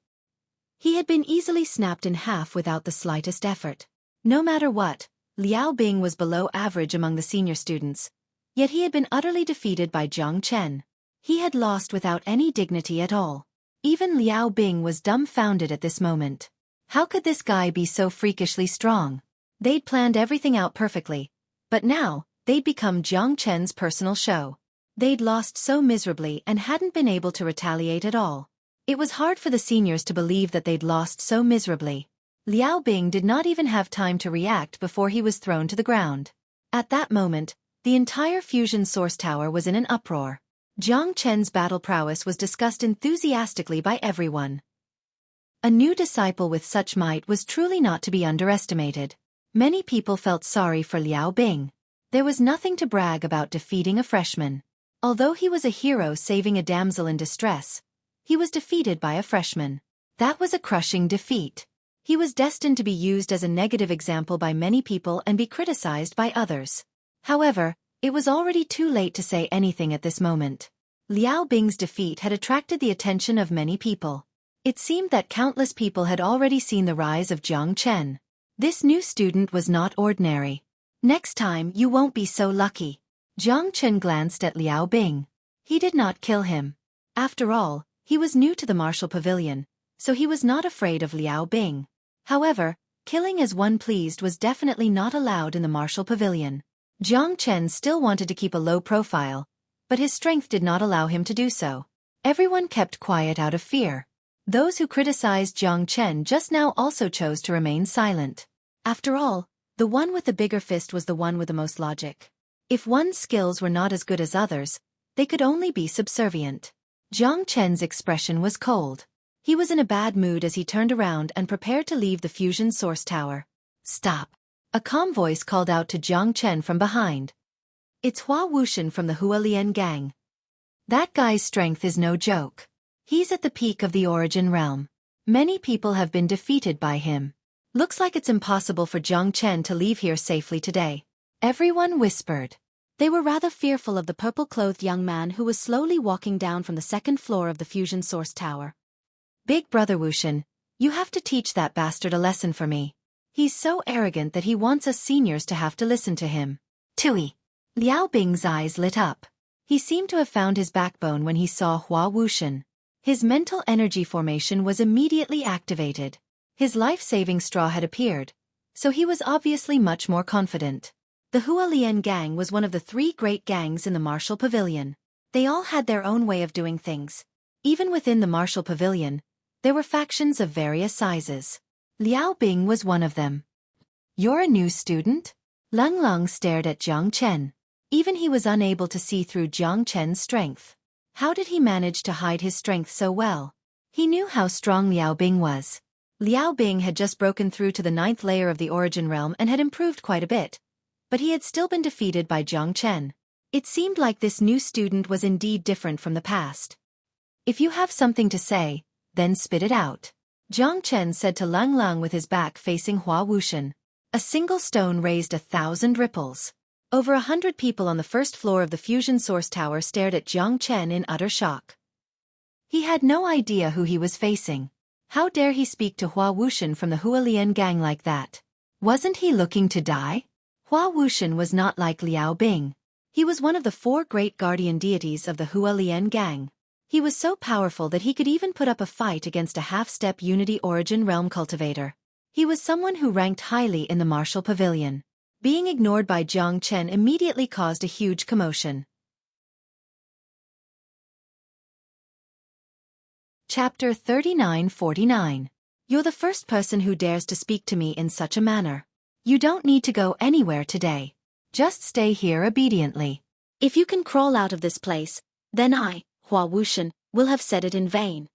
He had been easily snapped in half without the slightest effort. No matter what, Liao Bing was below average among the senior students, yet he had been utterly defeated by Jiang Chen. He had lost without any dignity at all. Even Liao Bing was dumbfounded at this moment. How could this guy be so freakishly strong? They'd planned everything out perfectly, but now, they'd become Jiang Chen's personal show. They'd lost so miserably and hadn't been able to retaliate at all. It was hard for the seniors to believe that they'd lost so miserably. Liao Bing did not even have time to react before he was thrown to the ground. At that moment, the entire fusion source tower was in an uproar. Jiang Chen's battle prowess was discussed enthusiastically by everyone. A new disciple with such might was truly not to be underestimated. Many people felt sorry for Liao Bing. There was nothing to brag about defeating a freshman. Although he was a hero saving a damsel in distress, he was defeated by a freshman. That was a crushing defeat. He was destined to be used as a negative example by many people and be criticized by others. However, it was already too late to say anything at this moment. Liao Bing's defeat had attracted the attention of many people. It seemed that countless people had already seen the rise of Jiang Chen. This new student was not ordinary. Next time you won't be so lucky. Jiang Chen glanced at Liao Bing. He did not kill him. After all, he was new to the martial pavilion, so he was not afraid of Liao Bing. However, killing as one pleased was definitely not allowed in the martial pavilion. Jiang Chen still wanted to keep a low profile, but his strength did not allow him to do so. Everyone kept quiet out of fear. Those who criticized Jiang Chen just now also chose to remain silent. After all, the one with the bigger fist was the one with the most logic. If one's skills were not as good as others, they could only be subservient. Jiang Chen's expression was cold. He was in a bad mood as he turned around and prepared to leave the fusion source tower. Stop! A calm voice called out to Jiang Chen from behind. It's Hua Wuxian from the Hualien gang. That guy's strength is no joke. He's at the peak of the origin realm. Many people have been defeated by him. Looks like it's impossible for Jiang Chen to leave here safely today. Everyone whispered. They were rather fearful of the purple-clothed young man who was slowly walking down from the second floor of the fusion source tower. Big brother Wuxian, you have to teach that bastard a lesson for me. He's so arrogant that he wants us seniors to have to listen to him. Tui. Liao Bing's eyes lit up. He seemed to have found his backbone when he saw Hua Wuxian. His mental energy formation was immediately activated. His life-saving straw had appeared, so he was obviously much more confident. The Hualien gang was one of the three great gangs in the martial pavilion. They all had their own way of doing things. Even within the martial pavilion, there were factions of various sizes. Liao Bing was one of them. You're a new student? Leng Long stared at Jiang Chen. Even he was unable to see through Jiang Chen's strength. How did he manage to hide his strength so well? He knew how strong Liao Bing was. Liao Bing had just broken through to the 9th layer of the origin realm and had improved quite a bit. But he had still been defeated by Jiang Chen. It seemed like this new student was indeed different from the past. If you have something to say, then spit it out. Jiang Chen said to Leng Lang with his back facing Hua Wuxian. A single stone raised 1,000 ripples. Over 100 people on the first floor of the fusion source tower stared at Jiang Chen in utter shock. He had no idea who he was facing. How dare he speak to Hua Wuxian from the Hualien gang like that? Wasn't he looking to die? Hua Wuxian was not like Liao Bing. He was one of the 4 great guardian deities of the Hualien gang. He was so powerful that he could even put up a fight against a half-step Unity Origin Realm cultivator. He was someone who ranked highly in the martial pavilion. Being ignored by Jiang Chen immediately caused a huge commotion. Chapter 39-49. You're the first person who dares to speak to me in such a manner. You don't need to go anywhere today. Just stay here obediently. If you can crawl out of this place, then I, Hua Wuxian, will have said it in vain.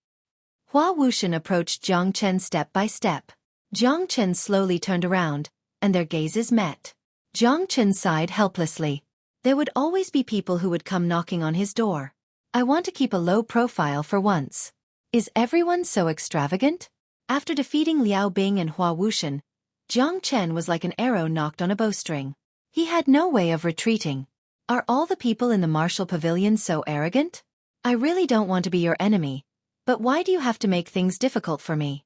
Hua Wuxian approached Jiang Chen step by step. Jiang Chen slowly turned around, and their gazes met. Jiang Chen sighed helplessly. There would always be people who would come knocking on his door. I want to keep a low profile for once. Is everyone so extravagant? After defeating Liao Bing and Hua Wuxian, Jiang Chen was like an arrow knocked on a bowstring. He had no way of retreating. Are all the people in the martial pavilion so arrogant? I really don't want to be your enemy, but why do you have to make things difficult for me?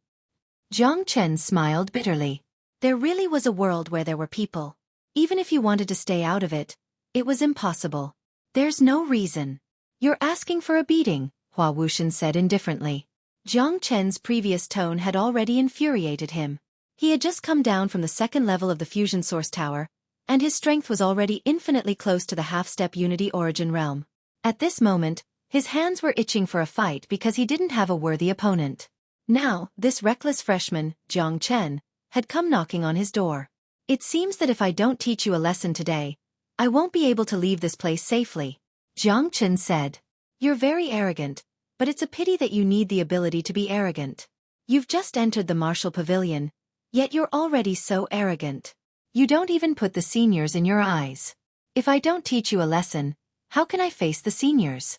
Jiang Chen smiled bitterly. There really was a world where there were people. Even if you wanted to stay out of it, it was impossible. There's no reason. You're asking for a beating, Hua Wuxian said indifferently. Jiang Chen's previous tone had already infuriated him. He had just come down from the second level of the fusion source tower, and his strength was already infinitely close to the half-step unity origin realm. At this moment, his hands were itching for a fight because he didn't have a worthy opponent. Now, this reckless freshman, Jiang Chen, had come knocking on his door. It seems that if I don't teach you a lesson today, I won't be able to leave this place safely, Jiang Chen said. You're very arrogant, but it's a pity that you need the ability to be arrogant. You've just entered the martial pavilion, yet you're already so arrogant. You don't even put the seniors in your eyes. If I don't teach you a lesson, how can I face the seniors?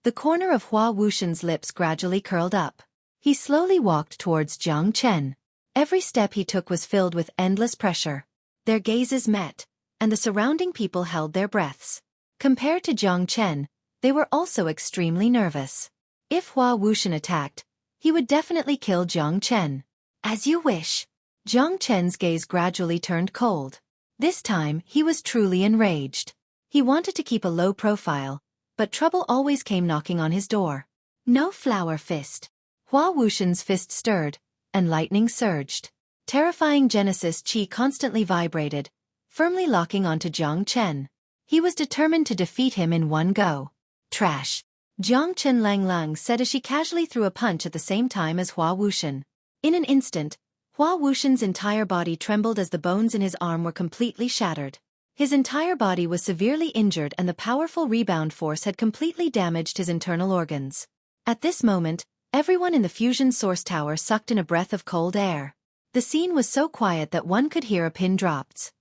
The corner of Hua Wuxian's lips gradually curled up. He slowly walked towards Jiang Chen. Every step he took was filled with endless pressure. Their gazes met, and the surrounding people held their breaths. Compared to Jiang Chen, they were also extremely nervous. If Hua Wuxian attacked, he would definitely kill Jiang Chen. As you wish. Jiang Chen's gaze gradually turned cold. This time, he was truly enraged. He wanted to keep a low profile, but trouble always came knocking on his door. No flower fist. Hua Wuxian's fist stirred, and lightning surged. Terrifying Genesis Qi constantly vibrated, firmly locking onto Jiang Chen. He was determined to defeat him in one go. Trash. Jiang Chen Lang Lang said as she casually threw a punch at the same time as Hua Wuxian. In an instant, Hua Wuxian's entire body trembled as the bones in his arm were completely shattered. His entire body was severely injured and the powerful rebound force had completely damaged his internal organs. At this moment, everyone in the fusion source tower sucked in a breath of cold air. The scene was so quiet that one could hear a pin dropped.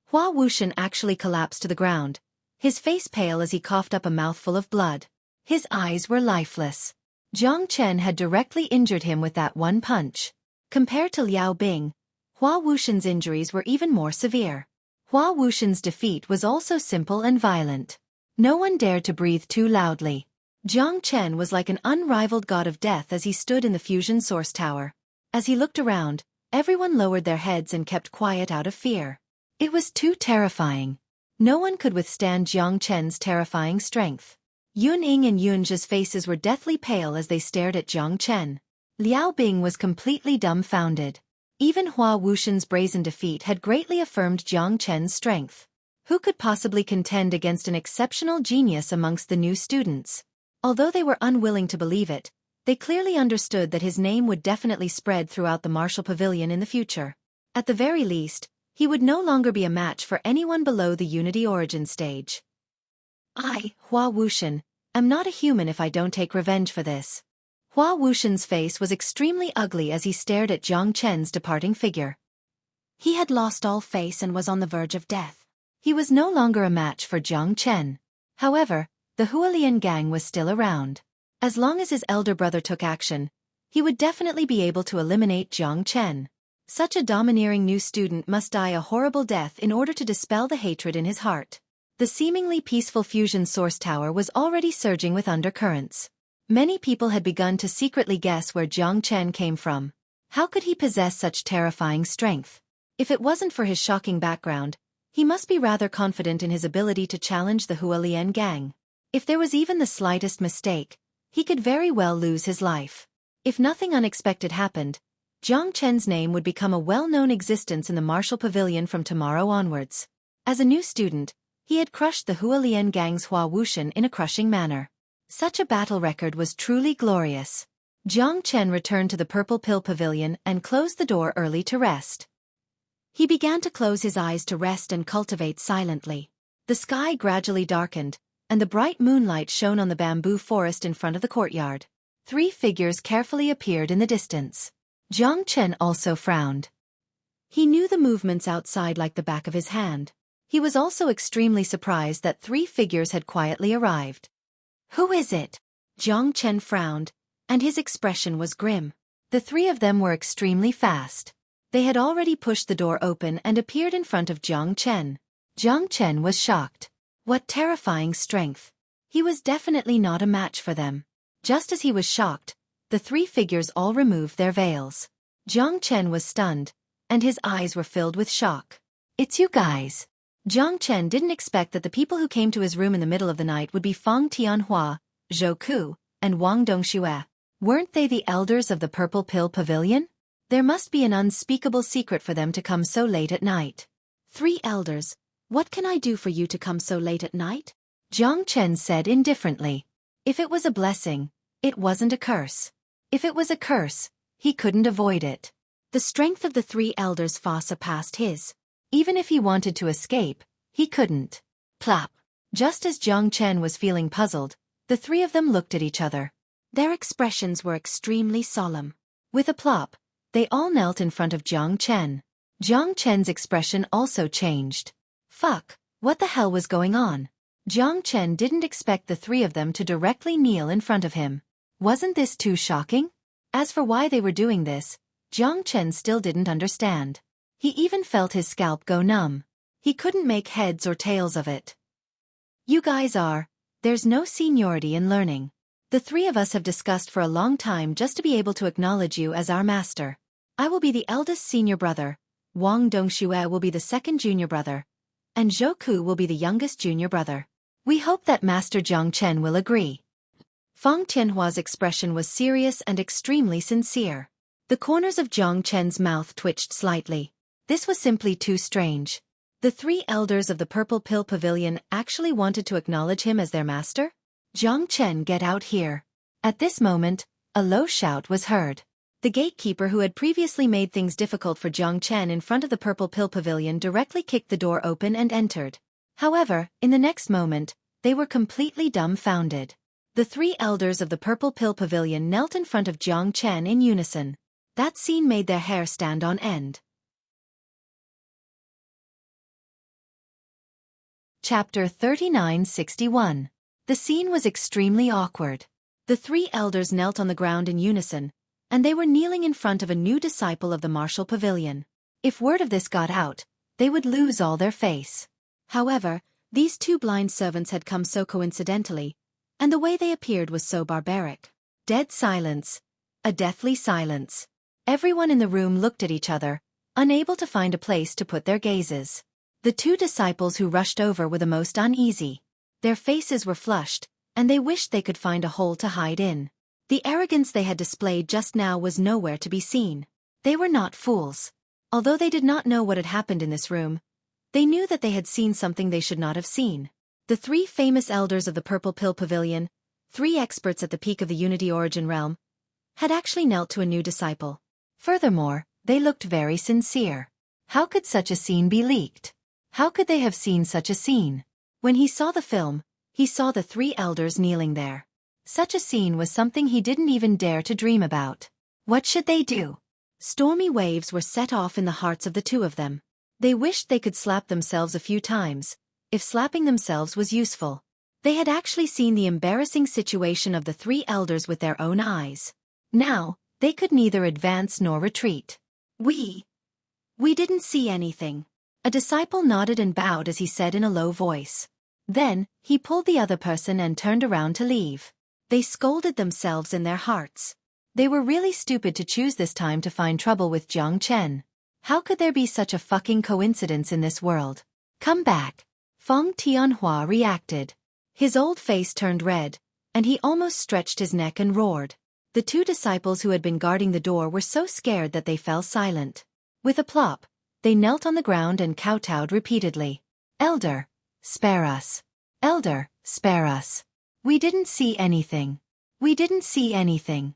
Hua Wuxian actually collapsed to the ground, his face pale as he coughed up a mouthful of blood. His eyes were lifeless. Jiang Chen had directly injured him with that one punch. Compared to Liao Bing, Hua Wuxian's injuries were even more severe. Hua Wuxian's defeat was also simple and violent. No one dared to breathe too loudly. Jiang Chen was like an unrivaled god of death as he stood in the fusion source tower. As he looked around, everyone lowered their heads and kept quiet out of fear. It was too terrifying. No one could withstand Jiang Chen's terrifying strength. Yun Ying and Yun Zhe's faces were deathly pale as they stared at Jiang Chen. Liao Bing was completely dumbfounded. Even Hua Wuxian's brazen defeat had greatly affirmed Jiang Chen's strength. Who could possibly contend against an exceptional genius amongst the new students? Although they were unwilling to believe it, they clearly understood that his name would definitely spread throughout the martial pavilion in the future. At the very least, he would no longer be a match for anyone below the Unity Origin stage. I, Hua Wuxian, am not a human if I don't take revenge for this. Hua Wuxian's face was extremely ugly as he stared at Jiang Chen's departing figure. He had lost all face and was on the verge of death. He was no longer a match for Jiang Chen. However, the Hualian gang was still around. As long as his elder brother took action, he would definitely be able to eliminate Jiang Chen. Such a domineering new student must die a horrible death in order to dispel the hatred in his heart. The seemingly peaceful fusion source tower was already surging with undercurrents. Many people had begun to secretly guess where Jiang Chen came from. How could he possess such terrifying strength? If it wasn't for his shocking background, he must be rather confident in his ability to challenge the Hualian gang. If there was even the slightest mistake, he could very well lose his life. If nothing unexpected happened, Jiang Chen's name would become a well-known existence in the martial pavilion from tomorrow onwards. As a new student, he had crushed the Hualian gang's Hua Wuxian in a crushing manner. Such a battle record was truly glorious. Jiang Chen returned to the Purple Pill Pavilion and closed the door early to rest. He began to close his eyes to rest and cultivate silently. The sky gradually darkened, and the bright moonlight shone on the bamboo forest in front of the courtyard. 3 figures carefully appeared in the distance. Jiang Chen also frowned. He knew the movements outside like the back of his hand. He was also extremely surprised that 3 figures had quietly arrived. Who is it? Jiang Chen frowned, and his expression was grim. The 3 of them were extremely fast. They had already pushed the door open and appeared in front of Jiang Chen. Jiang Chen was shocked. What terrifying strength! He was definitely not a match for them. Just as he was shocked, the 3 figures all removed their veils. Jiang Chen was stunned, and his eyes were filled with shock. It's you guys. Jiang Chen didn't expect that the people who came to his room in the middle of the night would be Feng Tianhua, Xueqi, and Wang Dongxue. Weren't they the elders of the Purple Pill Pavilion? There must be an unspeakable secret for them to come so late at night. 3 elders, what can I do for you to come so late at night? Jiang Chen said indifferently. If it was a blessing, it wasn't a curse. If it was a curse, he couldn't avoid it. The strength of the 3 elders far surpassed his. Even if he wanted to escape, he couldn't. Plop. Just as Jiang Chen was feeling puzzled, the 3 of them looked at each other. Their expressions were extremely solemn. With a plop, they all knelt in front of Jiang Chen. Jiang Chen's expression also changed. Fuck, what the hell was going on? Jiang Chen didn't expect the 3 of them to directly kneel in front of him. Wasn't this too shocking? As for why they were doing this, Jiang Chen still didn't understand. He even felt his scalp go numb. He couldn't make heads or tails of it. You guys are. There's no seniority in learning. The 3 of us have discussed for a long time just to be able to acknowledge you as our master. I will be the eldest senior brother, Wang Dongxue will be the second junior brother, and Xueqi will be the youngest junior brother. We hope that Master Jiang Chen will agree. Feng Tianhua's expression was serious and extremely sincere. The corners of Jiang Chen's mouth twitched slightly. This was simply too strange. The 3 elders of the Purple Pill Pavilion actually wanted to acknowledge him as their master? Jiang Chen, get out here. At this moment, a low shout was heard. The gatekeeper who had previously made things difficult for Jiang Chen in front of the Purple Pill Pavilion directly kicked the door open and entered. However, in the next moment, they were completely dumbfounded. The 3 elders of the Purple Pill Pavilion knelt in front of Jiang Chen in unison. That scene made their hair stand on end. Chapter 3961. The scene was extremely awkward. The 3 elders knelt on the ground in unison, and they were kneeling in front of a new disciple of the martial pavilion. If word of this got out, they would lose all their face. However, these 2 blind servants had come so coincidentally, and the way they appeared was so barbaric. Dead silence. A deathly silence. Everyone in the room looked at each other, unable to find a place to put their gazes. The 2 disciples who rushed over were the most uneasy. Their faces were flushed, and they wished they could find a hole to hide in. The arrogance they had displayed just now was nowhere to be seen. They were not fools. Although they did not know what had happened in this room, they knew that they had seen something they should not have seen. The 3 famous elders of the Purple Pill Pavilion, 3 experts at the peak of the Unity Origin realm, had actually knelt to a new disciple. Furthermore, they looked very sincere. How could such a scene be leaked? How could they have seen such a scene? When he saw the film, he saw the 3 elders kneeling there. Such a scene was something he didn't even dare to dream about. What should they do? Stormy waves were set off in the hearts of the 2 of them. They wished they could slap themselves a few times, if slapping themselves was useful. They had actually seen the embarrassing situation of the 3 elders with their own eyes. Now, they could neither advance nor retreat. We didn't see anything. A disciple nodded and bowed as he said in a low voice. Then, he pulled the other person and turned around to leave. They scolded themselves in their hearts. They were really stupid to choose this time to find trouble with Jiang Chen. How could there be such a fucking coincidence in this world? Come back. Feng Tianhua reacted. His old face turned red, and he almost stretched his neck and roared. The 2 disciples who had been guarding the door were so scared that they fell silent. With a plop, they knelt on the ground and kowtowed repeatedly. Elder, spare us. Elder, spare us. We didn't see anything. We didn't see anything.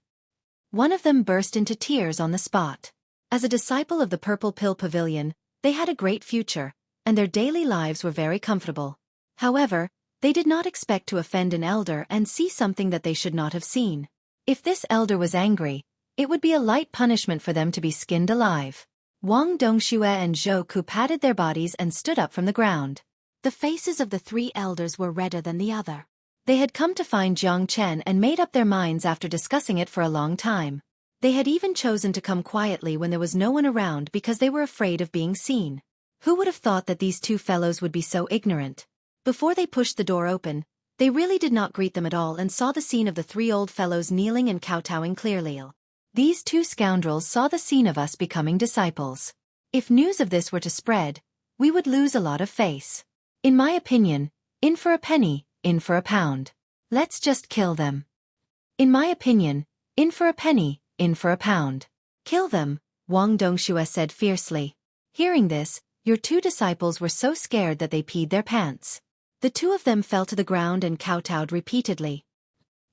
One of them burst into tears on the spot. As a disciple of the Purple Pill Pavilion, they had a great future, and their daily lives were very comfortable. However, they did not expect to offend an elder and see something that they should not have seen. If this elder was angry, it would be a light punishment for them to be skinned alive. Wang Dongxue and Xueqi patted their bodies and stood up from the ground. The faces of the 3 elders were redder than the other. They had come to find Jiang Chen and made up their minds after discussing it for a long time. They had even chosen to come quietly when there was no one around because they were afraid of being seen. Who would have thought that these 2 fellows would be so ignorant? Before they pushed the door open, they really did not greet them at all and saw the scene of the 3 old fellows kneeling and kowtowing clearly. These 2 scoundrels saw the scene of us becoming disciples. If news of this were to spread, we would lose a lot of face. In my opinion, in for a penny, in for a pound. Let's just kill them. In my opinion, in for a penny, in for a pound. Kill them, Wang Dongxue said fiercely. Hearing this, your two disciples were so scared that they peed their pants. The two of them fell to the ground and kowtowed repeatedly.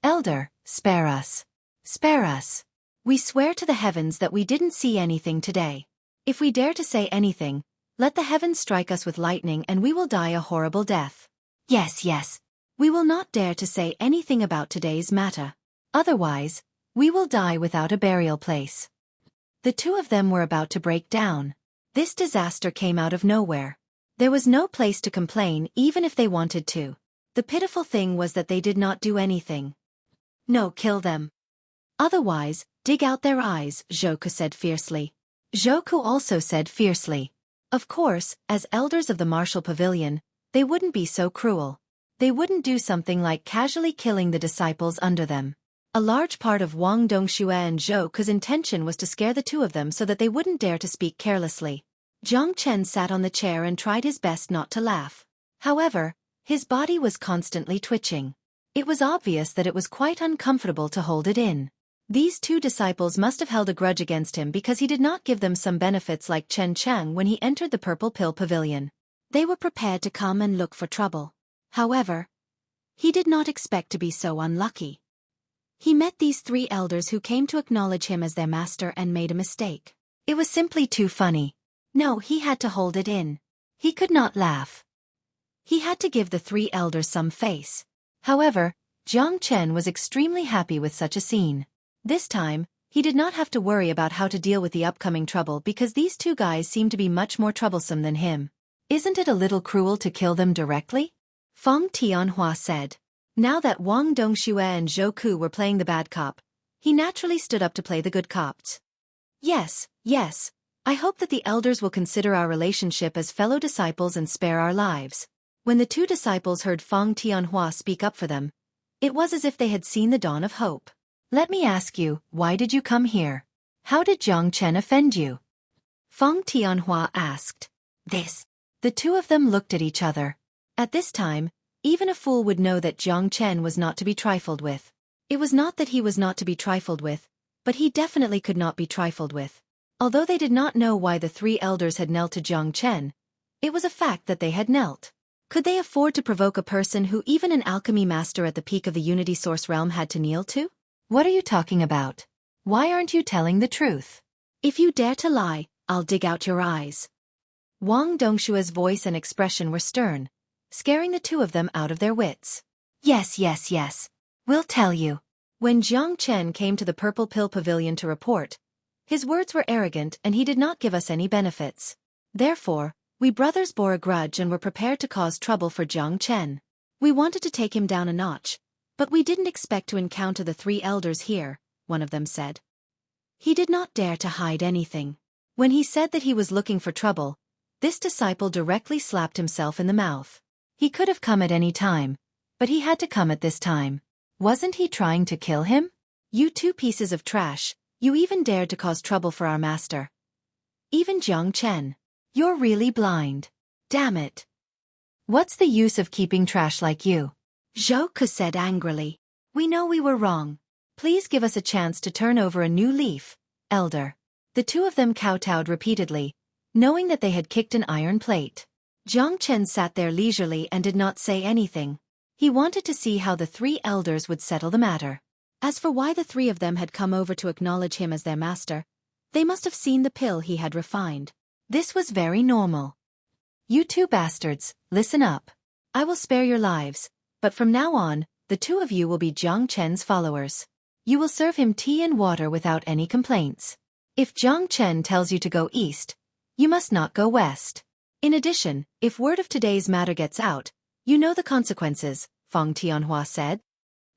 Elder, spare us. Spare us. We swear to the heavens that we didn't see anything today. If we dare to say anything, let the heavens strike us with lightning and we will die a horrible death. Yes, yes. We will not dare to say anything about today's matter. Otherwise, we will die without a burial place. The two of them were about to break down. This disaster came out of nowhere. There was no place to complain even if they wanted to. The pitiful thing was that they did not do anything. No, kill them. Otherwise, dig out their eyes, Xueqi said fiercely. Xueqi also said fiercely. Of course, as elders of the martial pavilion, they wouldn't be so cruel. They wouldn't do something like casually killing the disciples under them. A large part of Wang Dongxue and Xueqi's intention was to scare the two of them so that they wouldn't dare to speak carelessly. Jiang Chen sat on the chair and tried his best not to laugh. However, his body was constantly twitching. It was obvious that it was quite uncomfortable to hold it in. These two disciples must have held a grudge against him because he did not give them some benefits like Chen Chang when he entered the Purple Pill Pavilion. They were prepared to come and look for trouble. However, he did not expect to be so unlucky. He met these three elders who came to acknowledge him as their master and made a mistake. It was simply too funny. No, he had to hold it in. He could not laugh. He had to give the three elders some face. However, Jiang Chen was extremely happy with such a scene. This time, he did not have to worry about how to deal with the upcoming trouble because these two guys seemed to be much more troublesome than him. Isn't it a little cruel to kill them directly? Feng Tianhua said. Now that Wang Dongxue and Xueqi were playing the bad cop, he naturally stood up to play the good cops. Yes, yes, I hope that the elders will consider our relationship as fellow disciples and spare our lives. When the two disciples heard Feng Tianhua speak up for them, it was as if they had seen the dawn of hope. Let me ask you, why did you come here? How did Jiang Chen offend you? Feng Tianhua asked. This. The two of them looked at each other. At this time, even a fool would know that Jiang Chen was not to be trifled with. It was not that he was not to be trifled with, but he definitely could not be trifled with. Although they did not know why the three elders had knelt to Jiang Chen, it was a fact that they had knelt. Could they afford to provoke a person who even an alchemy master at the peak of the Unity Source realm had to kneel to? What are you talking about? Why aren't you telling the truth? If you dare to lie, I'll dig out your eyes. Wang Dongshue's voice and expression were stern, scaring the two of them out of their wits. Yes, yes, yes. We'll tell you. When Jiang Chen came to the Purple Pill Pavilion to report, his words were arrogant and he did not give us any benefits. Therefore, we brothers bore a grudge and were prepared to cause trouble for Jiang Chen. We wanted to take him down a notch, but we didn't expect to encounter the three elders here, one of them said. He did not dare to hide anything. When he said that he was looking for trouble, this disciple directly slapped himself in the mouth. He could have come at any time, but he had to come at this time. Wasn't he trying to kill him? You two pieces of trash, you even dared to cause trouble for our master. Even Jiang Chen. You're really blind. Damn it. What's the use of keeping trash like you? Xueqi said angrily. We know we were wrong. Please give us a chance to turn over a new leaf, elder. The two of them kowtowed repeatedly, knowing that they had kicked an iron plate. Jiang Chen sat there leisurely and did not say anything. He wanted to see how the three elders would settle the matter. As for why the three of them had come over to acknowledge him as their master, they must have seen the pill he had refined. This was very normal. You two bastards, listen up. I will spare your lives, but from now on, the two of you will be Jiang Chen's followers. You will serve him tea and water without any complaints. If Jiang Chen tells you to go east, you must not go west. In addition, if word of today's matter gets out, you know the consequences, Feng Tianhua said.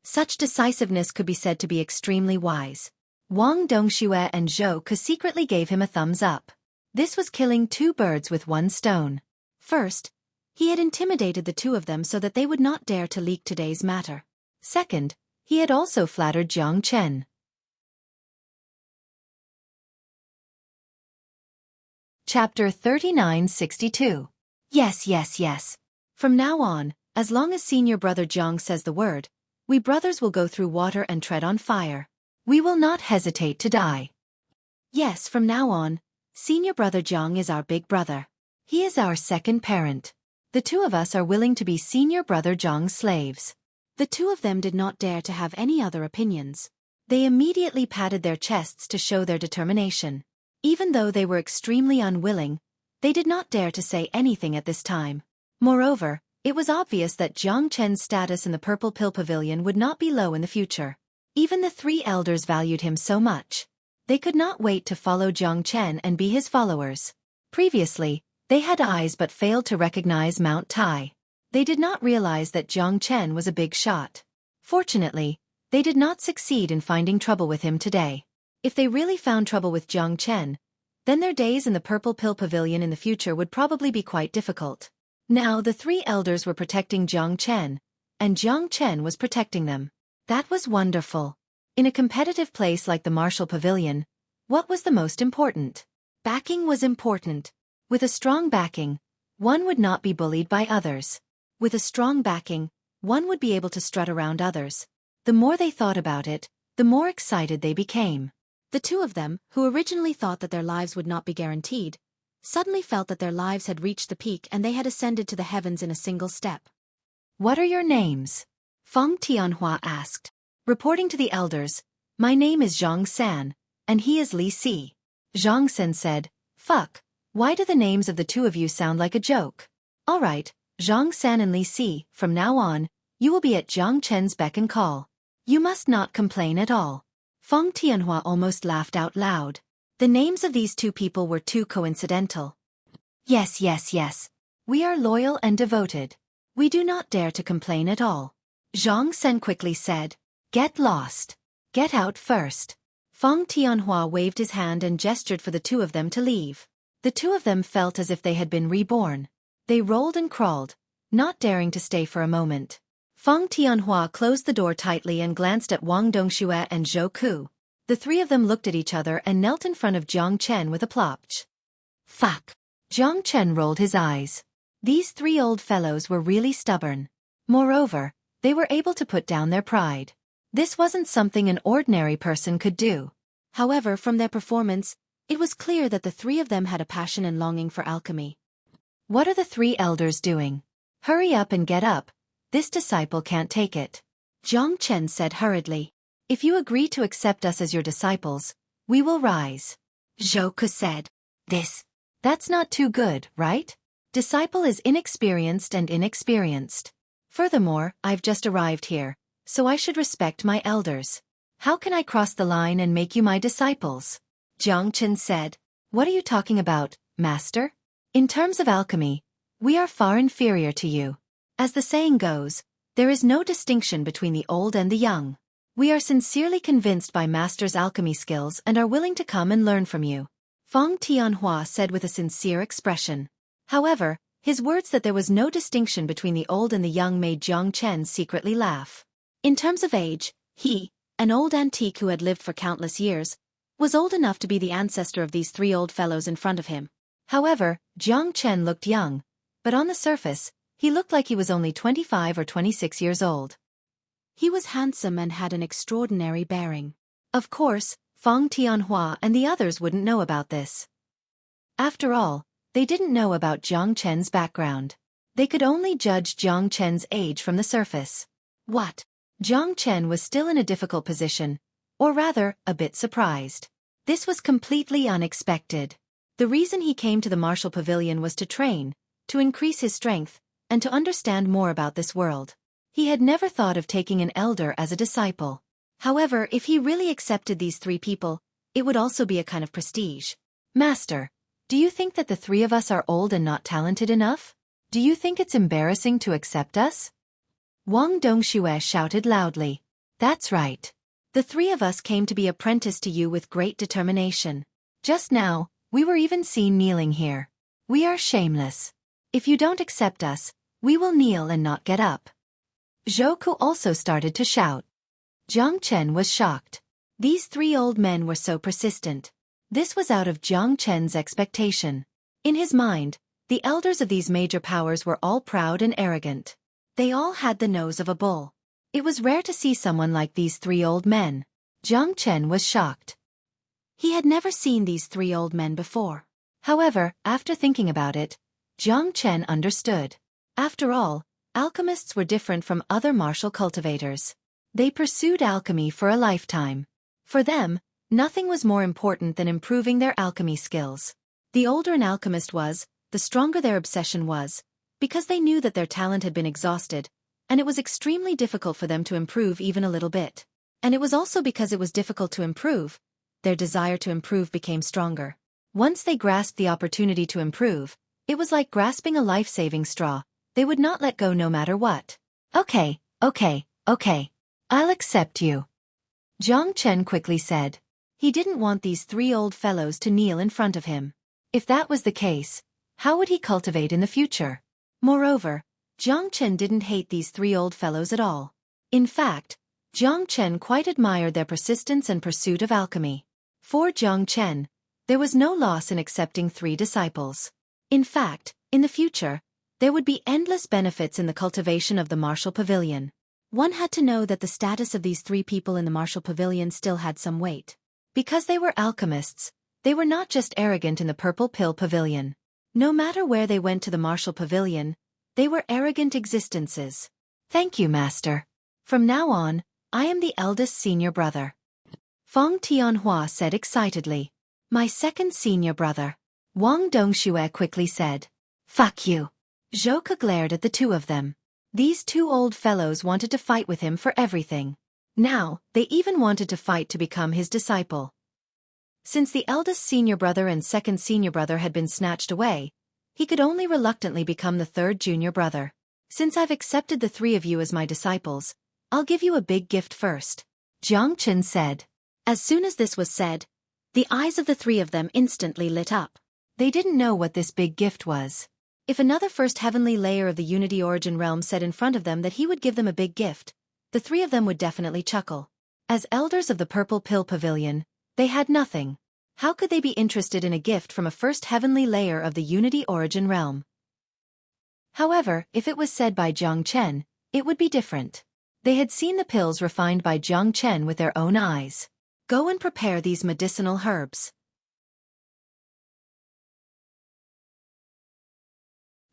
Such decisiveness could be said to be extremely wise. Wang Dongxue and Xueqi secretly gave him a thumbs up. This was killing two birds with one stone. First, he had intimidated the two of them so that they would not dare to leak today's matter. Second, he had also flattered Jiang Chen. Chapter 3962. Yes, yes, yes. From now on, as long as senior brother Jiang says the word, we brothers will go through water and tread on fire. We will not hesitate to die. Yes, from now on, senior brother Jiang is our big brother. He is our second parent. The two of us are willing to be senior brother Jiang's slaves. The two of them did not dare to have any other opinions. They immediately patted their chests to show their determination. Even though they were extremely unwilling, they did not dare to say anything at this time. Moreover, it was obvious that Jiang Chen's status in the Purple Pill Pavilion would not be low in the future. Even the three elders valued him so much. They could not wait to follow Jiang Chen and be his followers. Previously, they had eyes but failed to recognize Mount Tai. They did not realize that Jiang Chen was a big shot. Fortunately, they did not succeed in finding trouble with him today. If they really found trouble with Jiang Chen, then their days in the Purple Pill Pavilion in the future would probably be quite difficult. Now the three elders were protecting Jiang Chen, and Jiang Chen was protecting them. That was wonderful. In a competitive place like the Martial Pavilion, what was the most important? Backing was important. With a strong backing, one would not be bullied by others. With a strong backing, one would be able to strut around others. The more they thought about it, the more excited they became. The two of them, who originally thought that their lives would not be guaranteed, suddenly felt that their lives had reached the peak and they had ascended to the heavens in a single step. What are your names? Feng Tianhua asked. Reporting to the elders, my name is Zhang San, and he is Li Si. Zhang San said, fuck, why do the names of the two of you sound like a joke? Alright, Zhang San and Li Si, from now on, you will be at Jiang Chen's beck and call. You must not complain at all. Feng Tianhua almost laughed out loud. The names of these two people were too coincidental. Yes. We are loyal and devoted. We do not dare to complain at all. Zhang Sen quickly said, get lost. Get out first. Feng Tianhua waved his hand and gestured for the two of them to leave. The two of them felt as if they had been reborn. They rolled and crawled, not daring to stay for a moment. Feng Tianhua closed the door tightly and glanced at Wang Dongxue and Xueqi. The three of them looked at each other and knelt in front of Jiang Chen with a plopch. Fuck. Jiang Chen rolled his eyes. These three old fellows were really stubborn. Moreover, they were able to put down their pride. This wasn't something an ordinary person could do. However, from their performance, it was clear that the three of them had a passion and longing for alchemy. What are the three elders doing? Hurry up and get up. This disciple can't take it. Jiang Chen said hurriedly. If you agree to accept us as your disciples, we will rise. Xueqi said. That's not too good, right? Disciple is inexperienced and inexperienced. Furthermore, I've just arrived here, so I should respect my elders. How can I cross the line and make you my disciples? Jiang Chen said. What are you talking about, master? In terms of alchemy, we are far inferior to you. As the saying goes, there is no distinction between the old and the young. We are sincerely convinced by master's alchemy skills and are willing to come and learn from you. Feng Tianhua said with a sincere expression. However, his words that there was no distinction between the old and the young made Jiang Chen secretly laugh. In terms of age, he, an old antique who had lived for countless years, was old enough to be the ancestor of these three old fellows in front of him. However, Jiang Chen looked young, but on the surface, he looked like he was only 25 or 26 years old. He was handsome and had an extraordinary bearing. Of course, Feng Tianhua and the others wouldn't know about this. After all, they didn't know about Jiang Chen's background. They could only judge Jiang Chen's age from the surface. What? Jiang Chen was still in a difficult position, or rather, a bit surprised. This was completely unexpected. The reason he came to the Martial Pavilion was to train, to increase his strength, and to understand more about this world. He had never thought of taking an elder as a disciple. However, if he really accepted these three people, it would also be a kind of prestige. Master, do you think that the three of us are old and not talented enough? Do you think it's embarrassing to accept us? Wang Dongxue shouted loudly. That's right. The three of us came to be apprenticed to you with great determination. Just now, we were even seen kneeling here. We are shameless. If you don't accept us, we will kneel and not get up. Xueqi also started to shout. Jiang Chen was shocked. These three old men were so persistent. This was out of Jiang Chen's expectation. In his mind, the elders of these major powers were all proud and arrogant. They all had the nose of a bull. It was rare to see someone like these three old men. Jiang Chen was shocked. He had never seen these three old men before. However, after thinking about it, Jiang Chen understood. After all, alchemists were different from other martial cultivators. They pursued alchemy for a lifetime. For them, nothing was more important than improving their alchemy skills. The older an alchemist was, the stronger their obsession was, because they knew that their talent had been exhausted, and it was extremely difficult for them to improve even a little bit. And it was also because it was difficult to improve, their desire to improve became stronger. Once they grasped the opportunity to improve, it was like grasping a life-saving straw. They would not let go no matter what. Okay. I'll accept you, Jiang Chen quickly said. He didn't want these three old fellows to kneel in front of him. If that was the case, how would he cultivate in the future? Moreover, Jiang Chen didn't hate these three old fellows at all. In fact, Jiang Chen quite admired their persistence and pursuit of alchemy. For Jiang Chen, there was no loss in accepting three disciples. In fact, in the future, there would be endless benefits in the cultivation of the martial pavilion. One had to know that the status of these three people in the martial pavilion still had some weight. Because they were alchemists, they were not just arrogant in the purple pill pavilion. No matter where they went to the martial pavilion, they were arrogant existences. Thank you, master. From now on, I am the eldest senior brother, Feng Tianhua said excitedly. My second senior brother, Wang Dongxue quickly said. Fuck you. Xueqi glared at the two of them. These two old fellows wanted to fight with him for everything. Now, they even wanted to fight to become his disciple. Since the eldest senior brother and second senior brother had been snatched away, he could only reluctantly become the third junior brother. Since I've accepted the three of you as my disciples, I'll give you a big gift first, Jiang Chen said. As soon as this was said, the eyes of the three of them instantly lit up. They didn't know what this big gift was. If another first heavenly layer of the Unity Origin realm said in front of them that he would give them a big gift, the three of them would definitely chuckle. As elders of the Purple Pill Pavilion, they had nothing. How could they be interested in a gift from a first heavenly layer of the Unity Origin realm? However, if it was said by Jiang Chen, it would be different. They had seen the pills refined by Jiang Chen with their own eyes. Go and prepare these medicinal herbs.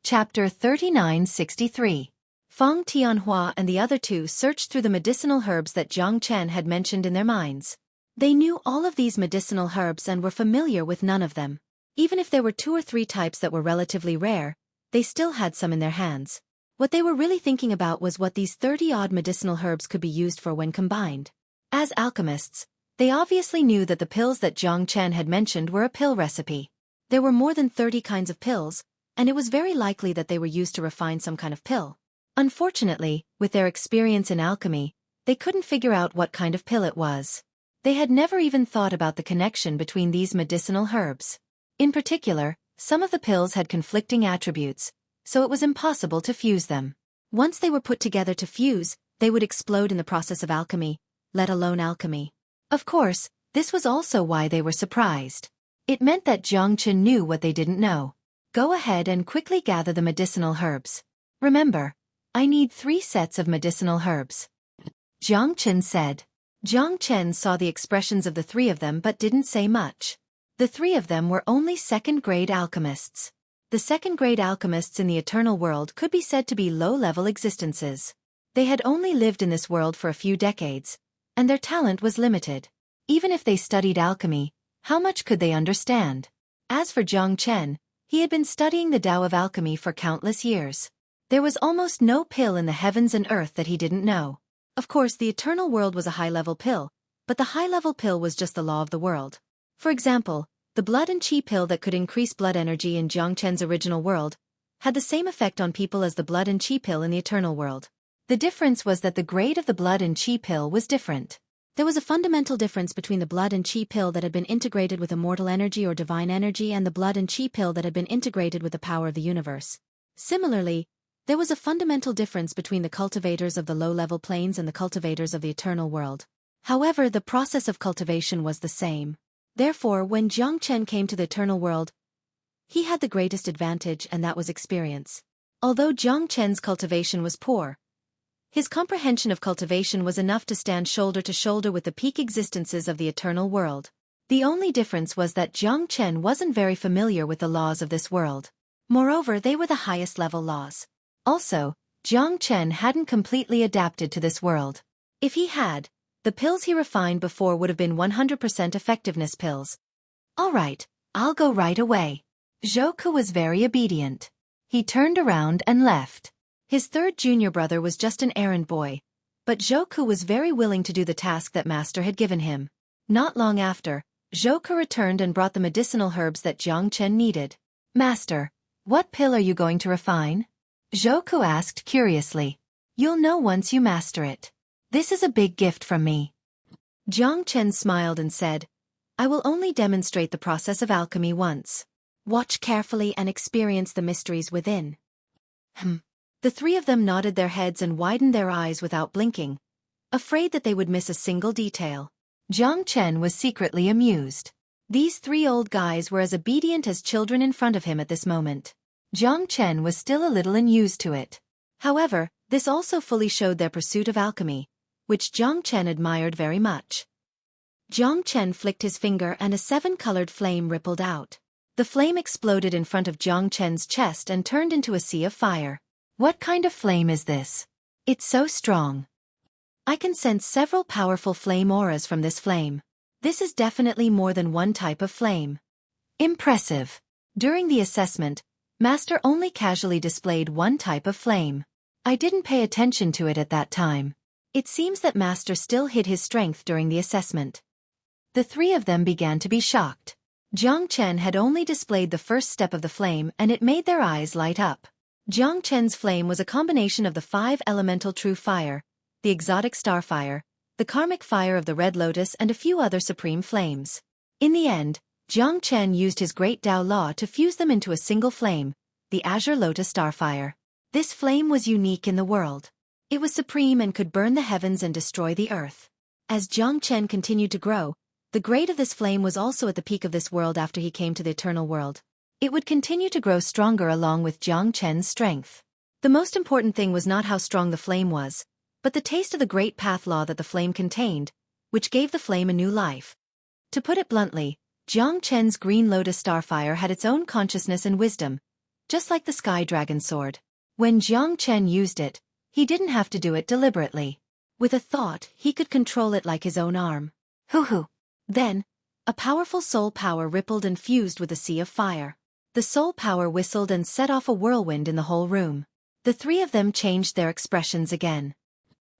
Chapter 3963. Feng Tianhua and the other two searched through the medicinal herbs that Jiang Chen had mentioned in their minds. They knew all of these medicinal herbs and were familiar with none of them. Even if there were 2 or 3 types that were relatively rare, they still had some in their hands. What they were really thinking about was what these 30-odd medicinal herbs could be used for when combined. As alchemists, they obviously knew that the pills that Jiang Chen had mentioned were a pill recipe. There were more than 30 kinds of pills, and it was very likely that they were used to refine some kind of pill. Unfortunately, with their experience in alchemy, they couldn't figure out what kind of pill it was. They had never even thought about the connection between these medicinal herbs. In particular, some of the pills had conflicting attributes, so it was impossible to fuse them. Once they were put together to fuse, they would explode in the process of alchemy, let alone alchemy. Of course, this was also why they were surprised. It meant that Jiang Chen knew what they didn't know. Go ahead and quickly gather the medicinal herbs. Remember, I need 3 sets of medicinal herbs, Jiang Chen said. Jiang Chen saw the expressions of the 3 of them but didn't say much. The 3 of them were only second-grade alchemists. The second-grade alchemists in the eternal world could be said to be low-level existences. They had only lived in this world for a few decades, and their talent was limited. Even if they studied alchemy, how much could they understand? As for Jiang Chen, he had been studying the Tao of alchemy for countless years. There was almost no pill in the heavens and earth that he didn't know. Of course, the eternal world was a high-level pill, but the high-level pill was just the law of the world. For example, the blood and chi pill that could increase blood energy in Jiang Chen's original world had the same effect on people as the blood and chi pill in the eternal world. The difference was that the grade of the blood and chi pill was different. There was a fundamental difference between the blood and chi pill that had been integrated with immortal energy or divine energy and the blood and chi pill that had been integrated with the power of the universe. Similarly, there was a fundamental difference between the cultivators of the low-level planes and the cultivators of the eternal world. However, the process of cultivation was the same. Therefore, when Jiang Chen came to the eternal world, he had the greatest advantage, and that was experience. Although Jiang Chen's cultivation was poor, his comprehension of cultivation was enough to stand shoulder to shoulder with the peak existences of the eternal world. The only difference was that Jiang Chen wasn't very familiar with the laws of this world. Moreover, they were the highest level laws. Also, Jiang Chen hadn't completely adapted to this world. If he had, the pills he refined before would have been 100% effectiveness pills. All right, I'll go right away. Xueqi was very obedient. He turned around and left. His third junior brother was just an errand boy, but Xueqi was very willing to do the task that Master had given him. Not long after, Xueqi returned and brought the medicinal herbs that Jiang Chen needed. Master, what pill are you going to refine? Xueqi asked curiously. You'll know once you master it. This is a big gift from me. Jiang Chen smiled and said, I will only demonstrate the process of alchemy once. Watch carefully and experience the mysteries within. The three of them nodded their heads and widened their eyes without blinking, afraid that they would miss a single detail. Jiang Chen was secretly amused. These three old guys were as obedient as children in front of him at this moment. Jiang Chen was still a little unused to it. However, this also fully showed their pursuit of alchemy, which Jiang Chen admired very much. Jiang Chen flicked his finger and a 7-colored flame rippled out. The flame exploded in front of Jiang Chen's chest and turned into a sea of fire. What kind of flame is this? It's so strong. I can sense several powerful flame auras from this flame. This is definitely more than one type of flame. Impressive. During the assessment, Master only casually displayed one type of flame. I didn't pay attention to it at that time. It seems that Master still hid his strength during the assessment. The three of them began to be shocked. Jiang Chen had only displayed the first step of the flame and it made their eyes light up. Jiang Chen's flame was a combination of the 5 elemental true fire, the exotic starfire, the karmic fire of the red lotus and a few other supreme flames. In the end, Jiang Chen used his great Tao Law to fuse them into a single flame, the azure lotus starfire. This flame was unique in the world. It was supreme and could burn the heavens and destroy the earth. As Jiang Chen continued to grow, the grade of this flame was also at the peak of this world after he came to the eternal world. It would continue to grow stronger along with Jiang Chen's strength. The most important thing was not how strong the flame was, but the taste of the great path law that the flame contained, which gave the flame a new life. To put it bluntly, Jiang Chen's green lotus starfire had its own consciousness and wisdom, just like the sky dragon sword. When Jiang Chen used it, he didn't have to do it deliberately. With a thought, he could control it like his own arm. Hoo-hoo. Then, a powerful soul power rippled and fused with a sea of fire. The soul power whistled and set off a whirlwind in the whole room. The three of them changed their expressions again.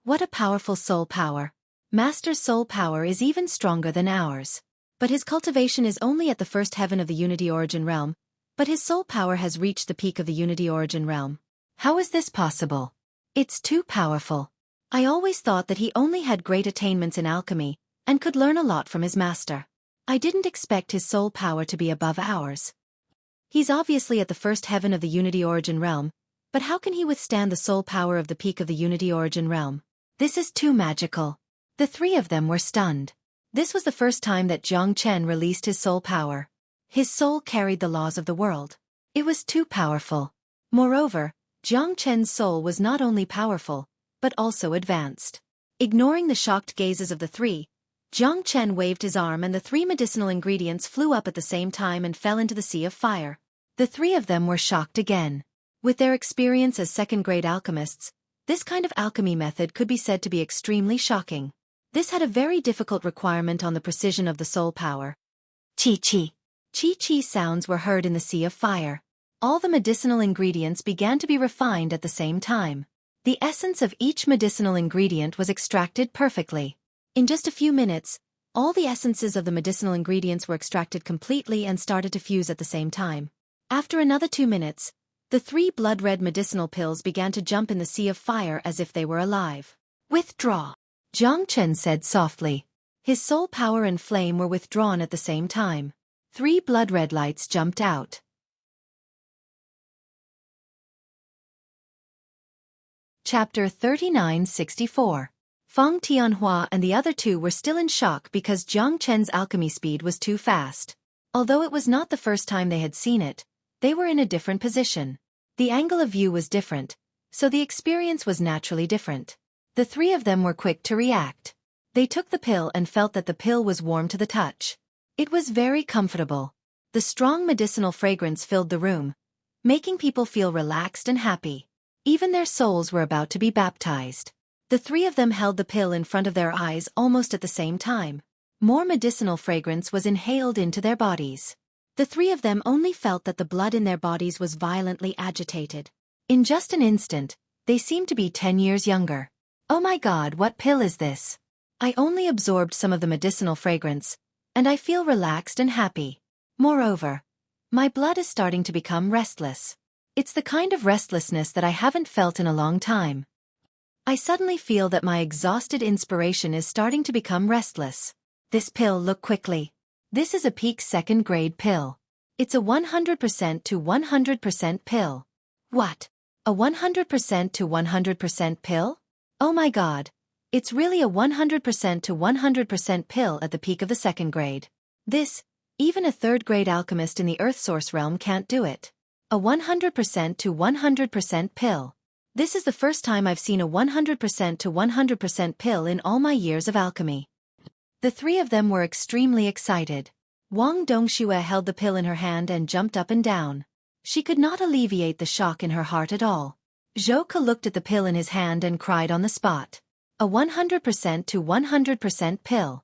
What a powerful soul power. Master's soul power is even stronger than ours. But his cultivation is only at the first heaven of the Unity Origin Realm, but his soul power has reached the peak of the Unity Origin Realm. How is this possible? It's too powerful. I always thought that he only had great attainments in alchemy, and could learn a lot from his master. I didn't expect his soul power to be above ours. He's obviously at the first heaven of the Unity Origin Realm, but how can he withstand the soul power of the peak of the Unity Origin Realm? This is too magical. The three of them were stunned. This was the first time that Jiang Chen released his soul power. His soul carried the laws of the world. It was too powerful. Moreover, Jiang Chen's soul was not only powerful, but also advanced. Ignoring the shocked gazes of the three, Jiang Chen waved his arm and the 3 medicinal ingredients flew up at the same time and fell into the sea of fire. The three of them were shocked again. With their experience as second-grade alchemists, this kind of alchemy method could be said to be extremely shocking. This had a very difficult requirement on the precision of the soul power. Chi-chi. Chi-chi sounds were heard in the sea of fire. All the medicinal ingredients began to be refined at the same time. The essence of each medicinal ingredient was extracted perfectly. In just a few minutes, all the essences of the medicinal ingredients were extracted completely and started to fuse at the same time. After another 2 minutes, the 3 blood-red medicinal pills began to jump in the sea of fire as if they were alive. Withdraw. Jiang Chen said softly. His soul power and flame were withdrawn at the same time. 3 blood-red lights jumped out. Chapter 3964. Feng Tianhua and the other 2 were still in shock because Jiang Chen's alchemy speed was too fast. Although it was not the first time they had seen it, they were in a different position. The angle of view was different, so the experience was naturally different. The 3 of them were quick to react. They took the pill and felt that the pill was warm to the touch. It was very comfortable. The strong medicinal fragrance filled the room, making people feel relaxed and happy. Even their souls were about to be baptized. The three of them held the pill in front of their eyes almost at the same time. More medicinal fragrance was inhaled into their bodies. The three of them only felt that the blood in their bodies was violently agitated. In just an instant, they seemed to be 10 years younger. Oh my God, what pill is this? I only absorbed some of the medicinal fragrance, and I feel relaxed and happy. Moreover, my blood is starting to become restless. It's the kind of restlessness that I haven't felt in a long time. I suddenly feel that my exhausted inspiration is starting to become restless. This pill, look quickly. This is a peak second grade pill. It's a 100% to 100% pill. What? A 100% to 100% pill? Oh my God. It's really a 100% to 100% pill at the peak of the second grade. This, even a third grade alchemist in the Earth Source realm can't do it. A 100% to 100% pill. This is the first time I've seen a 100% to 100% pill in all my years of alchemy. The three of them were extremely excited. Wang Dongxue held the pill in her hand and jumped up and down. She could not alleviate the shock in her heart at all. Xueqi looked at the pill in his hand and cried on the spot. A 100% to 100% pill.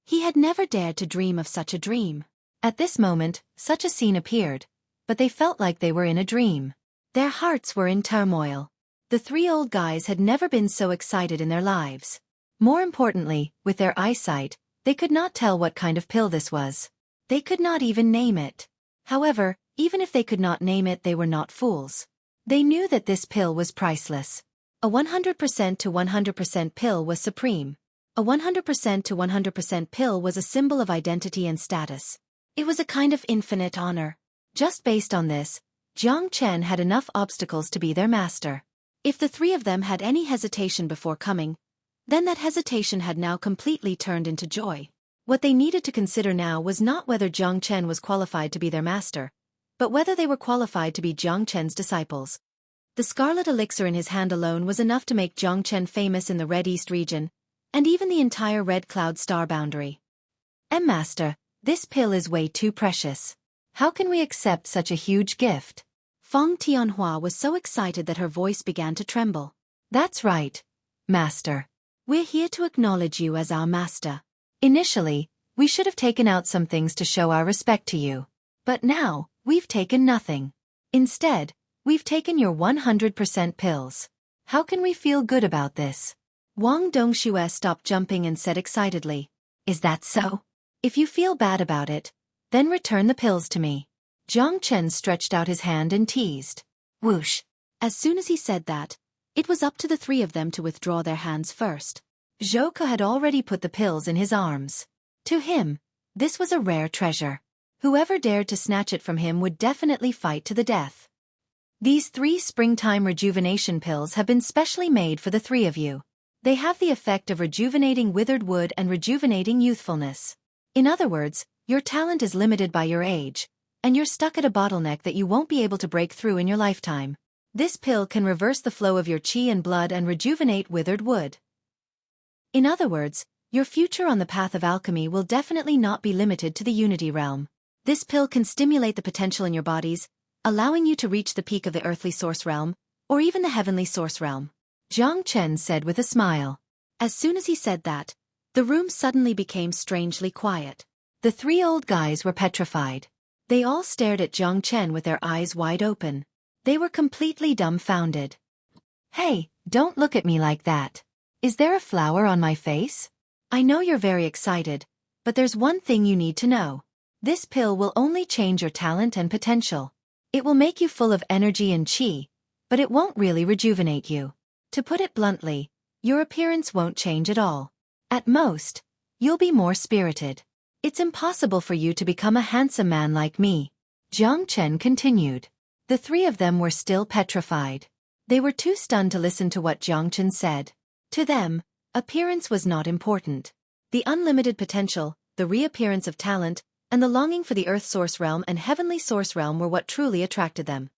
He had never dared to dream of such a dream. At this moment, such a scene appeared, but they felt like they were in a dream. Their hearts were in turmoil. The three old guys had never been so excited in their lives. More importantly, with their eyesight, they could not tell what kind of pill this was. They could not even name it. However, even if they could not name it, they were not fools. They knew that this pill was priceless. A 100% to 100% pill was supreme. A 100% to 100% pill was a symbol of identity and status. It was a kind of infinite honor. Just based on this, Jiang Chen had enough obstacles to be their master. If the three of them had any hesitation before coming, then that hesitation had now completely turned into joy. What they needed to consider now was not whether Jiang Chen was qualified to be their master, but whether they were qualified to be Jiang Chen's disciples. The scarlet elixir in his hand alone was enough to make Jiang Chen famous in the Red East region, and even the entire Red Cloud star boundary. Master, this pill is way too precious. How can we accept such a huge gift? Feng Tianhua was so excited that her voice began to tremble. That's right, Master. We're here to acknowledge you as our master. Initially, we should have taken out some things to show our respect to you. But now, we've taken nothing. Instead, we've taken your 100% pills. How can we feel good about this? Wang Dongxue stopped jumping and said excitedly, Is that so? If you feel bad about it, then return the pills to me. Jiang Chen stretched out his hand and teased. Whoosh! As soon as he said that, it was up to the three of them to withdraw their hands first. Xueqi had already put the pills in his arms. To him, this was a rare treasure. Whoever dared to snatch it from him would definitely fight to the death. These 3 springtime rejuvenation pills have been specially made for the three of you. They have the effect of rejuvenating withered wood and rejuvenating youthfulness. In other words, your talent is limited by your age, and you're stuck at a bottleneck that you won't be able to break through in your lifetime. This pill can reverse the flow of your qi and blood and rejuvenate withered wood. In other words, your future on the path of alchemy will definitely not be limited to the Unity realm. This pill can stimulate the potential in your bodies, allowing you to reach the peak of the earthly source realm, or even the heavenly source realm. Jiang Chen said with a smile. As soon as he said that, the room suddenly became strangely quiet. The 3 old guys were petrified. They all stared at Jiang Chen with their eyes wide open. They were completely dumbfounded. Hey, don't look at me like that. Is there a flower on my face? I know you're very excited, but there's one thing you need to know. This pill will only change your talent and potential. It will make you full of energy and qi, but it won't really rejuvenate you. To put it bluntly, your appearance won't change at all. At most, you'll be more spirited. It's impossible for you to become a handsome man like me. Jiang Chen continued. The 3 of them were still petrified. They were too stunned to listen to what Jiang Chen said. To them, appearance was not important. The unlimited potential, the reappearance of talent, and the longing for the Earth Source Realm and Heavenly Source Realm were what truly attracted them.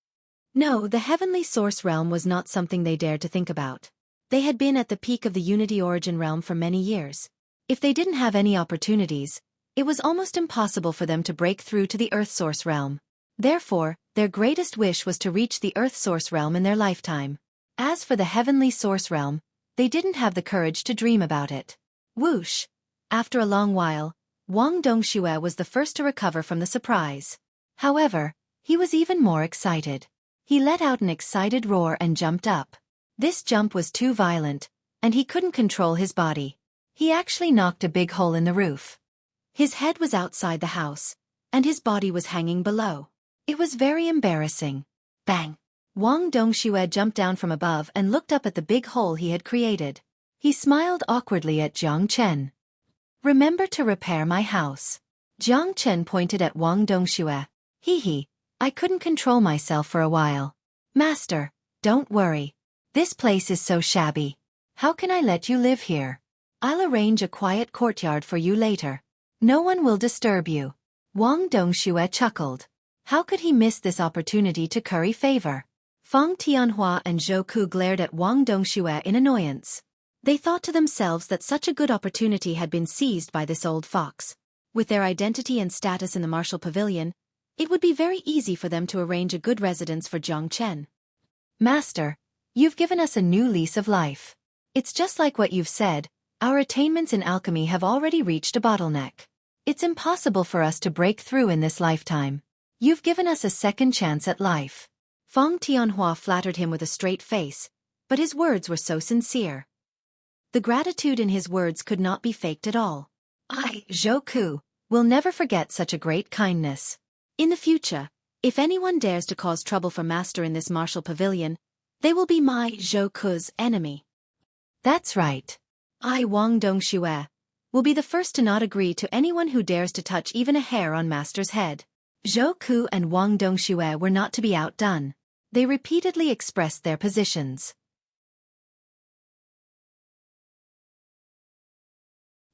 No, the Heavenly Source Realm was not something they dared to think about. They had been at the peak of the Unity Origin Realm for many years. If they didn't have any opportunities, It was almost impossible for them to break through to the Earth Source realm. Therefore, their greatest wish was to reach the Earth Source realm in their lifetime. As for the Heavenly Source realm, they didn't have the courage to dream about it. Whoosh! After a long while, Wang Dongxue was the first to recover from the surprise. However, he was even more excited. He let out an excited roar and jumped up. This jump was too violent, and he couldn't control his body. He actually knocked a big hole in the roof. His head was outside the house, and his body was hanging below. It was very embarrassing. Bang! Wang Dongxue jumped down from above and looked up at the big hole he had created. He smiled awkwardly at Jiang Chen. "Remember to repair my house." Jiang Chen pointed at Wang Dongxue. Hee, I couldn't control myself for a while. "Master, don't worry. This place is so shabby. How can I let you live here? I'll arrange a quiet courtyard for you later. No one will disturb you." Wang Dongxue chuckled. How could he miss this opportunity to curry favor? Feng Tianhua and Xueqi glared at Wang Dongxue in annoyance. They thought to themselves that such a good opportunity had been seized by this old fox. With their identity and status in the martial pavilion, it would be very easy for them to arrange a good residence for Jiang Chen. "Master, you've given us a new lease of life. It's just like what you've said, our attainments in alchemy have already reached a bottleneck. It's impossible for us to break through in this lifetime. You've given us a second chance at life." Feng Tianhua flattered him with a straight face, but his words were so sincere. The gratitude in his words could not be faked at all. "I, Xueqi, will never forget such a great kindness. In the future, if anyone dares to cause trouble for Master in this martial pavilion, they will be my Xueqi's enemy." "That's right. I, Wang Dongxue, will be the first to not agree to anyone who dares to touch even a hair on Master's head." Xueqi and Wang Dongxue were not to be outdone. They repeatedly expressed their positions.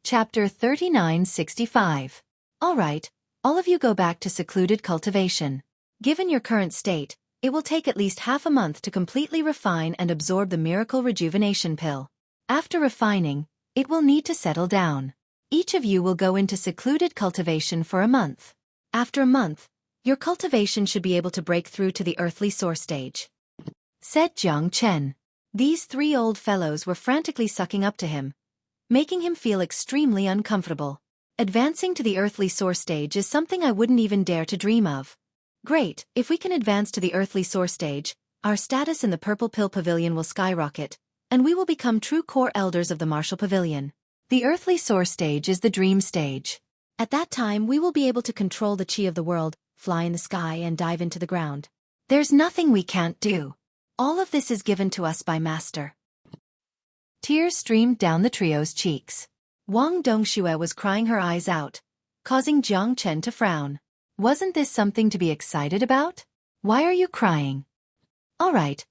Chapter 3965. Alright, all of you go back to secluded cultivation. Given your current state, it will take at least half a month to completely refine and absorb the miracle rejuvenation pill. After refining, it will need to settle down. Each of you will go into secluded cultivation for a month. After a month, your cultivation should be able to break through to the earthly source stage," said Jiang Chen. These three old fellows were frantically sucking up to him, making him feel extremely uncomfortable. Advancing to the earthly source stage is something I wouldn't even dare to dream of. Great, if we can advance to the earthly source stage, our status in the Purple Pill Pavilion will skyrocket, and we will become true core elders of the martial pavilion. The earthly source stage is the dream stage. At that time we will be able to control the chi of the world, fly in the sky and dive into the ground. There's nothing we can't do. All of this is given to us by Master. Tears streamed down the trio's cheeks. Wang Dongxue was crying her eyes out, causing Jiang Chen to frown. Wasn't this something to be excited about? Why are you crying? Alright,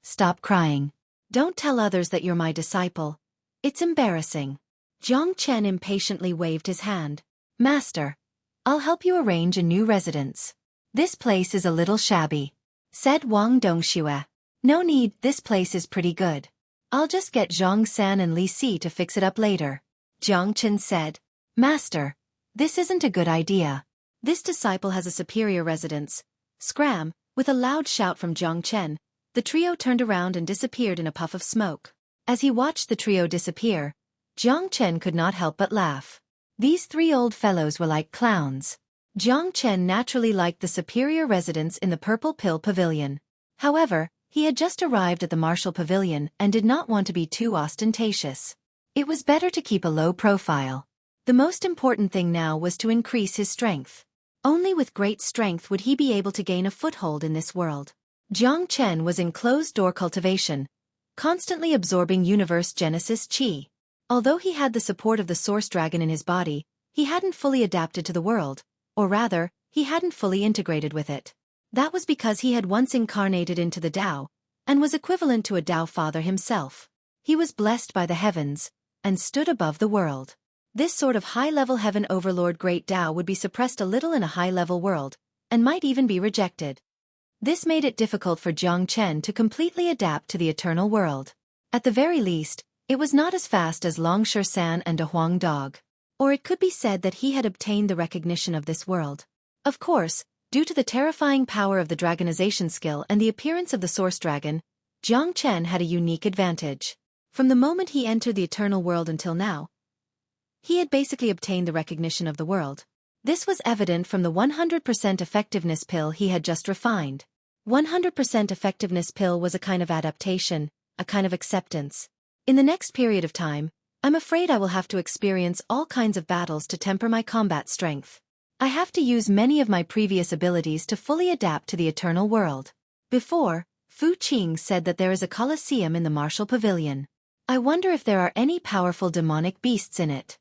stop crying. Don't tell others that you're my disciple. It's embarrassing. Jiang Chen impatiently waved his hand. "Master, I'll help you arrange a new residence. This place is a little shabby," said Wang Dongxue. "No need, this place is pretty good. I'll just get Zhang San and Li Si to fix it up later." Jiang Chen said. "Master, this isn't a good idea. This disciple has a superior residence." Scram! With a loud shout from Jiang Chen, the trio turned around and disappeared in a puff of smoke. As he watched the trio disappear, Jiang Chen could not help but laugh. These three old fellows were like clowns. Jiang Chen naturally liked the superior residence in the Purple Pill Pavilion. However, he had just arrived at the Martial Pavilion and did not want to be too ostentatious. It was better to keep a low profile. The most important thing now was to increase his strength. Only with great strength would he be able to gain a foothold in this world. Jiang Chen was in closed-door cultivation, constantly absorbing universe genesis chi. Although he had the support of the Source Dragon in his body, he hadn't fully adapted to the world, or rather, he hadn't fully integrated with it. That was because he had once incarnated into the Tao, and was equivalent to a Tao Father himself. He was blessed by the heavens, and stood above the world. This sort of high-level heaven overlord Great Tao would be suppressed a little in a high-level world, and might even be rejected. This made it difficult for Jiang Chen to completely adapt to the eternal world. At the very least, it was not as fast as Long San and a Huang Dog. Or it could be said that he had obtained the recognition of this world. Of course, due to the terrifying power of the dragonization skill and the appearance of the source dragon, Jiang Chen had a unique advantage. From the moment he entered the eternal world until now, he had basically obtained the recognition of the world. This was evident from the 100% effectiveness pill he had just refined. 100% effectiveness pill was a kind of adaptation, a kind of acceptance. In the next period of time, I'm afraid I will have to experience all kinds of battles to temper my combat strength. I have to use many of my previous abilities to fully adapt to the eternal world. Before, Fu Qing said that there is a coliseum in the martial pavilion. I wonder if there are any powerful demonic beasts in it.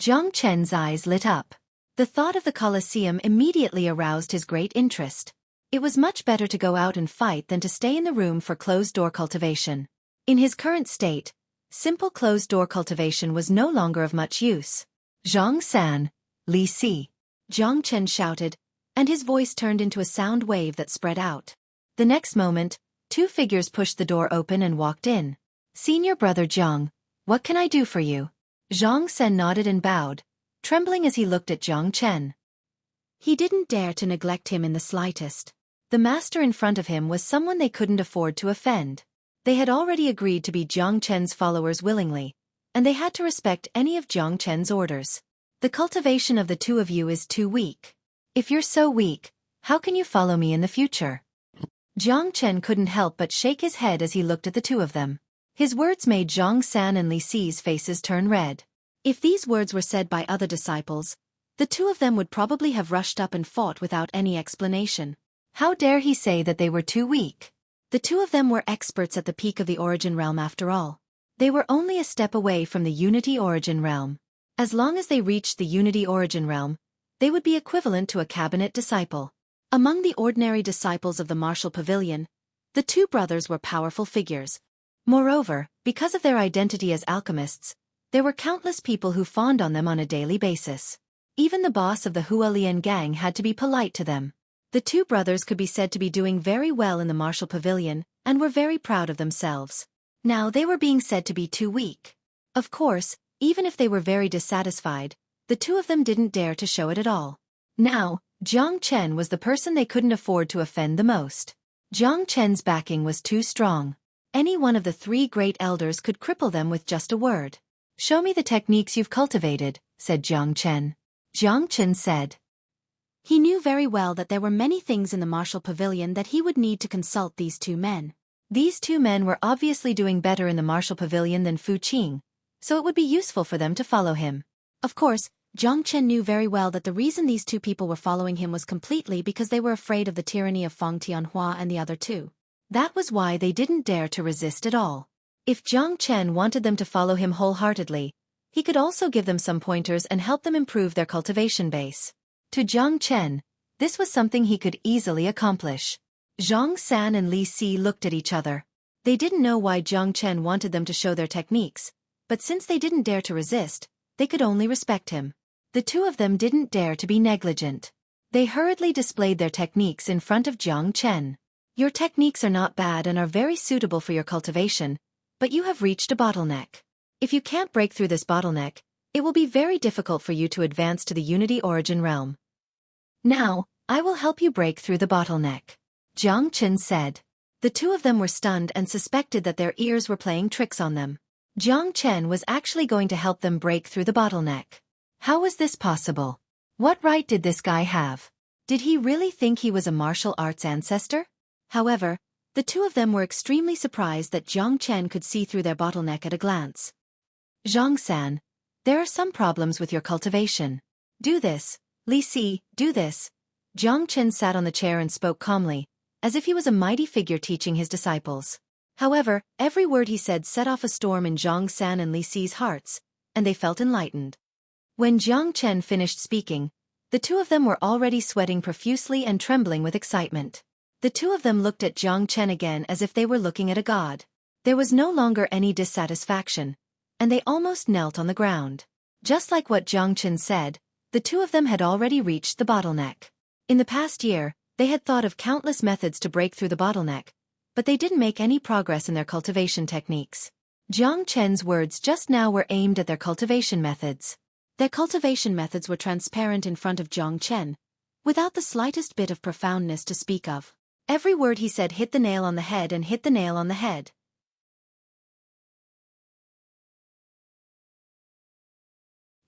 Jiang Chen's eyes lit up. The thought of the coliseum immediately aroused his great interest. It was much better to go out and fight than to stay in the room for closed-door cultivation. In his current state, simple closed-door cultivation was no longer of much use. Zhang San, Li Si. Jiang Chen shouted, and his voice turned into a sound wave that spread out. The next moment, two figures pushed the door open and walked in. Senior brother Jiang, what can I do for you? Zhang San nodded and bowed, trembling as he looked at Jiang Chen. He didn't dare to neglect him in the slightest. The master in front of him was someone they couldn't afford to offend. They had already agreed to be Jiang Chen's followers willingly, and they had to respect any of Jiang Chen's orders. The cultivation of the two of you is too weak. If you're so weak, how can you follow me in the future? Jiang Chen couldn't help but shake his head as he looked at the two of them. His words made Zhang San and Li Si's faces turn red. If these words were said by other disciples, the two of them would probably have rushed up and fought without any explanation. How dare he say that they were too weak? The two of them were experts at the peak of the Origin Realm after all. They were only a step away from the Unity Origin Realm. As long as they reached the Unity Origin Realm, they would be equivalent to a cabinet disciple. Among the ordinary disciples of the Martial Pavilion, the two brothers were powerful figures. Moreover, because of their identity as alchemists, there were countless people who fawned on them on a daily basis. Even the boss of the Hualien gang had to be polite to them. The two brothers could be said to be doing very well in the Martial Pavilion, and were very proud of themselves. Now they were being said to be too weak. Of course, even if they were very dissatisfied, the two of them didn't dare to show it at all. Now, Jiang Chen was the person they couldn't afford to offend the most. Jiang Chen's backing was too strong. Any one of the three great elders could cripple them with just a word. Show me the techniques you've cultivated, said Jiang Chen. Jiang Chen said. He knew very well that there were many things in the Martial Pavilion that he would need to consult these two men. These two men were obviously doing better in the Martial Pavilion than Fu Qing, so it would be useful for them to follow him. Of course, Jiang Chen knew very well that the reason these two people were following him was completely because they were afraid of the tyranny of Feng Tianhua and the other two. That was why they didn't dare to resist at all. If Jiang Chen wanted them to follow him wholeheartedly, he could also give them some pointers and help them improve their cultivation base. To Jiang Chen, this was something he could easily accomplish. Zhang San and Li Si looked at each other. They didn't know why Jiang Chen wanted them to show their techniques, but since they didn't dare to resist, they could only respect him. The two of them didn't dare to be negligent. They hurriedly displayed their techniques in front of Jiang Chen. Your techniques are not bad and are very suitable for your cultivation, but you have reached a bottleneck. If you can't break through this bottleneck, it will be very difficult for you to advance to the Unity Origin Realm. Now, I will help you break through the bottleneck. Jiang Chen said. The two of them were stunned and suspected that their ears were playing tricks on them. Jiang Chen was actually going to help them break through the bottleneck. How was this possible? What right did this guy have? Did he really think he was a martial arts ancestor? However, the two of them were extremely surprised that Jiang Chen could see through their bottleneck at a glance. Zhang San, there are some problems with your cultivation. Do this. Li Si, do this. Jiang Chen sat on the chair and spoke calmly, as if he was a mighty figure teaching his disciples. However, every word he said set off a storm in Zhang San and Li Si's hearts, and they felt enlightened. When Jiang Chen finished speaking, the two of them were already sweating profusely and trembling with excitement. The two of them looked at Jiang Chen again as if they were looking at a god. There was no longer any dissatisfaction, and they almost knelt on the ground. Just like what Jiang Chen said, the two of them had already reached the bottleneck. In the past year, they had thought of countless methods to break through the bottleneck, but they didn't make any progress in their cultivation techniques. Jiang Chen's words just now were aimed at their cultivation methods. Their cultivation methods were transparent in front of Jiang Chen, without the slightest bit of profoundness to speak of. Every word he said hit the nail on the head and hit the nail on the head.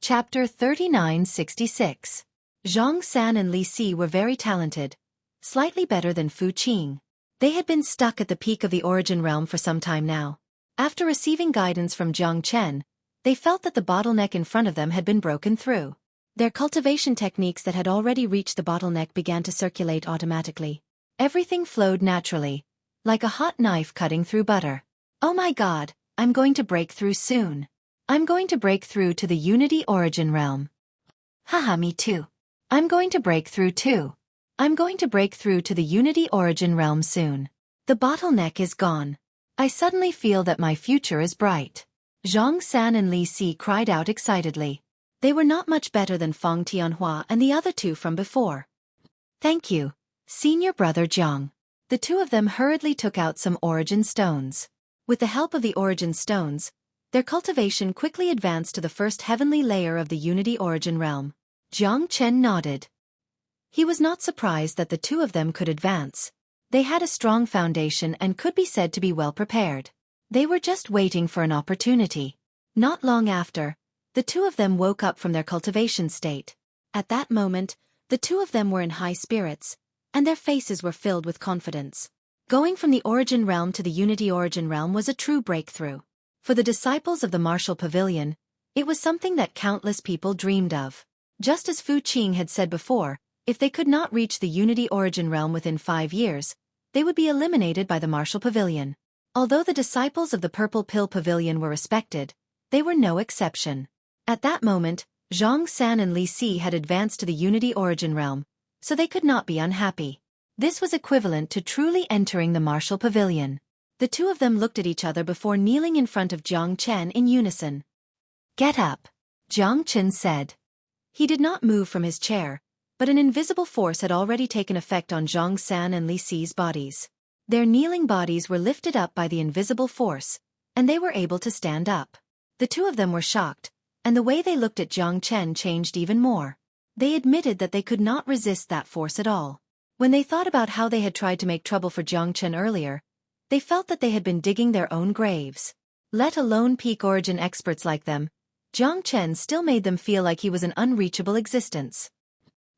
Chapter 3966. Zhang San and Li Si were very talented, slightly better than Fu Qing. They had been stuck at the peak of the origin realm for some time now. After receiving guidance from Jiang Chen, they felt that the bottleneck in front of them had been broken through. Their cultivation techniques that had already reached the bottleneck began to circulate automatically. Everything flowed naturally, like a hot knife cutting through butter. Oh my God, I'm going to break through soon. I'm going to break through to the Unity Origin Realm. Haha, me too. I'm going to break through too. I'm going to break through to the Unity Origin Realm soon. The bottleneck is gone. I suddenly feel that my future is bright. Zhang San and Li Si cried out excitedly. They were not much better than Feng Tianhua and the other two from before. Thank you, senior brother Jiang. The two of them hurriedly took out some origin stones. With the help of the origin stones, their cultivation quickly advanced to the first heavenly layer of the Unity Origin Realm. Jiang Chen nodded. He was not surprised that the two of them could advance. They had a strong foundation and could be said to be well prepared. They were just waiting for an opportunity. Not long after, the two of them woke up from their cultivation state. At that moment, the two of them were in high spirits, and their faces were filled with confidence. Going from the Origin Realm to the Unity Origin Realm was a true breakthrough. For the disciples of the Martial Pavilion, it was something that countless people dreamed of. Just as Fu Qing had said before, if they could not reach the Unity Origin Realm within 5 years, they would be eliminated by the Martial Pavilion. Although the disciples of the Purple Pill Pavilion were respected, they were no exception. At that moment, Zhang San and Li Si had advanced to the Unity Origin Realm, so they could not be unhappy. This was equivalent to truly entering the Martial Pavilion. The two of them looked at each other before kneeling in front of Jiang Chen in unison. Get up, Jiang Chen said. He did not move from his chair, but an invisible force had already taken effect on Zhang San and Li Si's bodies. Their kneeling bodies were lifted up by the invisible force, and they were able to stand up. The two of them were shocked, and the way they looked at Jiang Chen changed even more. They admitted that they could not resist that force at all. When they thought about how they had tried to make trouble for Jiang Chen earlier, they felt that they had been digging their own graves. Let alone peak origin experts like them, Jiang Chen still made them feel like he was an unreachable existence.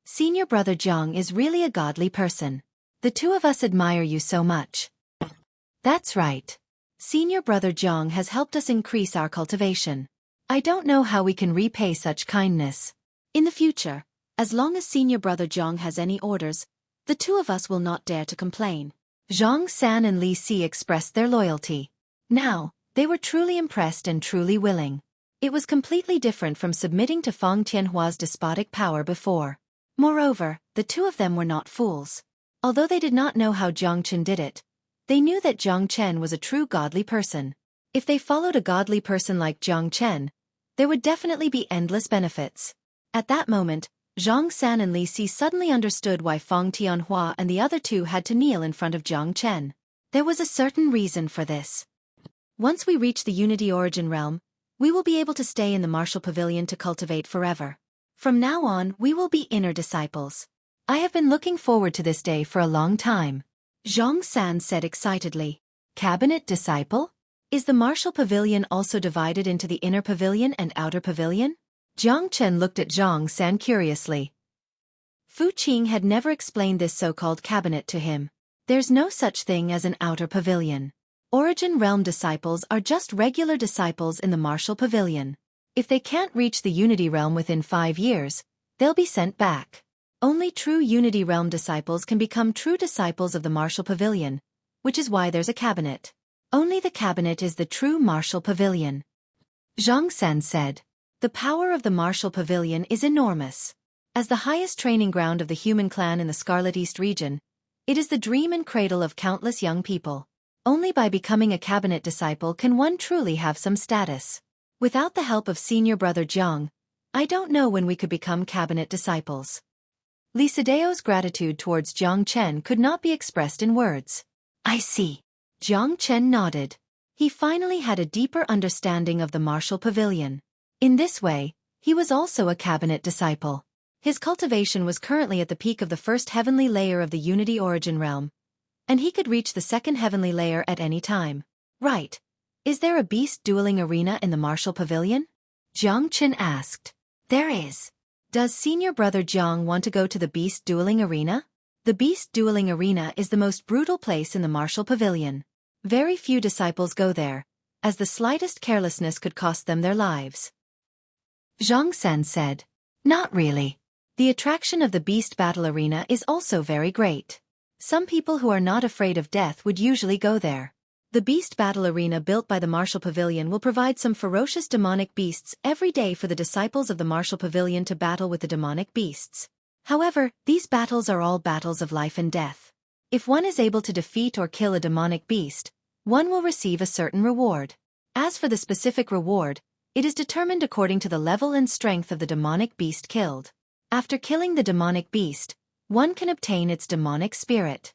Senior brother Jiang is really a godly person. The two of us admire you so much. That's right. Senior brother Jiang has helped us increase our cultivation. I don't know how we can repay such kindness. In the future, as long as senior brother Jiang has any orders, the two of us will not dare to complain. Zhang San and Li Si expressed their loyalty. Now, they were truly impressed and truly willing. It was completely different from submitting to Feng Tianhua's despotic power before. Moreover, the two of them were not fools. Although they did not know how Jiang Chen did it, they knew that Jiang Chen was a true godly person. If they followed a godly person like Jiang Chen, there would definitely be endless benefits. At that moment, Zhang San and Li Si suddenly understood why Feng Tianhua and the other two had to kneel in front of Jiang Chen. There was a certain reason for this. Once we reach the Unity Origin Realm, we will be able to stay in the Martial Pavilion to cultivate forever. From now on, we will be inner disciples. I have been looking forward to this day for a long time. Zhang San said excitedly. Cabinet disciple? Is the Martial Pavilion also divided into the inner pavilion and outer pavilion? Jiang Chen looked at Zhang San curiously. Fu Qing had never explained this so-called cabinet to him. There's no such thing as an outer pavilion. Origin Realm disciples are just regular disciples in the Martial Pavilion. If they can't reach the Unity Realm within 5 years, they'll be sent back. Only true Unity Realm disciples can become true disciples of the Martial Pavilion, which is why there's a cabinet. Only the cabinet is the true Martial Pavilion. Zhang San said. The power of the Martial Pavilion is enormous. As the highest training ground of the human clan in the Scarlet East region, it is the dream and cradle of countless young people. Only by becoming a cabinet disciple can one truly have some status. Without the help of senior brother Jiang, I don't know when we could become cabinet disciples. Li Sideo's gratitude towards Jiang Chen could not be expressed in words. I see. Jiang Chen nodded. He finally had a deeper understanding of the Martial Pavilion. In this way, He was also a cabinet disciple. His cultivation was currently at the peak of the first heavenly layer of the Unity Origin realm, and he could reach the second heavenly layer at any time. Right. Is there a beast dueling arena in the martial pavilion? Jiang Chen asked. There is. Does senior brother Jiang want to go to the beast dueling arena? The beast dueling arena is the most brutal place in the martial pavilion. Very few disciples go there, as the slightest carelessness could cost them their lives. Zhang San said. Not really. The attraction of the beast battle arena is also very great. Some people who are not afraid of death would usually go there. The beast battle arena built by the martial pavilion will provide some ferocious demonic beasts every day for the disciples of the martial pavilion to battle with the demonic beasts. However, these battles are all battles of life and death. If one is able to defeat or kill a demonic beast, one will receive a certain reward. As for the specific reward, it is determined according to the level and strength of the demonic beast killed. After killing the demonic beast, one can obtain its demonic spirit.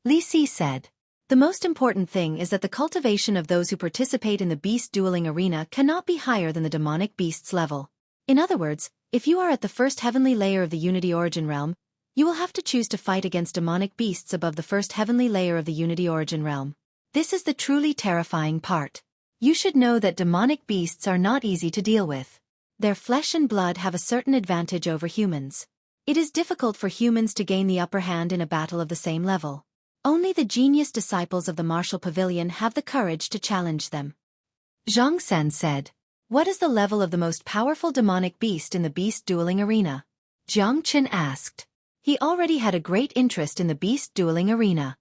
Li Si said. The most important thing is that the cultivation of those who participate in the beast dueling arena cannot be higher than the demonic beast's level. In other words, if you are at the first heavenly layer of the Unity Origin realm, you will have to choose to fight against demonic beasts above the first heavenly layer of the Unity Origin realm. This is the truly terrifying part. You should know that demonic beasts are not easy to deal with. Their flesh and blood have a certain advantage over humans. It is difficult for humans to gain the upper hand in a battle of the same level. Only the genius disciples of the martial pavilion have the courage to challenge them. Zhang San said. What is the level of the most powerful demonic beast in the beast dueling arena? Jiang Chen asked. He already had a great interest in the beast dueling arena.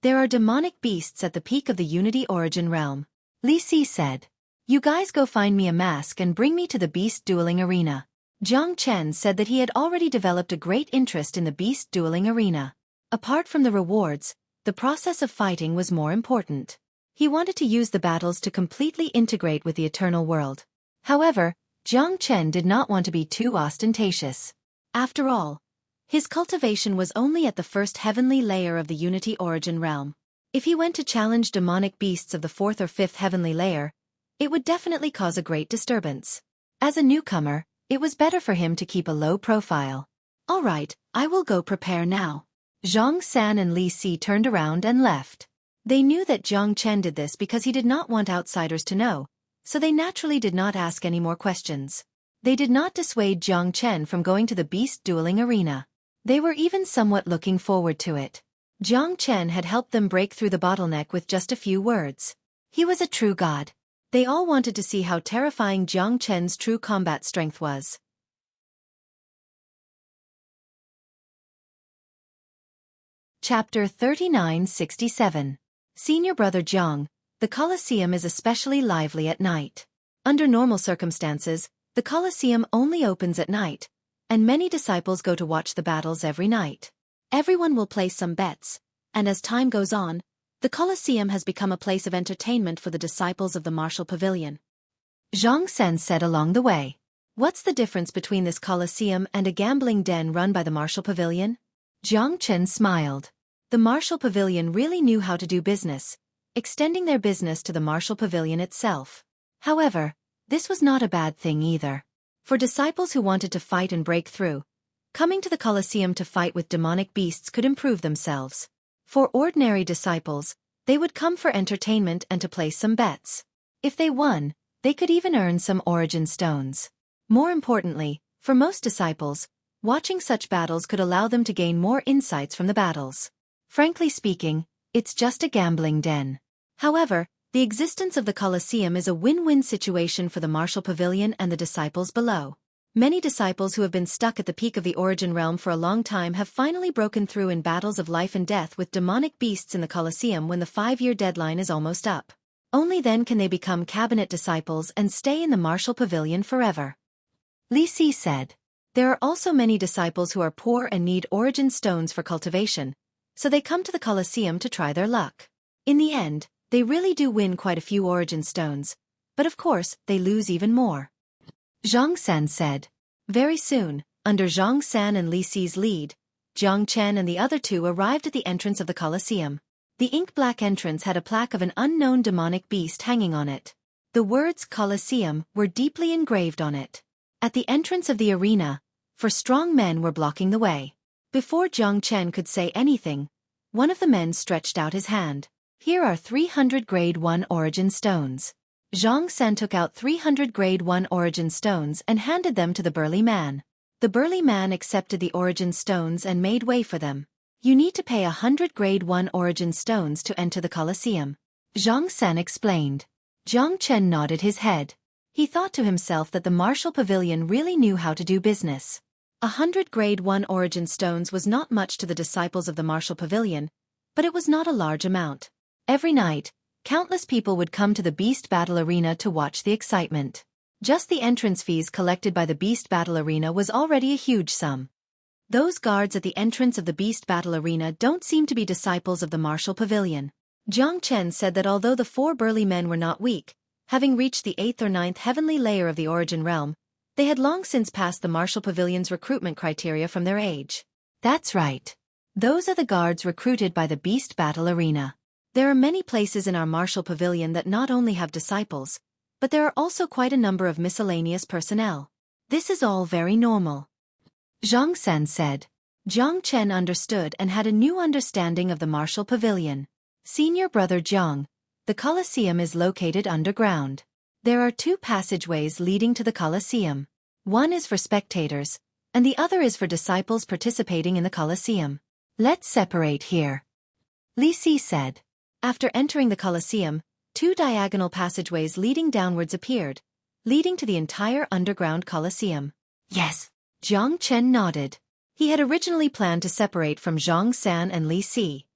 There are demonic beasts at the peak of the Unity Origin realm. Li Si said. You guys go find me a mask and bring me to the beast dueling arena. Jiang Chen said that he had already developed a great interest in the beast dueling arena. Apart from the rewards, the process of fighting was more important. He wanted to use the battles to completely integrate with the eternal world. However, Jiang Chen did not want to be too ostentatious. After all, his cultivation was only at the first heavenly layer of the Unity Origin realm. If he went to challenge demonic beasts of the fourth or fifth heavenly layer, it would definitely cause a great disturbance. As a newcomer, it was better for him to keep a low profile. All right, I will go prepare now. Zhang San and Li Si turned around and left. They knew that Jiang Chen did this because he did not want outsiders to know, so they naturally did not ask any more questions. They did not dissuade Jiang Chen from going to the beast dueling arena. They were even somewhat looking forward to it. Jiang Chen had helped them break through the bottleneck with just a few words. He was a true god. They all wanted to see how terrifying Jiang Chen's true combat strength was. Chapter 3967. Senior Brother Jiang, the Colosseum is especially lively at night. Under normal circumstances, the Colosseum only opens at night, and many disciples go to watch the battles every night. Everyone will place some bets, and as time goes on, the Colosseum has become a place of entertainment for the disciples of the martial pavilion. Zhang Sen said along the way. What's the difference between this Colosseum and a gambling den run by the martial pavilion? Jiang Chen smiled. The martial pavilion really knew how to do business, extending their business to the martial pavilion itself. However, this was not a bad thing either. For disciples who wanted to fight and break through, coming to the Colosseum to fight with demonic beasts could improve themselves. For ordinary disciples, they would come for entertainment and to place some bets. If they won, they could even earn some origin stones. More importantly, for most disciples, watching such battles could allow them to gain more insights from the battles. Frankly speaking, it's just a gambling den. However, the existence of the Colosseum is a win-win situation for the martial pavilion and the disciples below. Many disciples who have been stuck at the peak of the origin realm for a long time have finally broken through in battles of life and death with demonic beasts in the Colosseum when the 5-year deadline is almost up. Only then can they become cabinet disciples and stay in the martial pavilion forever. Li Si said. There are also many disciples who are poor and need origin stones for cultivation, so they come to the Colosseum to try their luck. In the end, they really do win quite a few origin stones, but of course, they lose even more. Zhang San said. Very soon, under Zhang San and Li Si's lead, Jiang Chen and the other two arrived at the entrance of the Colosseum. The ink-black entrance had a plaque of an unknown demonic beast hanging on it. The words Colosseum were deeply engraved on it. At the entrance of the arena, four strong men were blocking the way. Before Jiang Chen could say anything, one of the men stretched out his hand. Here are 300 grade 1 origin stones. Zhang San took out 300 grade 1 origin stones and handed them to the burly man. The burly man accepted the origin stones and made way for them. You need to pay 100 grade 1 origin stones to enter the Colosseum, Zhang San explained. Jiang Chen nodded his head. He thought to himself that the martial pavilion really knew how to do business. 100 grade 1 origin stones was not much to the disciples of the martial pavilion, but it was not a large amount. Every night, countless people would come to the Beast Battle Arena to watch the excitement. Just the entrance fees collected by the Beast Battle Arena was already a huge sum. Those guards at the entrance of the Beast Battle Arena don't seem to be disciples of the martial pavilion. Jiang Chen said that although the four burly men were not weak, having reached the 8th or 9th heavenly layer of the origin realm, they had long since passed the martial pavilion's recruitment criteria from their age. That's right. Those are the guards recruited by the Beast Battle Arena. There are many places in our martial pavilion that not only have disciples, but there are also quite a number of miscellaneous personnel. This is all very normal, Zhang San said. Jiang Chen understood and had a new understanding of the martial pavilion. Senior brother Jiang, the Colosseum is located underground. There are two passageways leading to the Colosseum. One is for spectators, and the other is for disciples participating in the Colosseum. Let's separate here, Li Si said. After entering the Colosseum, two diagonal passageways leading downwards appeared, leading to the entire underground Colosseum. Yes, Jiang Chen nodded. He had originally planned to separate from Zhang San and Li Si.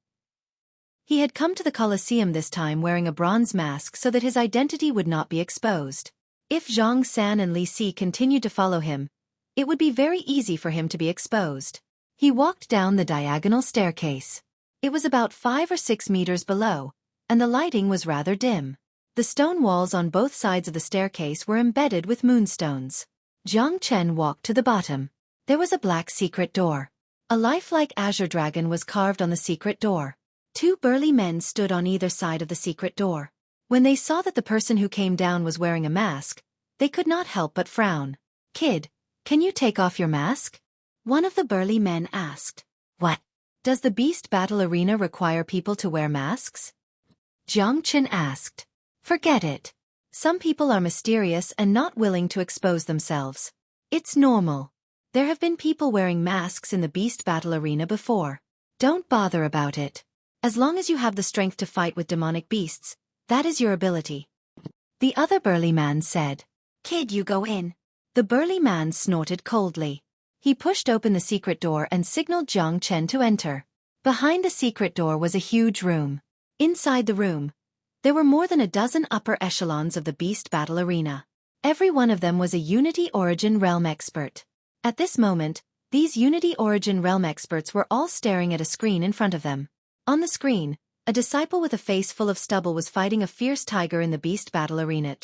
He had come to the Colosseum this time wearing a bronze mask so that his identity would not be exposed. If Zhang San and Li Si continued to follow him, it would be very easy for him to be exposed. He walked down the diagonal staircase. It was about 5 or 6 meters below, and the lighting was rather dim. The stone walls on both sides of the staircase were embedded with moonstones. Jiang Chen walked to the bottom. There was a black secret door. A lifelike azure dragon was carved on the secret door. Two burly men stood on either side of the secret door. When they saw that the person who came down was wearing a mask, they could not help but frown. Kid, can you take off your mask? One of the burly men asked. What? Does the Beast Battle Arena require people to wear masks? Jiang Chen asked. Forget it. Some people are mysterious and not willing to expose themselves. It's normal. There have been people wearing masks in the Beast Battle Arena before. Don't bother about it. As long as you have the strength to fight with demonic beasts, that is your ability. The other burly man said. Kid, you go in. The burly man snorted coldly. He pushed open the secret door and signaled Jiang Chen to enter. Behind the secret door was a huge room. Inside the room, there were more than a dozen upper echelons of the Beast Battle Arena. Every one of them was a Unity Origin Realm expert. At this moment, these Unity Origin Realm experts were all staring at a screen in front of them. On the screen, a disciple with a face full of stubble was fighting a fierce tiger in the Beast Battle Arena.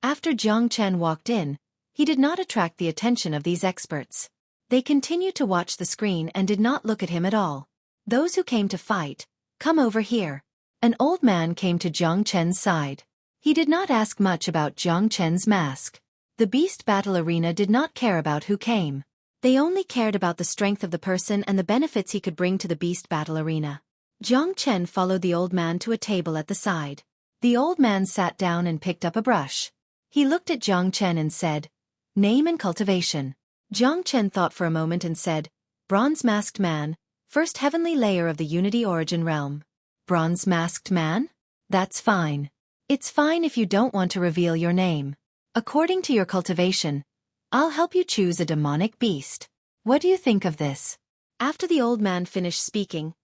After Jiang Chen walked in, he did not attract the attention of these experts. They continued to watch the screen and did not look at him at all. Those who came to fight, come over here. An old man came to Jiang Chen's side. He did not ask much about Jiang Chen's mask. The Beast Battle Arena did not care about who came. They only cared about the strength of the person and the benefits he could bring to the Beast Battle Arena. Jiang Chen followed the old man to a table at the side. The old man sat down and picked up a brush. He looked at Jiang Chen and said, Name and cultivation. Jiang Chen thought for a moment and said, Bronze Masked Man, first heavenly layer of the Unity Origin Realm. Bronze Masked Man? That's fine. It's fine if you don't want to reveal your name. According to your cultivation, I'll help you choose a demonic beast. What do you think of this? After the old man finished speaking,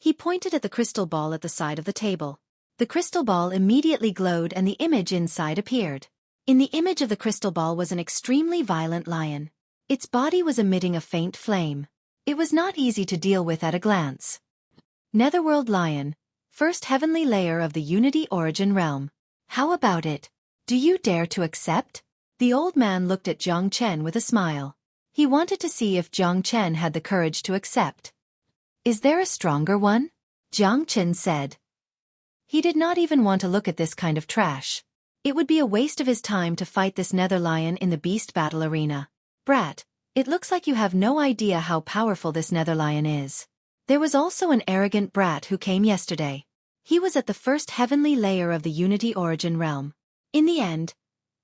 he pointed at the crystal ball at the side of the table. The crystal ball immediately glowed and the image inside appeared. In the image of the crystal ball was an extremely violent lion. Its body was emitting a faint flame. It was not easy to deal with at a glance. Netherworld Lion, first heavenly layer of the Unity Origin Realm. How about it? Do you dare to accept? The old man looked at Jiang Chen with a smile. He wanted to see if Jiang Chen had the courage to accept. Is there a stronger one? Jiang Chen said. He did not even want to look at this kind of trash. It would be a waste of his time to fight this nether lion in the beast battle arena. Brat, it looks like you have no idea how powerful this nether lion is. There was also an arrogant brat who came yesterday. He was at the first heavenly layer of the Unity Origin realm. In the end,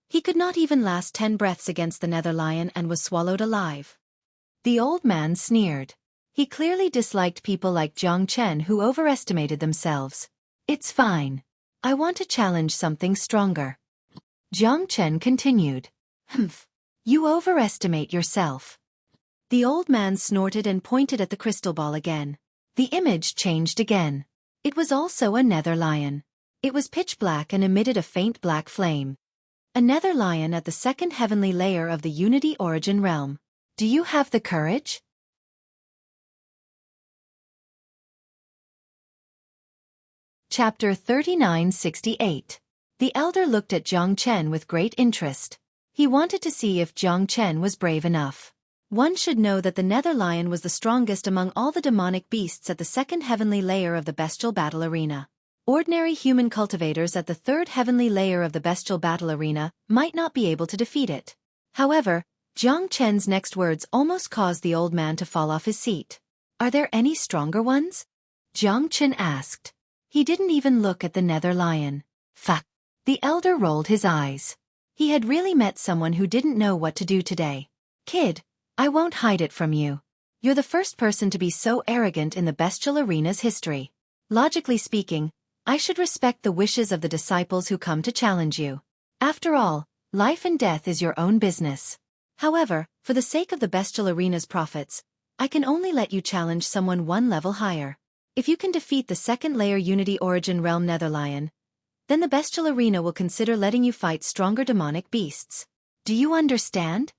he could not even last 10 breaths against the nether lion and was swallowed alive. The old man sneered. He clearly disliked people like Jiang Chen who overestimated themselves. It's fine. I want to challenge something stronger. Jiang Chen continued. Humph. You overestimate yourself. The old man snorted and pointed at the crystal ball again. The image changed again. It was also a nether lion. It was pitch black and emitted a faint black flame. A nether lion at the second heavenly layer of the Unity Origin realm. Do you have the courage? Chapter 3968. The elder looked at Jiang Chen with great interest. He wanted to see if Jiang Chen was brave enough. One should know that the nether lion was the strongest among all the demonic beasts at the second heavenly layer of the bestial battle arena. Ordinary human cultivators at the third heavenly layer of the bestial battle arena might not be able to defeat it. However, Jiang Chen's next words almost caused the old man to fall off his seat. Are there any stronger ones? Jiang Chen asked. He didn't even look at the nether lion. Fuck. The elder rolled his eyes. He had really met someone who didn't know what to do today. Kid, I won't hide it from you. You're the first person to be so arrogant in the bestial arena's history. Logically speaking, I should respect the wishes of the disciples who come to challenge you. After all, life and death is your own business. However, for the sake of the bestial arena's profits, I can only let you challenge someone one level higher. If you can defeat the second layer Unity Origin realm nether lion, then the bestial arena will consider letting you fight stronger demonic beasts. Do you understand?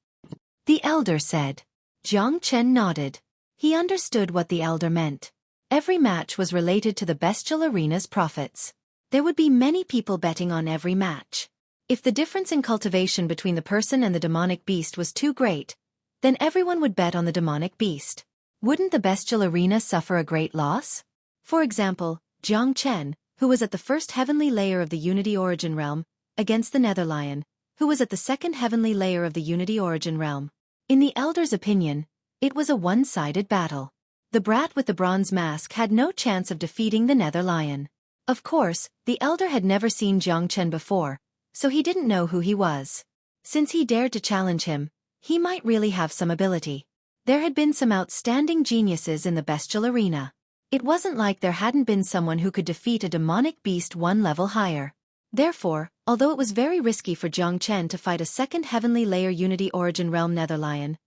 The elder said. Jiang Chen nodded. He understood what the elder meant. Every match was related to the bestial arena's profits. There would be many people betting on every match. If the difference in cultivation between the person and the demonic beast was too great, then everyone would bet on the demonic beast. Wouldn't the bestial arena suffer a great loss? For example, Jiang Chen, who was at the first heavenly layer of the Unity Origin realm, against the nether lion, who was at the second heavenly layer of the Unity Origin realm. In the elder's opinion, it was a one-sided battle. The brat with the bronze mask had no chance of defeating the nether lion. Of course, the elder had never seen Jiang Chen before, so he didn't know who he was. Since he dared to challenge him, he might really have some ability. There had been some outstanding geniuses in the bestial arena. It wasn't like there hadn't been someone who could defeat a demonic beast one level higher. Therefore, although it was very risky for Jiang Chen to fight a second heavenly layer Unity Origin realm nether lion,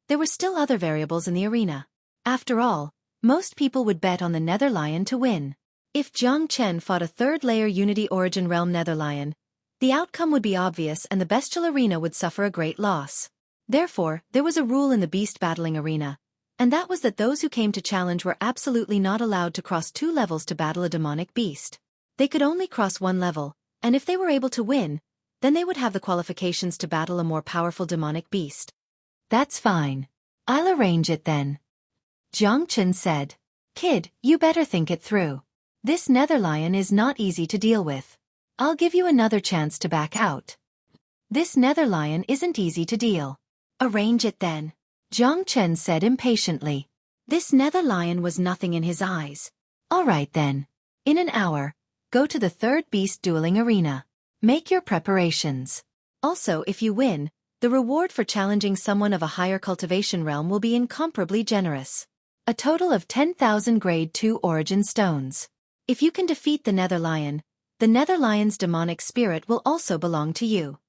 there were still other variables in the arena. After all, most people would bet on the nether lion to win. If Jiang Chen fought a third layer Unity Origin realm nether lion, the outcome would be obvious and the bestial arena would suffer a great loss. Therefore, there was a rule in the beast battling arena, and that was that those who came to challenge were absolutely not allowed to cross 2 levels to battle a demonic beast. They could only cross 1 level, and if they were able to win, then they would have the qualifications to battle a more powerful demonic beast. That's fine. I'll arrange it then. Jiang Chen said. Kid, you better think it through. This nether lion is not easy to deal with. I'll give you another chance to back out. This nether lion isn't easy to deal. Arrange it then. Jiang Chen said impatiently. This nether lion was nothing in his eyes. All right then. In an hour, go to the third beast dueling arena. Make your preparations. Also, if you win, the reward for challenging someone of a higher cultivation realm will be incomparably generous. A total of 10,000 grade 2 origin stones. If you can defeat the nether lion, the nether lion's demonic spirit will also belong to you.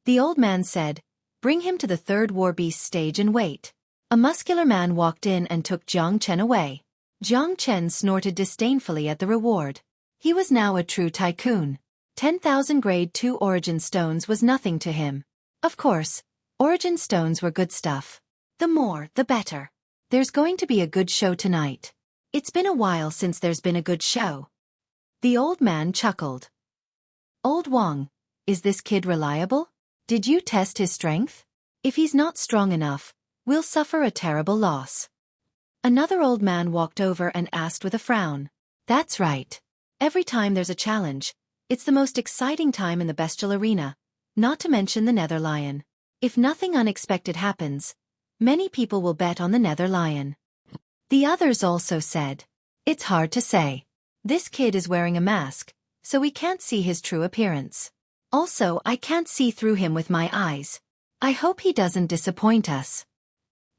The old man said, bring him to the third war beast stage and wait. A muscular man walked in and took Jiang Chen away. Jiang Chen snorted disdainfully at the reward. He was now a true tycoon. 10,000 grade 2 origin stones was nothing to him. Of course, origin stones were good stuff. The more, the better. There's going to be a good show tonight. It's been a while since there's been a good show. The old man chuckled. Old Wang, is this kid reliable? Did you test his strength? If he's not strong enough, we'll suffer a terrible loss. Another old man walked over and asked with a frown. That's right. Every time there's a challenge, It's the most exciting time in the bestial arena, not to mention the Nether Lion. If nothing unexpected happens, many people will bet on the Nether Lion. The others also said, "It's hard to say. This kid is wearing a mask, so we can't see his true appearance. Also, I can't see through him with my eyes. I hope he doesn't disappoint us."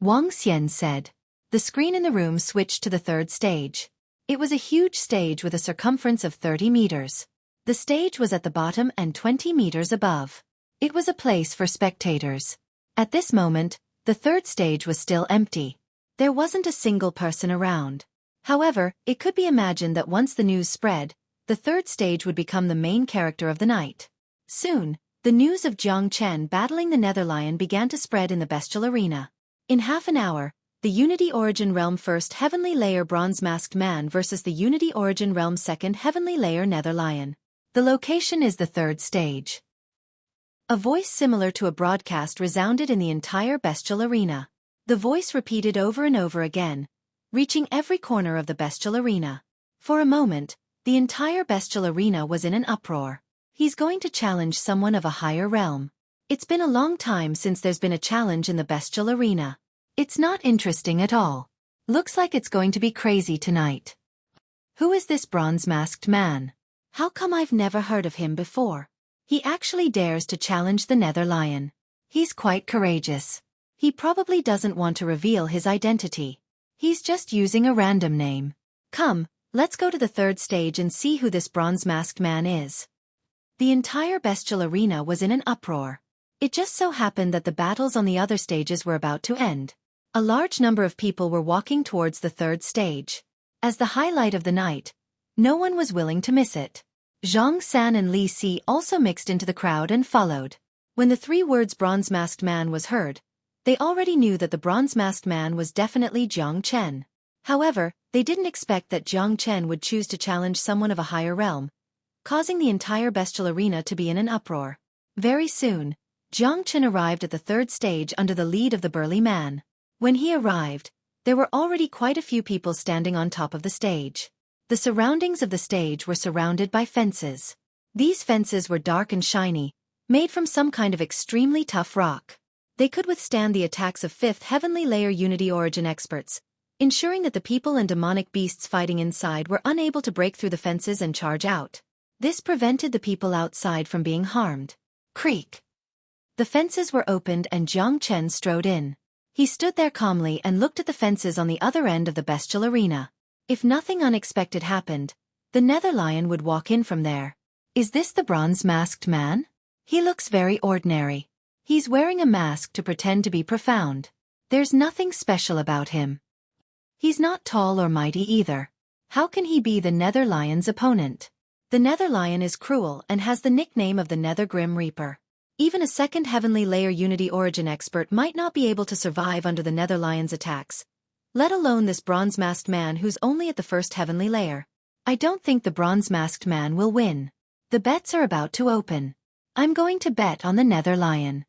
Wang Xian said. The screen in the room switched to the third stage. It was a huge stage with a circumference of 30 meters. The stage was at the bottom and 20 meters above. It was a place for spectators. At this moment, the third stage was still empty. There wasn't a single person around. However, it could be imagined that once the news spread, the third stage would become the main character of the night. Soon, the news of Jiang Chen battling the Nether Lion began to spread in the bestial arena. In half an hour, the Unity Origin Realm First Heavenly Layer Bronze Masked Man versus the Unity Origin Realm Second Heavenly Layer Nether Lion. The location is the third stage. A voice similar to a broadcast resounded in the entire bestial arena. The voice repeated over and over again, reaching every corner of the bestial arena. For a moment, the entire bestial arena was in an uproar. He's going to challenge someone of a higher realm. It's been a long time since there's been a challenge in the bestial arena. It's not interesting at all. Looks like it's going to be crazy tonight. Who is this bronze-masked man? How come I've never heard of him before? He actually dares to challenge the Nether Lion. He's quite courageous. He probably doesn't want to reveal his identity. He's just using a random name. Come, let's go to the third stage and see who this bronze-masked man is. The entire bestial arena was in an uproar. It just so happened that the battles on the other stages were about to end. A large number of people were walking towards the third stage. As the highlight of the night, no one was willing to miss it. Zhang San and Li Si also mixed into the crowd and followed. When the three words bronze-masked man was heard, they already knew that the bronze-masked man was definitely Jiang Chen. However, they didn't expect that Jiang Chen would choose to challenge someone of a higher realm, causing the entire bestial arena to be in an uproar. Very soon, Jiang Chen arrived at the third stage under the lead of the burly man. When he arrived, there were already quite a few people standing on top of the stage. The surroundings of the stage were surrounded by fences. These fences were dark and shiny, made from some kind of extremely tough rock. They could withstand the attacks of 5th Heavenly Layer Unity Origin experts, ensuring that the people and demonic beasts fighting inside were unable to break through the fences and charge out. This prevented the people outside from being harmed. Creak! The fences were opened and Jiang Chen strode in. He stood there calmly and looked at the fences on the other end of the bestial arena. If nothing unexpected happened, the Nether Lion would walk in from there. Is this the bronze-masked man? He looks very ordinary. He's wearing a mask to pretend to be profound. There's nothing special about him. He's not tall or mighty either. How can he be the Nether Lion's opponent? The Nether Lion is cruel and has the nickname of the Nether Grim Reaper. Even a second Heavenly Layer Unity Origin expert might not be able to survive under the Nether Lion's attacks, let alone this bronze-masked man who's only at the first Heavenly Layer. I don't think the bronze-masked man will win. The bets are about to open. I'm going to bet on the Nether Lion.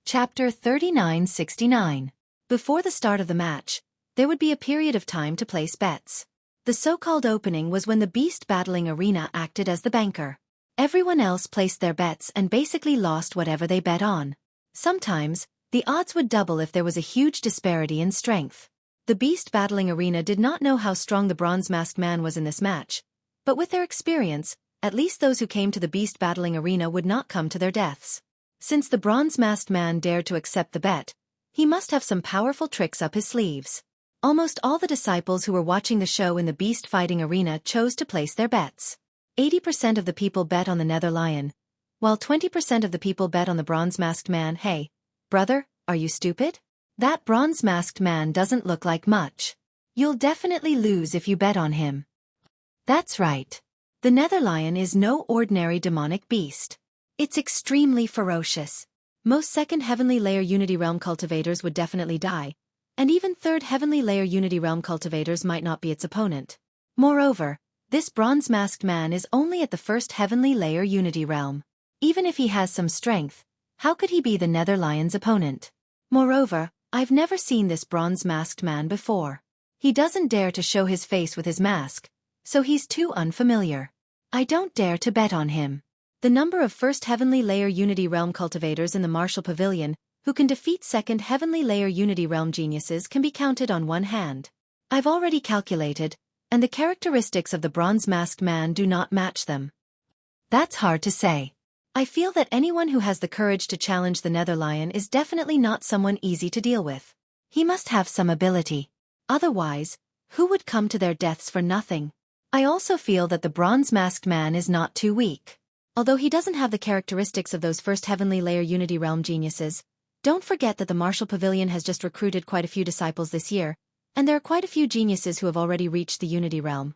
Chapter 3969. Before the start of the match, there would be a period of time to place bets. The so-called opening was when the beast battling arena acted as the banker. Everyone else placed their bets and basically lost whatever they bet on. Sometimes, the odds would double if there was a huge disparity in strength. The beast battling arena did not know how strong the bronze-masked man was in this match, but with their experience, at least those who came to the beast battling arena would not come to their deaths. Since the bronze-masked man dared to accept the bet, he must have some powerful tricks up his sleeves. Almost all the disciples who were watching the show in the beast fighting arena chose to place their bets. 80% of the people bet on the Nether Lion, while 20% of the people bet on the bronze-masked man. Hey, brother, are you stupid? That bronze-masked man doesn't look like much. You'll definitely lose if you bet on him. That's right. The Nether Lion is no ordinary demonic beast. It's extremely ferocious. Most second Heavenly Layer Unity Realm cultivators would definitely die, and even third Heavenly Layer Unity Realm cultivators might not be its opponent. Moreover, this bronze-masked man is only at the first Heavenly Layer Unity Realm. Even if he has some strength, how could he be the Nether Lion's opponent? Moreover, I've never seen this bronze-masked man before. He doesn't dare to show his face with his mask, so he's too unfamiliar. I don't dare to bet on him. The number of first Heavenly Layer Unity Realm cultivators in the Martial Pavilion who can defeat second Heavenly Layer Unity Realm geniuses can be counted on one hand. I've already calculated, and the characteristics of the bronze-masked man do not match them. That's hard to say. I feel that anyone who has the courage to challenge the Nether Lion is definitely not someone easy to deal with. He must have some ability. Otherwise, who would come to their deaths for nothing? I also feel that the bronze-masked man is not too weak. Although he doesn't have the characteristics of those first Heavenly Layer Unity Realm geniuses, don't forget that the Martial Pavilion has just recruited quite a few disciples this year, and there are quite a few geniuses who have already reached the Unity Realm.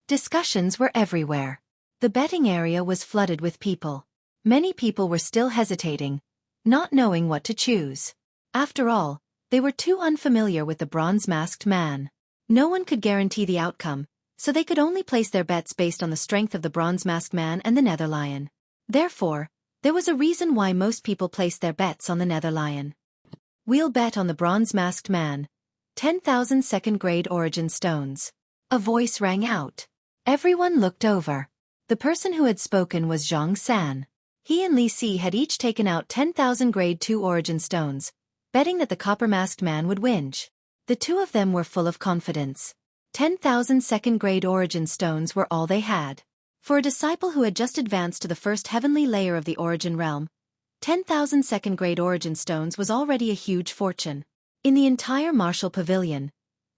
Discussions were everywhere. The betting area was flooded with people. Many people were still hesitating, not knowing what to choose. After all, they were too unfamiliar with the bronze-masked man. No one could guarantee the outcome, so they could only place their bets based on the strength of the bronze-masked man and the Nether Lion. Therefore, there was a reason why most people placed their bets on the Nether Lion. We'll bet on the bronze-masked man. 10,000 second-grade origin stones. A voice rang out. Everyone looked over. The person who had spoken was Zhang San. He and Li Si had each taken out 10,000 grade 2 origin stones, betting that the copper-masked man would win. The two of them were full of confidence. 10,000 second-grade origin stones were all they had. For a disciple who had just advanced to the first heavenly layer of the origin realm, 10,000 second-grade origin stones was already a huge fortune. In the entire Martial Pavilion,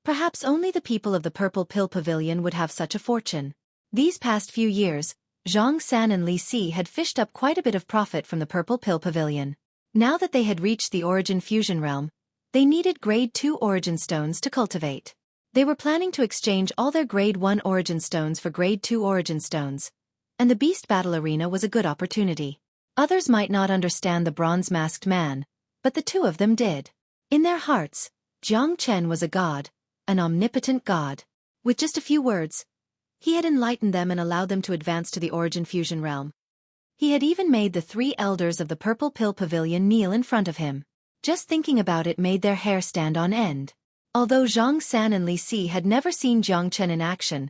perhaps only the people of the Purple Pill Pavilion would have such a fortune. These past few years, Zhang San and Li Si had fished up quite a bit of profit from the Purple Pill Pavilion. Now that they had reached the Origin Fusion Realm, they needed Grade 2 Origin Stones to cultivate. They were planning to exchange all their Grade 1 Origin Stones for Grade 2 Origin Stones, and the Beast Battle Arena was a good opportunity. Others might not understand the bronze-masked man, but the two of them did. In their hearts, Jiang Chen was a god, an omnipotent god. With just a few words, he had enlightened them and allowed them to advance to the Origin Fusion Realm. He had even made the 3 elders of the Purple Pill Pavilion kneel in front of him. Just thinking about it made their hair stand on end. Although Zhang San and Li Si had never seen Jiang Chen in action,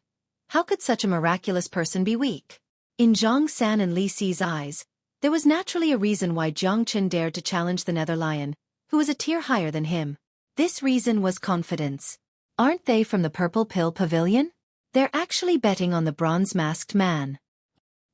how could such a miraculous person be weak? In Zhang San and Li Si's eyes, there was naturally a reason why Jiang Chen dared to challenge the Nether Lion, who was a tier higher than him. This reason was confidence. Aren't they from the Purple Pill Pavilion? They're actually betting on the bronze-masked man.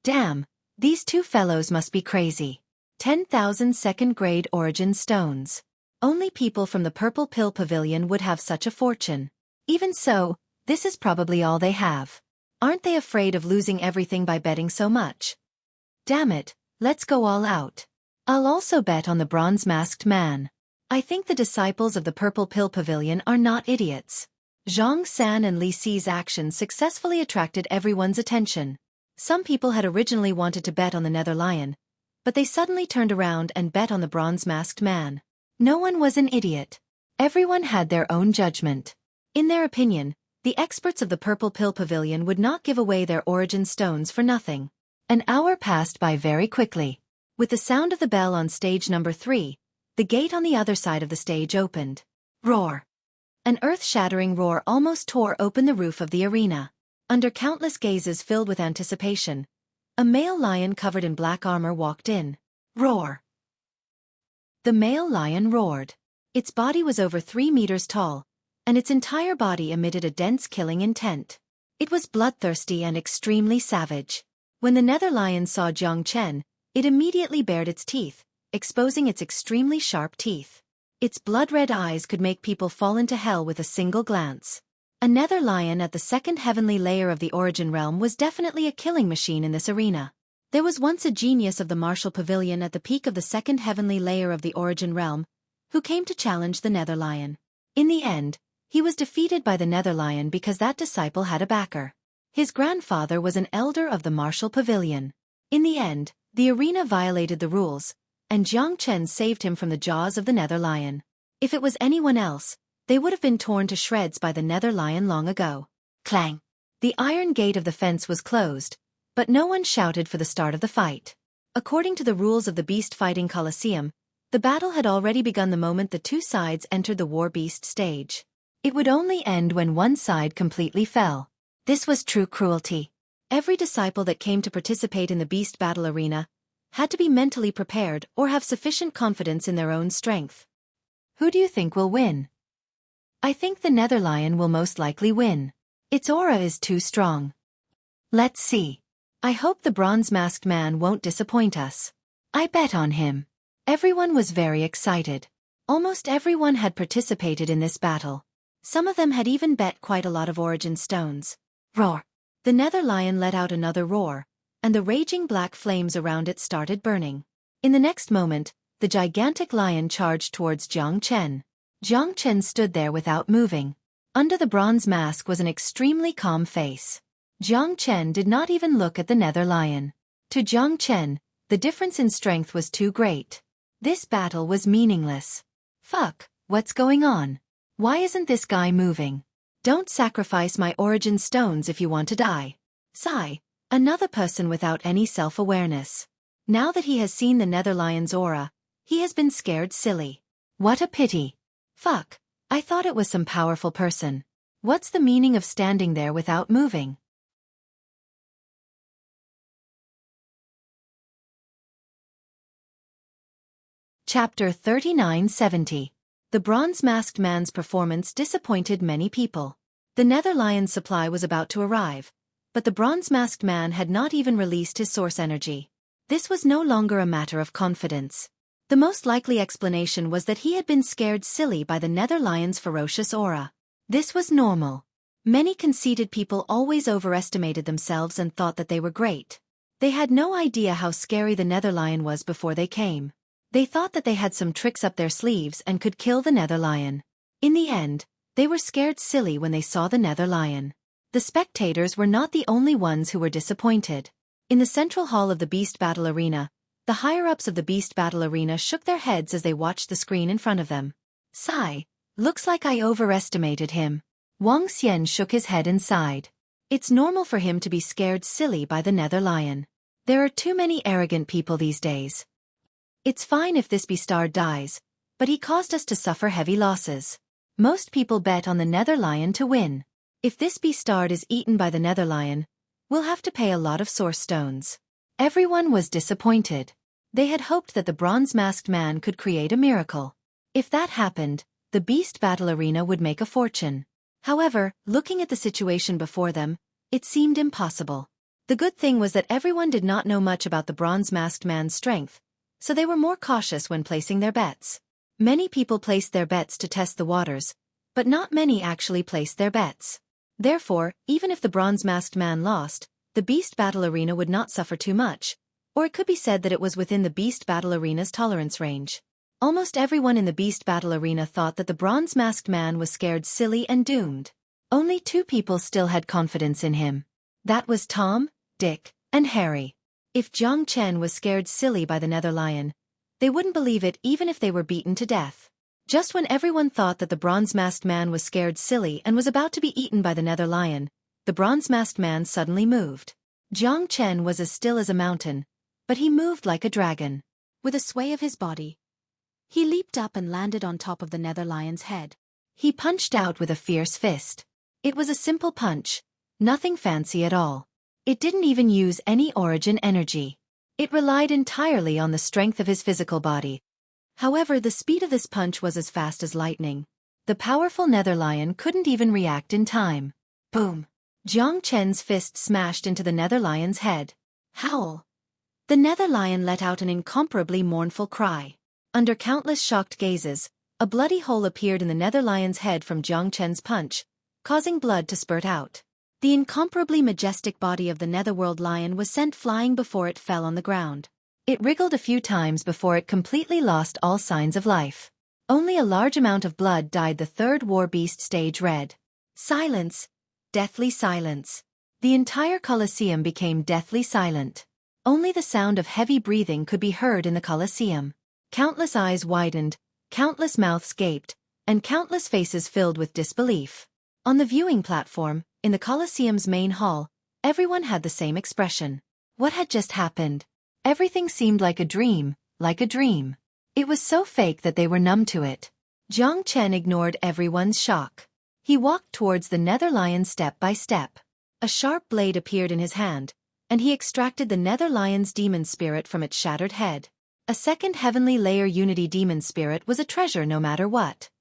Damn, these two fellows must be crazy. 10,000 second-grade origin stones. Only people from the Purple Pill Pavilion would have such a fortune. Even so, this is probably all they have. Aren't they afraid of losing everything by betting so much? Damn it, let's go all out. I'll also bet on the bronze-masked man. I think the disciples of the Purple Pill Pavilion are not idiots. Zhang San and Li Si's actions successfully attracted everyone's attention. Some people had originally wanted to bet on the Nether Lion, but they suddenly turned around and bet on the bronze-masked man. No one was an idiot. Everyone had their own judgment. In their opinion, the experts of the Purple Pill Pavilion would not give away their origin stones for nothing. An hour passed by very quickly. With the sound of the bell on stage number 3, the gate on the other side of the stage opened. Roar! An earth-shattering roar almost tore open the roof of the arena. Under countless gazes filled with anticipation, a male lion covered in black armor walked in. Roar! The male lion roared. Its body was over 3 meters tall, and its entire body emitted a dense killing intent. It was bloodthirsty and extremely savage. When the Nether Lion saw Jiang Chen, it immediately bared its teeth, exposing its extremely sharp teeth. Its blood-red eyes could make people fall into hell with a single glance. A Nether Lion at the second heavenly layer of the Origin Realm was definitely a killing machine in this arena. There was once a genius of the Martial Pavilion at the peak of the second heavenly layer of the Origin Realm, who came to challenge the Nether Lion. In the end, he was defeated by the Nether Lion because that disciple had a backer. His grandfather was an elder of the Martial Pavilion. In the end, the arena violated the rules, and Jiang Chen saved him from the jaws of the Nether Lion. If it was anyone else, they would have been torn to shreds by the Nether Lion long ago. Clang! The iron gate of the fence was closed, but no one shouted for the start of the fight. According to the rules of the Beast Fighting Coliseum, the battle had already begun the moment the two sides entered the War Beast stage. It would only end when one side completely fell. This was true cruelty. Every disciple that came to participate in the beast battle arena had to be mentally prepared or have sufficient confidence in their own strength. Who do you think will win? I think the nether lion will most likely win. Its aura is too strong. Let's see. I hope the bronze-masked man won't disappoint us. I bet on him. Everyone was very excited. Almost everyone had participated in this battle. Some of them had even bet quite a lot of origin stones. Roar! The nether lion let out another roar, and the raging black flames around it started burning. In the next moment, the gigantic lion charged towards Jiang Chen. Jiang Chen stood there without moving. Under the bronze mask was an extremely calm face. Jiang Chen did not even look at the nether lion. To Jiang Chen, the difference in strength was too great. This battle was meaningless. Fuck, what's going on? Why isn't this guy moving? Don't sacrifice my origin stones if you want to die. Sigh. Another person without any self-awareness. Now that he has seen the nether lion's aura, he has been scared silly. What a pity. Fuck. I thought it was some powerful person. What's the meaning of standing there without moving? Chapter 3970. The bronze-masked man's performance disappointed many people. The nether lion's supply was about to arrive, but the bronze-masked man had not even released his source energy. This was no longer a matter of confidence. The most likely explanation was that he had been scared silly by the nether lion's ferocious aura. This was normal. Many conceited people always overestimated themselves and thought that they were great. They had no idea how scary the nether lion was before they came. They thought that they had some tricks up their sleeves and could kill the nether lion. In the end, they were scared silly when they saw the nether lion. The spectators were not the only ones who were disappointed. In the central hall of the beast battle arena, the higher-ups of the beast battle arena shook their heads as they watched the screen in front of them. Sigh. Looks like I overestimated him. Wang Xian shook his head and sighed. It's normal for him to be scared silly by the nether lion. There are too many arrogant people these days. It's fine if this beastard dies, but he caused us to suffer heavy losses. Most people bet on the nether lion to win. If this beastard is eaten by the nether lion, we'll have to pay a lot of source stones. Everyone was disappointed. They had hoped that the bronze-masked man could create a miracle. If that happened, the beast battle arena would make a fortune. However, looking at the situation before them, it seemed impossible. The good thing was that everyone did not know much about the bronze-masked man's strength, so they were more cautious when placing their bets. Many people placed their bets to test the waters, but not many actually placed their bets. Therefore, even if the bronze-masked man lost, the beast battle arena would not suffer too much, or it could be said that it was within the beast battle arena's tolerance range. Almost everyone in the beast battle arena thought that the bronze-masked man was scared silly and doomed. Only 2 people still had confidence in him. That was Tom, Dick, and Harry. If Jiang Chen was scared silly by the nether lion, they wouldn't believe it even if they were beaten to death. Just when everyone thought that the bronze-masked man was scared silly and was about to be eaten by the nether lion, the bronze-masked man suddenly moved. Jiang Chen was as still as a mountain, but he moved like a dragon. With a sway of his body, he leaped up and landed on top of the nether lion's head. He punched out with a fierce fist. It was a simple punch, nothing fancy at all. It didn't even use any origin energy. It relied entirely on the strength of his physical body. However, the speed of this punch was as fast as lightning. The powerful nether lion couldn't even react in time. Boom! Jiang Chen's fist smashed into the nether lion's head. Howl! The nether lion let out an incomparably mournful cry. Under countless shocked gazes, a bloody hole appeared in the nether lion's head from Jiang Chen's punch, causing blood to spurt out. The incomparably majestic body of the netherworld lion was sent flying before it fell on the ground. It wriggled a few times before it completely lost all signs of life. Only a large amount of blood dyed the third war beast stage red. Silence. Deathly silence. The entire Colosseum became deathly silent. Only the sound of heavy breathing could be heard in the Colosseum. Countless eyes widened, countless mouths gaped, and countless faces filled with disbelief. On the viewing platform, in the Colosseum's main hall, everyone had the same expression. What had just happened? Everything seemed like a dream, like a dream. It was so fake that they were numb to it. Jiang Chen ignored everyone's shock. He walked towards the nether lion step by step. A sharp blade appeared in his hand, and he extracted the nether lion's demon spirit from its shattered head. A second heavenly layer unity demon spirit was a treasure no matter what.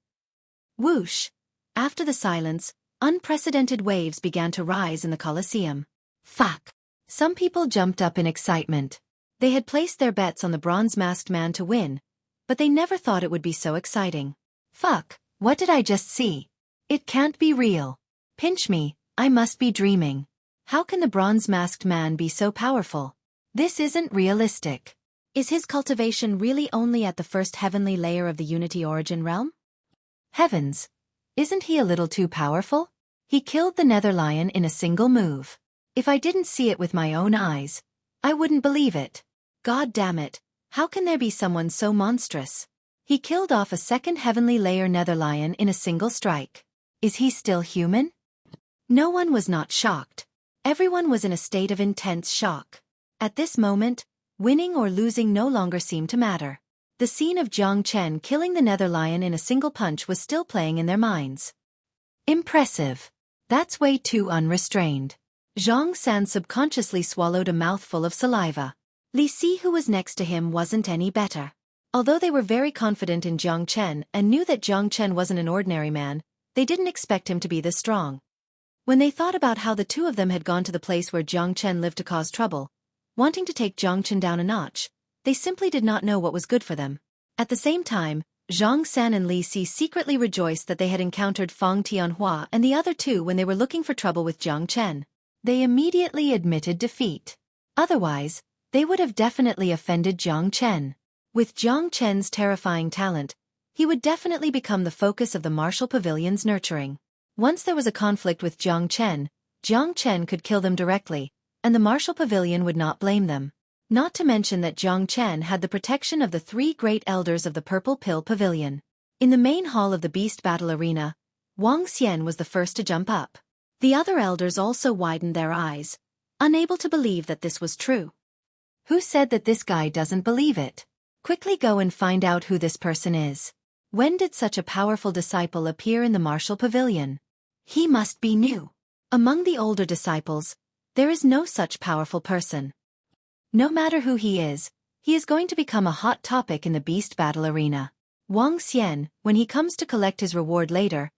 Whoosh! After the silence, unprecedented waves began to rise in the Colosseum. Fuck! Some people jumped up in excitement. They had placed their bets on the bronze-masked man to win, but they never thought it would be so exciting. Fuck, what did I just see? It can't be real. Pinch me, I must be dreaming. How can the bronze-masked man be so powerful? This isn't realistic. Is his cultivation really only at the first heavenly layer of the Unity Origin realm? Heavens! Isn't he a little too powerful? He killed the nether lion in a single move. If I didn't see it with my own eyes, I wouldn't believe it. God damn it, how can there be someone so monstrous? He killed off a second heavenly layer nether lion in a single strike. Is he still human? No one was not shocked. Everyone was in a state of intense shock. At this moment, winning or losing no longer seemed to matter. The scene of Jiang Chen killing the nether lion in a single punch was still playing in their minds. Impressive. That's way too unrestrained. Zhang San subconsciously swallowed a mouthful of saliva. Li Si, who was next to him, wasn't any better. Although they were very confident in Jiang Chen and knew that Jiang Chen wasn't an ordinary man, they didn't expect him to be this strong. When they thought about how the two of them had gone to the place where Jiang Chen lived to cause trouble, wanting to take Jiang Chen down a notch, they simply did not know what was good for them. At the same time, Zhang San and Li Si secretly rejoiced that they had encountered Fang Tianhua and the other two when they were looking for trouble with Jiang Chen. They immediately admitted defeat. Otherwise, they would have definitely offended Jiang Chen. With Jiang Chen's terrifying talent, he would definitely become the focus of the martial pavilion's nurturing. Once there was a conflict with Jiang Chen could kill them directly, and the martial pavilion would not blame them. Not to mention that Jiang Chen had the protection of the three great elders of the Purple Pill Pavilion. In the main hall of the Beast Battle Arena, Wang Xian was the first to jump up. The other elders also widened their eyes, unable to believe that this was true. Who said that this guy doesn't believe it? Quickly go and find out who this person is. When did such a powerful disciple appear in the martial pavilion? He must be new. Among the older disciples, there is no such powerful person. No matter who he is going to become a hot topic in the Beast Battle Arena. Wang Xian, when he comes to collect his reward later,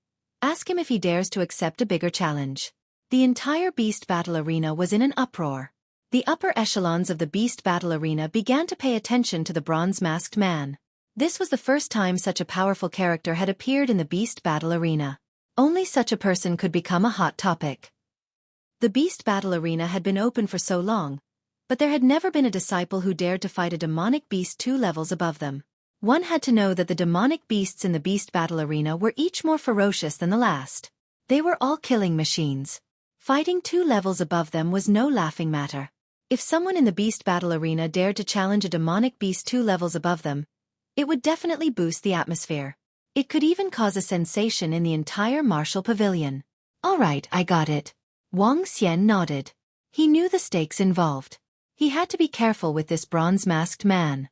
ask him if he dares to accept a bigger challenge. The entire Beast Battle Arena was in an uproar. The upper echelons of the Beast Battle Arena began to pay attention to the bronze-masked man. This was the first time such a powerful character had appeared in the Beast Battle Arena. Only such a person could become a hot topic. The Beast Battle Arena had been open for so long, but there had never been a disciple who dared to fight a demonic beast 2 levels above them. One had to know that the demonic beasts in the Beast Battle Arena were each more ferocious than the last. They were all killing machines. Fighting 2 levels above them was no laughing matter. If someone in the Beast Battle Arena dared to challenge a demonic beast 2 levels above them, it would definitely boost the atmosphere. It could even cause a sensation in the entire martial pavilion. Alright, I got it. Wang Xian nodded. He knew the stakes involved. He had to be careful with this bronze-masked man.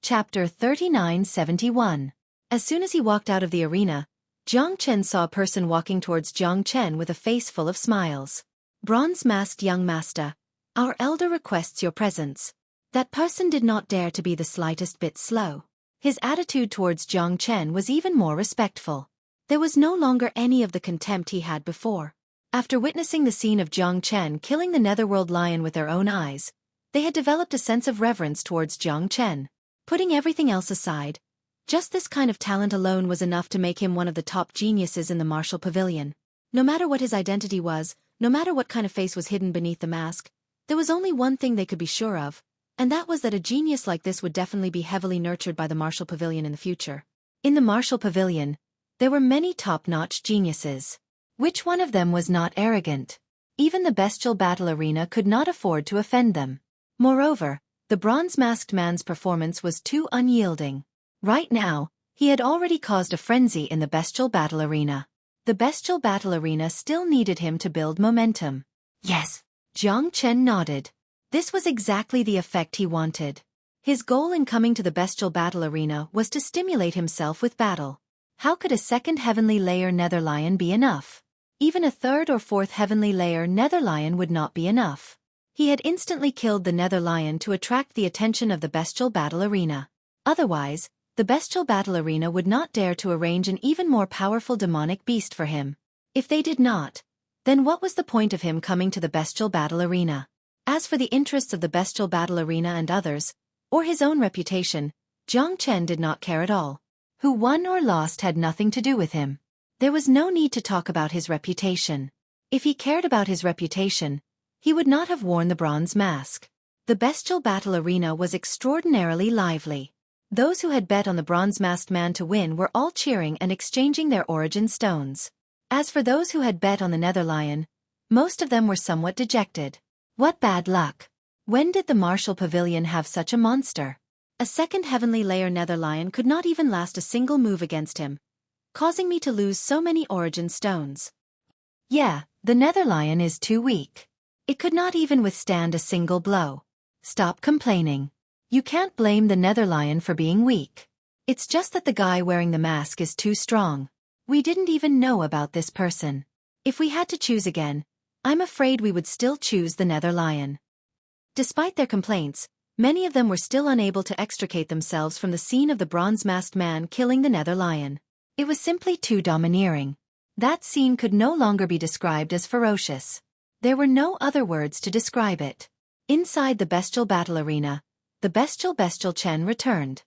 Chapter 3971. As soon as he walked out of the arena, Jiang Chen saw a person walking towards Jiang Chen with a face full of smiles. Bronze-masked young master, our elder requests your presence. That person did not dare to be the slightest bit slow. His attitude towards Jiang Chen was even more respectful. There was no longer any of the contempt he had before. After witnessing the scene of Jiang Chen killing the Netherworld lion with their own eyes, they had developed a sense of reverence towards Jiang Chen. Putting everything else aside, just this kind of talent alone was enough to make him one of the top geniuses in the martial pavilion. No matter what his identity was, no matter what kind of face was hidden beneath the mask, there was only one thing they could be sure of, and that was that a genius like this would definitely be heavily nurtured by the martial pavilion in the future. In the martial pavilion, there were many top-notch geniuses. Which one of them was not arrogant? Even the bestial battle arena could not afford to offend them. Moreover, the bronze-masked man's performance was too unyielding. Right now, he had already caused a frenzy in the bestial battle arena. The bestial battle arena still needed him to build momentum. Yes. Jiang Chen nodded. This was exactly the effect he wanted. His goal in coming to the bestial battle arena was to stimulate himself with battle. How could a second heavenly layer nether lion be enough? Even a third or fourth heavenly layer nether lion would not be enough. He had instantly killed the nether lion to attract the attention of the bestial battle arena. Otherwise, the bestial battle arena would not dare to arrange an even more powerful demonic beast for him. If they did not, then what was the point of him coming to the bestial battle arena? As for the interests of the bestial battle arena and others, or his own reputation, Jiang Chen did not care at all. Who won or lost had nothing to do with him. There was no need to talk about his reputation. If he cared about his reputation, he would not have worn the bronze mask. The bestial battle arena was extraordinarily lively. Those who had bet on the bronze-masked man to win were all cheering and exchanging their origin stones. As for those who had bet on the nether lion, most of them were somewhat dejected. What bad luck! When did the martial pavilion have such a monster? A second heavenly layer nether lion could not even last a single move against him, causing me to lose so many origin stones. Yeah, the nether lion is too weak. It could not even withstand a single blow. Stop complaining. You can't blame the nether lion for being weak. It's just that the guy wearing the mask is too strong. We didn't even know about this person. If we had to choose again, I'm afraid we would still choose the nether lion. Despite their complaints, many of them were still unable to extricate themselves from the scene of the bronze-masked man killing the nether lion. It was simply too domineering. That scene could no longer be described as ferocious. There were no other words to describe it. Inside the bestial battle arena, the bestial Chen returned.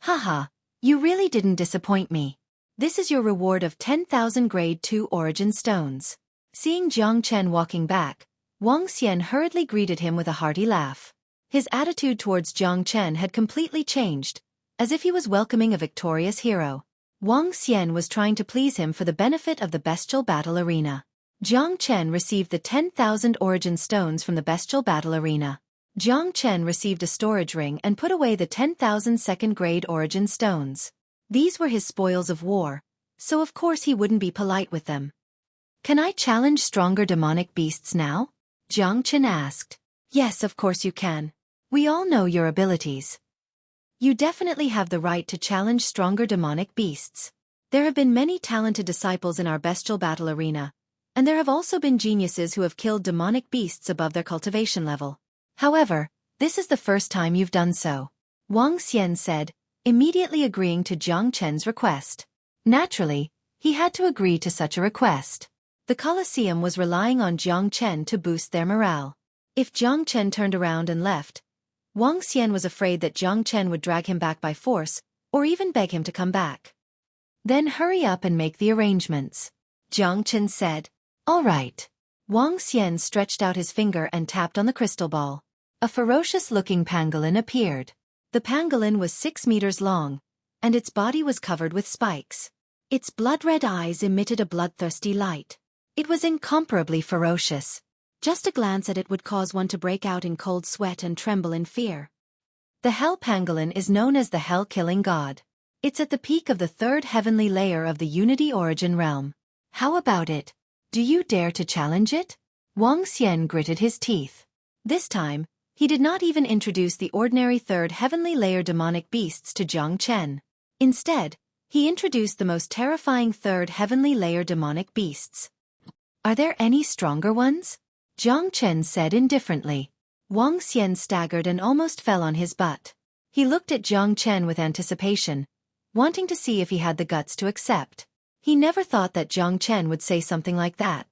Haha, you really didn't disappoint me. This is your reward of 10,000 grade 2 origin stones. Seeing Jiang Chen walking back, Wang Xian hurriedly greeted him with a hearty laugh. His attitude towards Jiang Chen had completely changed, as if he was welcoming a victorious hero. Wang Xian was trying to please him for the benefit of the bestial battle arena. Jiang Chen received the 10,000 origin stones from the bestial battle arena. Jiang Chen received a storage ring and put away the 10,000 second-grade origin stones. These were his spoils of war, so of course he wouldn't be polite with them. Can I challenge stronger demonic beasts now? Jiang Chen asked. Yes, of course you can. We all know your abilities. You definitely have the right to challenge stronger demonic beasts. There have been many talented disciples in our bestial battle arena, and there have also been geniuses who have killed demonic beasts above their cultivation level. However, this is the first time you've done so. Wang Xian said, immediately agreeing to Jiang Chen's request. Naturally, he had to agree to such a request. The Colosseum was relying on Jiang Chen to boost their morale. If Jiang Chen turned around and left, Wang Xian was afraid that Jiang Chen would drag him back by force, or even beg him to come back. Then hurry up and make the arrangements. Jiang Chen said. All right. Wang Xian stretched out his finger and tapped on the crystal ball. A ferocious-looking pangolin appeared. The pangolin was 6 meters long, and its body was covered with spikes. Its blood-red eyes emitted a bloodthirsty light. It was incomparably ferocious. Just a glance at it would cause one to break out in cold sweat and tremble in fear. The Hell Pangolin is known as the Hell-Killing God. It's at the peak of the 3rd heavenly layer of the Unity Origin realm. How about it? Do you dare to challenge it? Wang Xian gritted his teeth. This time, he did not even introduce the ordinary 3rd heavenly layer demonic beasts to Jiang Chen. Instead, he introduced the most terrifying 3rd heavenly layer demonic beasts. Are there any stronger ones? Jiang Chen said indifferently. Wang Xian staggered and almost fell on his butt. He looked at Jiang Chen with anticipation, wanting to see if he had the guts to accept. He never thought that Jiang Chen would say something like that.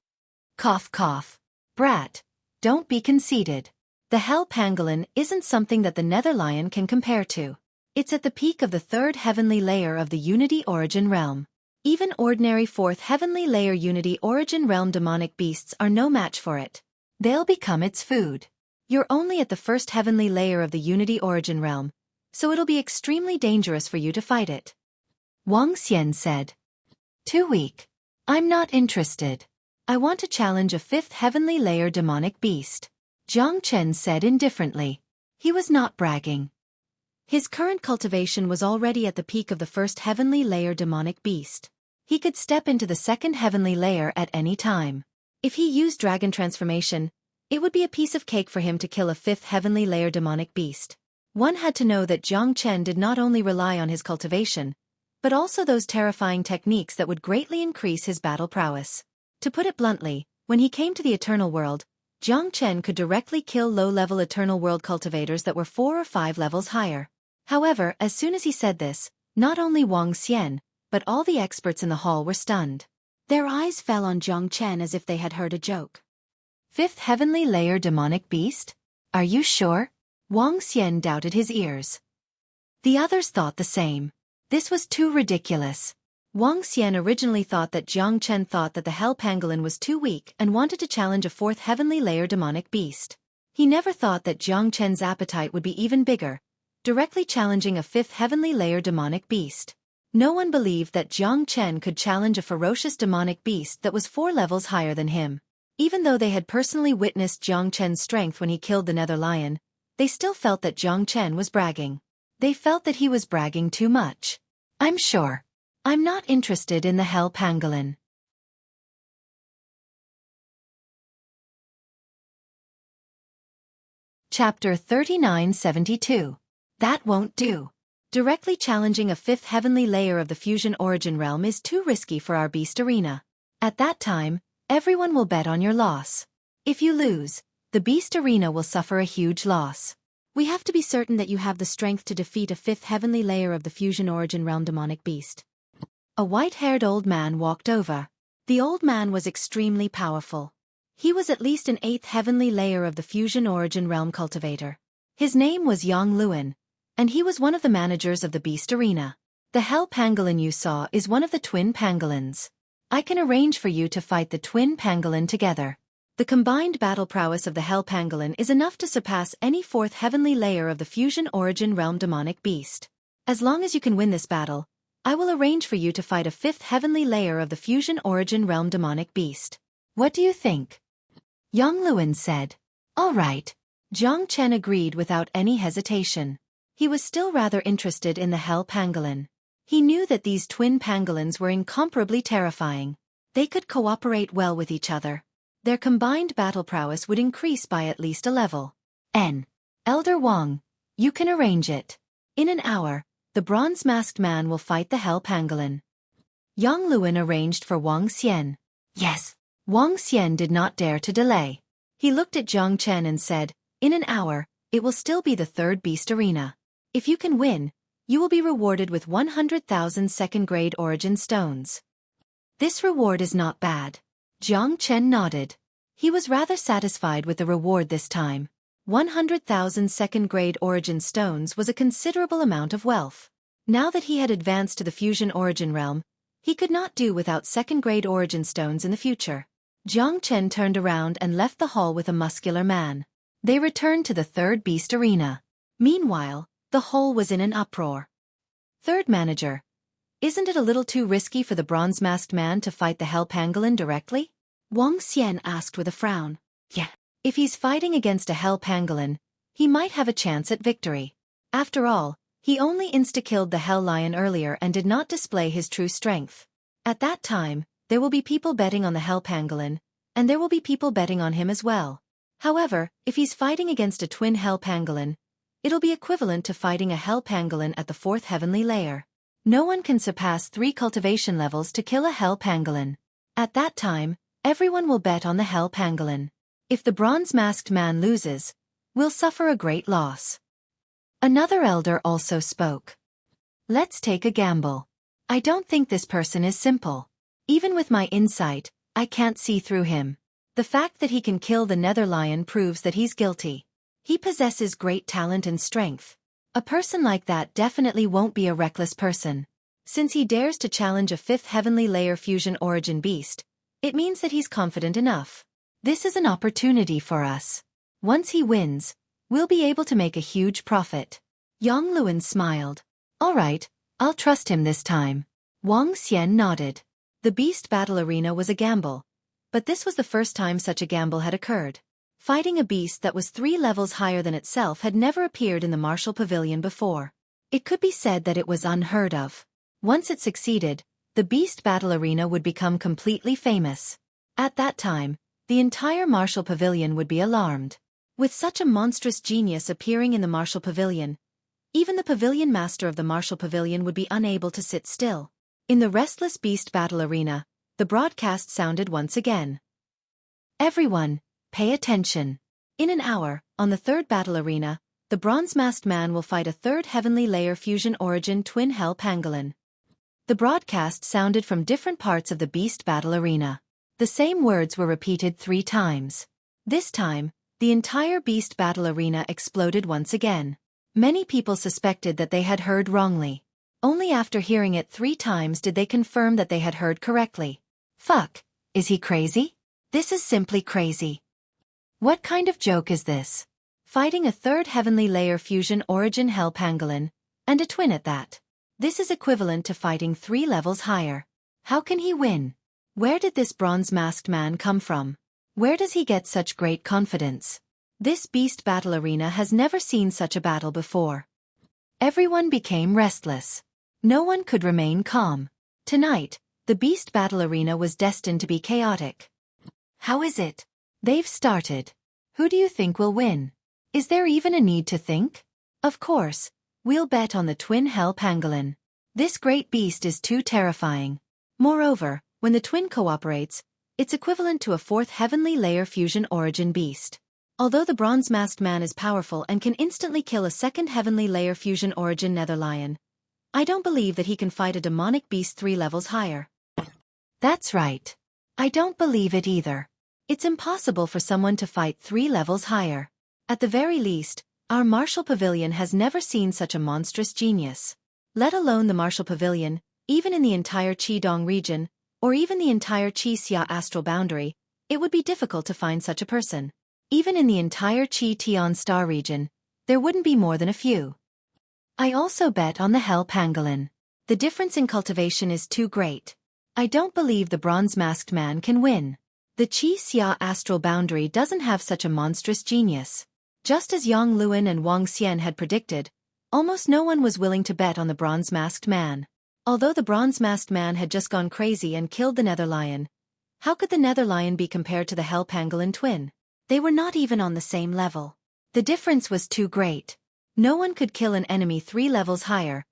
Cough cough. Brat, don't be conceited. The Hell Pangolin isn't something that the Nether Lion can compare to. It's at the peak of the 3rd heavenly layer of the Unity Origin realm. Even ordinary 4th heavenly layer Unity Origin realm demonic beasts are no match for it. They'll become its food. You're only at the 1st heavenly layer of the Unity Origin realm, so it'll be extremely dangerous for you to fight it. Wang Xian said. Too weak. I'm not interested. I want to challenge a 5th heavenly layer demonic beast. Jiang Chen said indifferently. He was not bragging. His current cultivation was already at the peak of the 1st heavenly layer demonic beast. He could step into the 2nd heavenly layer at any time. If he used dragon transformation, it would be a piece of cake for him to kill a 5th heavenly layer demonic beast. One had to know that Jiang Chen did not only rely on his cultivation, but also those terrifying techniques that would greatly increase his battle prowess. To put it bluntly, when he came to the Eternal World, Jiang Chen could directly kill low-level Eternal World cultivators that were 4 or 5 levels higher. However, as soon as he said this, not only Wang Xian, but all the experts in the hall were stunned. Their eyes fell on Jiang Chen as if they had heard a joke. 5th Heavenly Layer Demonic Beast? Are you sure? Wang Xian doubted his ears. The others thought the same. This was too ridiculous. Wang Xian originally thought that Jiang Chen thought that the Hell Pangolin was too weak and wanted to challenge a 4th Heavenly Layer Demonic Beast. He never thought that Jiang Chen's appetite would be even bigger, directly challenging a 5th Heavenly Layer Demonic Beast. No one believed that Jiang Chen could challenge a ferocious demonic beast that was 4 levels higher than him. Even though they had personally witnessed Jiang Chen's strength when he killed the Nether Lion, they still felt that Jiang Chen was bragging. They felt that he was bragging too much. I'm sure. I'm not interested in the Hell Pangolin. Chapter 3972. That won't do. Directly challenging a 5th heavenly layer of the fusion origin realm is too risky for our beast arena. At that time, everyone will bet on your loss. If you lose, the beast arena will suffer a huge loss. We have to be certain that you have the strength to defeat a 5th heavenly layer of the fusion origin realm demonic beast. A white-haired old man walked over. The old man was extremely powerful. He was at least an 8th heavenly layer of the fusion origin realm cultivator. His name was Yang Luan, and he was one of the managers of the beast arena. The Hell Pangolin you saw is one of the twin pangolins. I can arrange for you to fight the twin pangolin together. The combined battle prowess of the Hell Pangolin is enough to surpass any 4th heavenly layer of the fusion origin realm demonic beast. As long as you can win this battle, I will arrange for you to fight a 5th heavenly layer of the fusion origin realm demonic beast. What do you think? Yang Luan said. All right. Jiang Chen agreed without any hesitation. He was still rather interested in the Hell Pangolin. He knew that these twin pangolins were incomparably terrifying. They could cooperate well with each other. Their combined battle prowess would increase by at least a level. Elder Wang, you can arrange it. In an hour, the bronze-masked man will fight the Hell Pangolin. Yang Luan arranged for Wang Xian. Yes. Wang Xian did not dare to delay. He looked at Jiang Chen and said, in an hour, it will still be the 3rd beast arena. If you can win, you will be rewarded with 100,000 2nd-grade origin stones. This reward is not bad. Jiang Chen nodded. He was rather satisfied with the reward this time. 100,000 2nd-grade origin stones was a considerable amount of wealth. Now that he had advanced to the fusion origin realm, he could not do without 2nd-grade origin stones in the future. Jiang Chen turned around and left the hall with a muscular man. They returned to the 3rd beast arena. Meanwhile, the hall was in an uproar. 3rd manager. Isn't it a little too risky for the bronze-masked man to fight the Hell Pangolin directly? Wang Xian asked with a frown. Yeah. If he's fighting against a Hell Pangolin, he might have a chance at victory. After all, he only insta-killed the Hell Lion earlier and did not display his true strength. At that time, there will be people betting on the Hell Pangolin, and there will be people betting on him as well. However, if he's fighting against a twin Hell Pangolin, it'll be equivalent to fighting a Hell Pangolin at the 4th heavenly layer. No one can surpass 3 cultivation levels to kill a Hell Pangolin. At that time, everyone will bet on the Hell Pangolin. If the bronze-masked man loses, we'll suffer a great loss. Another elder also spoke. Let's take a gamble. I don't think this person is simple. Even with my insight, I can't see through him. The fact that he can kill the Nether Lion proves that he's guilty. He possesses great talent and strength. A person like that definitely won't be a reckless person. Since he dares to challenge a 5th heavenly layer fusion origin beast, it means that he's confident enough. This is an opportunity for us. Once he wins, we'll be able to make a huge profit. Yang Luan smiled. All right, I'll trust him this time. Wang Xian nodded. The beast battle arena was a gamble, but this was the first time such a gamble had occurred. Fighting a beast that was 3 levels higher than itself had never appeared in the martial pavilion before. It could be said that it was unheard of. Once it succeeded, the beast battle arena would become completely famous. At that time, the entire martial pavilion would be alarmed. With such a monstrous genius appearing in the martial pavilion, even the pavilion master of the martial pavilion would be unable to sit still. In the restless beast battle arena, the broadcast sounded once again. Everyone, pay attention. In an hour, on the third battle arena, the bronze-masked man will fight a third heavenly layer fusion origin twin hell pangolin. The broadcast sounded from different parts of the beast battle arena. The same words were repeated 3 times. This time, the entire beast battle arena exploded once again. Many people suspected that they had heard wrongly. Only after hearing it 3 times did they confirm that they had heard correctly. Fuck, is he crazy? This is simply crazy. What kind of joke is this? Fighting a third heavenly layer fusion origin hell pangolin, and a twin at that. This is equivalent to fighting 3 levels higher. How can he win? Where did this bronze-masked man come from? Where does he get such great confidence? This beast battle arena has never seen such a battle before. Everyone became restless. No one could remain calm. Tonight, the beast battle arena was destined to be chaotic. How is it? They've started. Who do you think will win? Is there even a need to think? Of course, we'll bet on the twin hell pangolin. This great beast is too terrifying. Moreover, when the twin cooperates, it's equivalent to a 4th heavenly layer fusion origin beast. Although the bronze-masked man is powerful and can instantly kill a 2nd heavenly layer fusion origin nether lion, I don't believe that he can fight a demonic beast 3 levels higher. That's right. I don't believe it either. It's impossible for someone to fight 3 levels higher. At the very least, our martial pavilion has never seen such a monstrous genius. Let alone the martial pavilion, even in the entire Qidong region, or even the entire Qixia astral boundary, it would be difficult to find such a person. Even in the entire Qi Tian star region, there wouldn't be more than a few. I also bet on the hell pangolin. The difference in cultivation is too great. I don't believe the bronze-masked man can win. The Qixia astral boundary doesn't have such a monstrous genius. Just as Yang Luan and Wang Xian had predicted, almost no one was willing to bet on the bronze-masked man. Although the bronze-masked man had just gone crazy and killed the nether lion, how could the nether lion be compared to the hell pangolin twin? They were not even on the same level. The difference was too great. No one could kill an enemy 3 levels higher,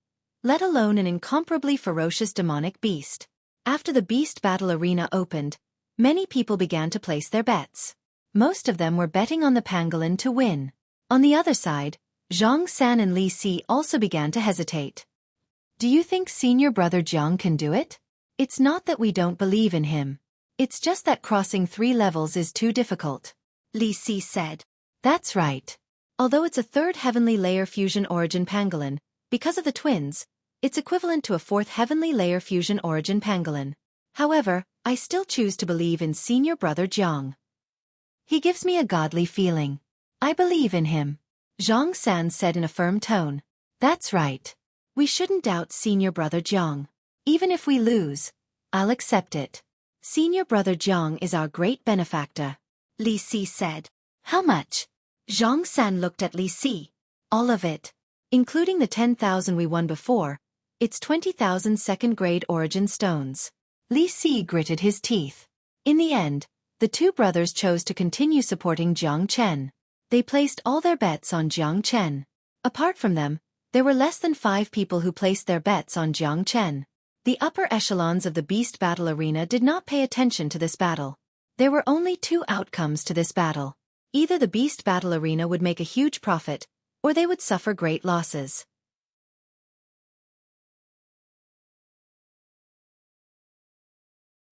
let alone an incomparably ferocious demonic beast. After the beast battle arena opened, many people began to place their bets. Most of them were betting on the pangolin to win. On the other side, Zhang San and Li Si also began to hesitate. Do you think senior brother Jiang can do it? It's not that we don't believe in him. It's just that crossing 3 levels is too difficult. Li Si said. That's right. Although it's a 3rd heavenly layer fusion origin pangolin, because of the twins, it's equivalent to a 4th heavenly layer fusion origin pangolin. However, I still choose to believe in senior brother Jiang. He gives me a godly feeling. I believe in him. Zhang San said in a firm tone. That's right. We shouldn't doubt senior brother Jiang. Even if we lose, I'll accept it. Senior brother Jiang is our great benefactor. Li Si said. How much? Zhang San looked at Li Si. All of it. Including the 10,000 we won before, it's 20,000 2nd-grade origin stones. Li Si gritted his teeth. In the end, the 2 brothers chose to continue supporting Jiang Chen. They placed all their bets on Jiang Chen. Apart from them, there were less than 5 people who placed their bets on Jiang Chen. The upper echelons of the beast battle arena did not pay attention to this battle. There were only 2 outcomes to this battle. Either the beast battle arena would make a huge profit, or they would suffer great losses.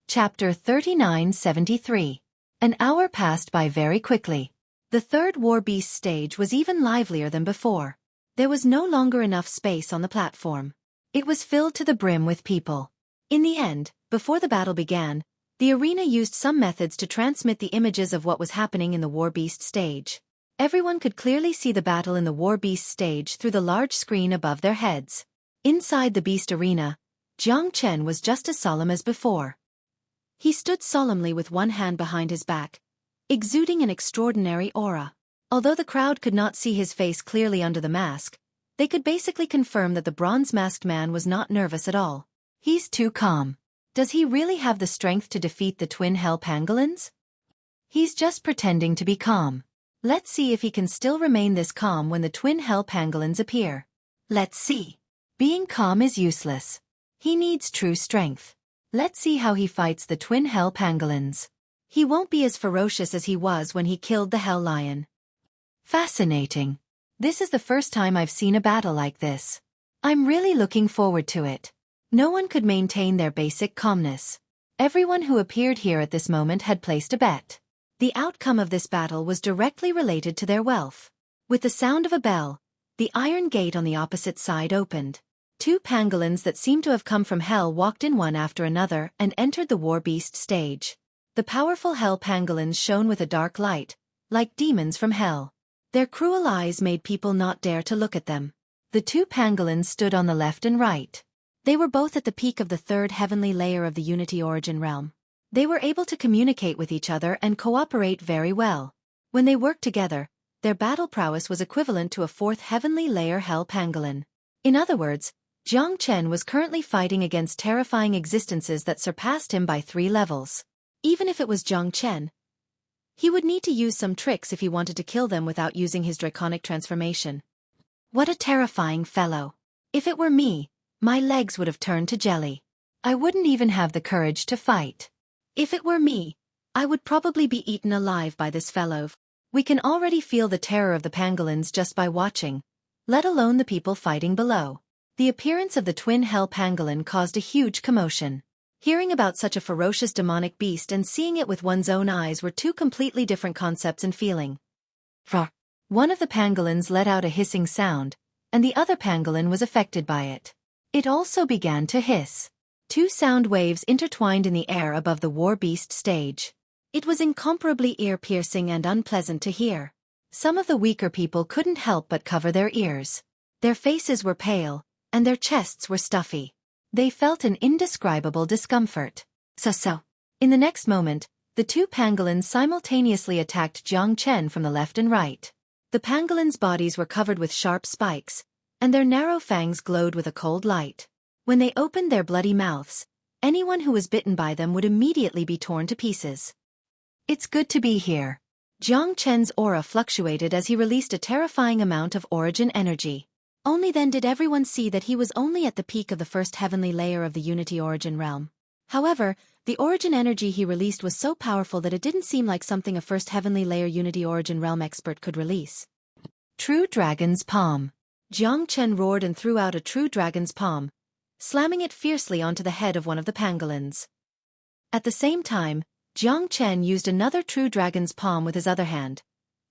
Chapter 3973. An hour passed by very quickly. The 3rd War Beast stage was even livelier than before. There was no longer enough space on the platform. It was filled to the brim with people. In the end, before the battle began, the arena used some methods to transmit the images of what was happening in the War Beast stage. Everyone could clearly see the battle in the War Beast stage through the large screen above their heads. Inside the Beast arena, Jiang Chen was just as solemn as before. He stood solemnly with one hand behind his back, exuding an extraordinary aura. Although the crowd could not see his face clearly under the mask, they could basically confirm that the bronze-masked man was not nervous at all. He's too calm. Does he really have the strength to defeat the twin hell pangolins? He's just pretending to be calm. Let's see if he can still remain this calm when the twin hell pangolins appear. Let's see. Being calm is useless. He needs true strength. Let's see how he fights the twin hell pangolins. He won't be as ferocious as he was when he killed the hell lion. Fascinating. This is the first time I've seen a battle like this. I'm really looking forward to it. No one could maintain their basic calmness. Everyone who appeared here at this moment had placed a bet. The outcome of this battle was directly related to their wealth. With the sound of a bell, the iron gate on the opposite side opened. 2 pangolins that seemed to have come from hell walked in one after another and entered the war beast stage. The powerful hell pangolins shone with a dark light, like demons from hell. Their cruel eyes made people not dare to look at them. The 2 pangolins stood on the left and right. They were both at the peak of the 3rd heavenly layer of the Unity Origin realm. They were able to communicate with each other and cooperate very well. When they worked together, their battle prowess was equivalent to a 4th heavenly layer hell pangolin. In other words, Jiang Chen was currently fighting against terrifying existences that surpassed him by 3 levels. Even if it was Jiang Chen, he would need to use some tricks if he wanted to kill them without using his draconic transformation. What a terrifying fellow. If it were me, my legs would have turned to jelly. I wouldn't even have the courage to fight. If it were me, I would probably be eaten alive by this fellow. We can already feel the terror of the pangolins just by watching, let alone the people fighting below. The appearance of the twin hell pangolin caused a huge commotion. Hearing about such a ferocious demonic beast and seeing it with one's own eyes were 2 completely different concepts and feeling. One of the pangolins let out a hissing sound, and the other pangolin was affected by it. It also began to hiss. 2 sound waves intertwined in the air above the war beast stage. It was incomparably ear-piercing and unpleasant to hear. Some of the weaker people couldn't help but cover their ears. Their faces were pale, and their chests were stuffy. They felt an indescribable discomfort. In the next moment, the 2 pangolins simultaneously attacked Jiang Chen from the left and right. The pangolins' bodies were covered with sharp spikes, and their narrow fangs glowed with a cold light. When they opened their bloody mouths, anyone who was bitten by them would immediately be torn to pieces. It's good to be here. Jiang Chen's aura fluctuated as he released a terrifying amount of origin energy. Only then did everyone see that he was only at the peak of the 1st heavenly layer of the Unity Origin realm. However, the origin energy he released was so powerful that it didn't seem like something a 1st heavenly layer Unity Origin realm expert could release. True Dragon's Palm. Jiang Chen roared and threw out a true dragon's palm, slamming it fiercely onto the head of one of the pangolins. At the same time, Jiang Chen used another true dragon's palm with his other hand,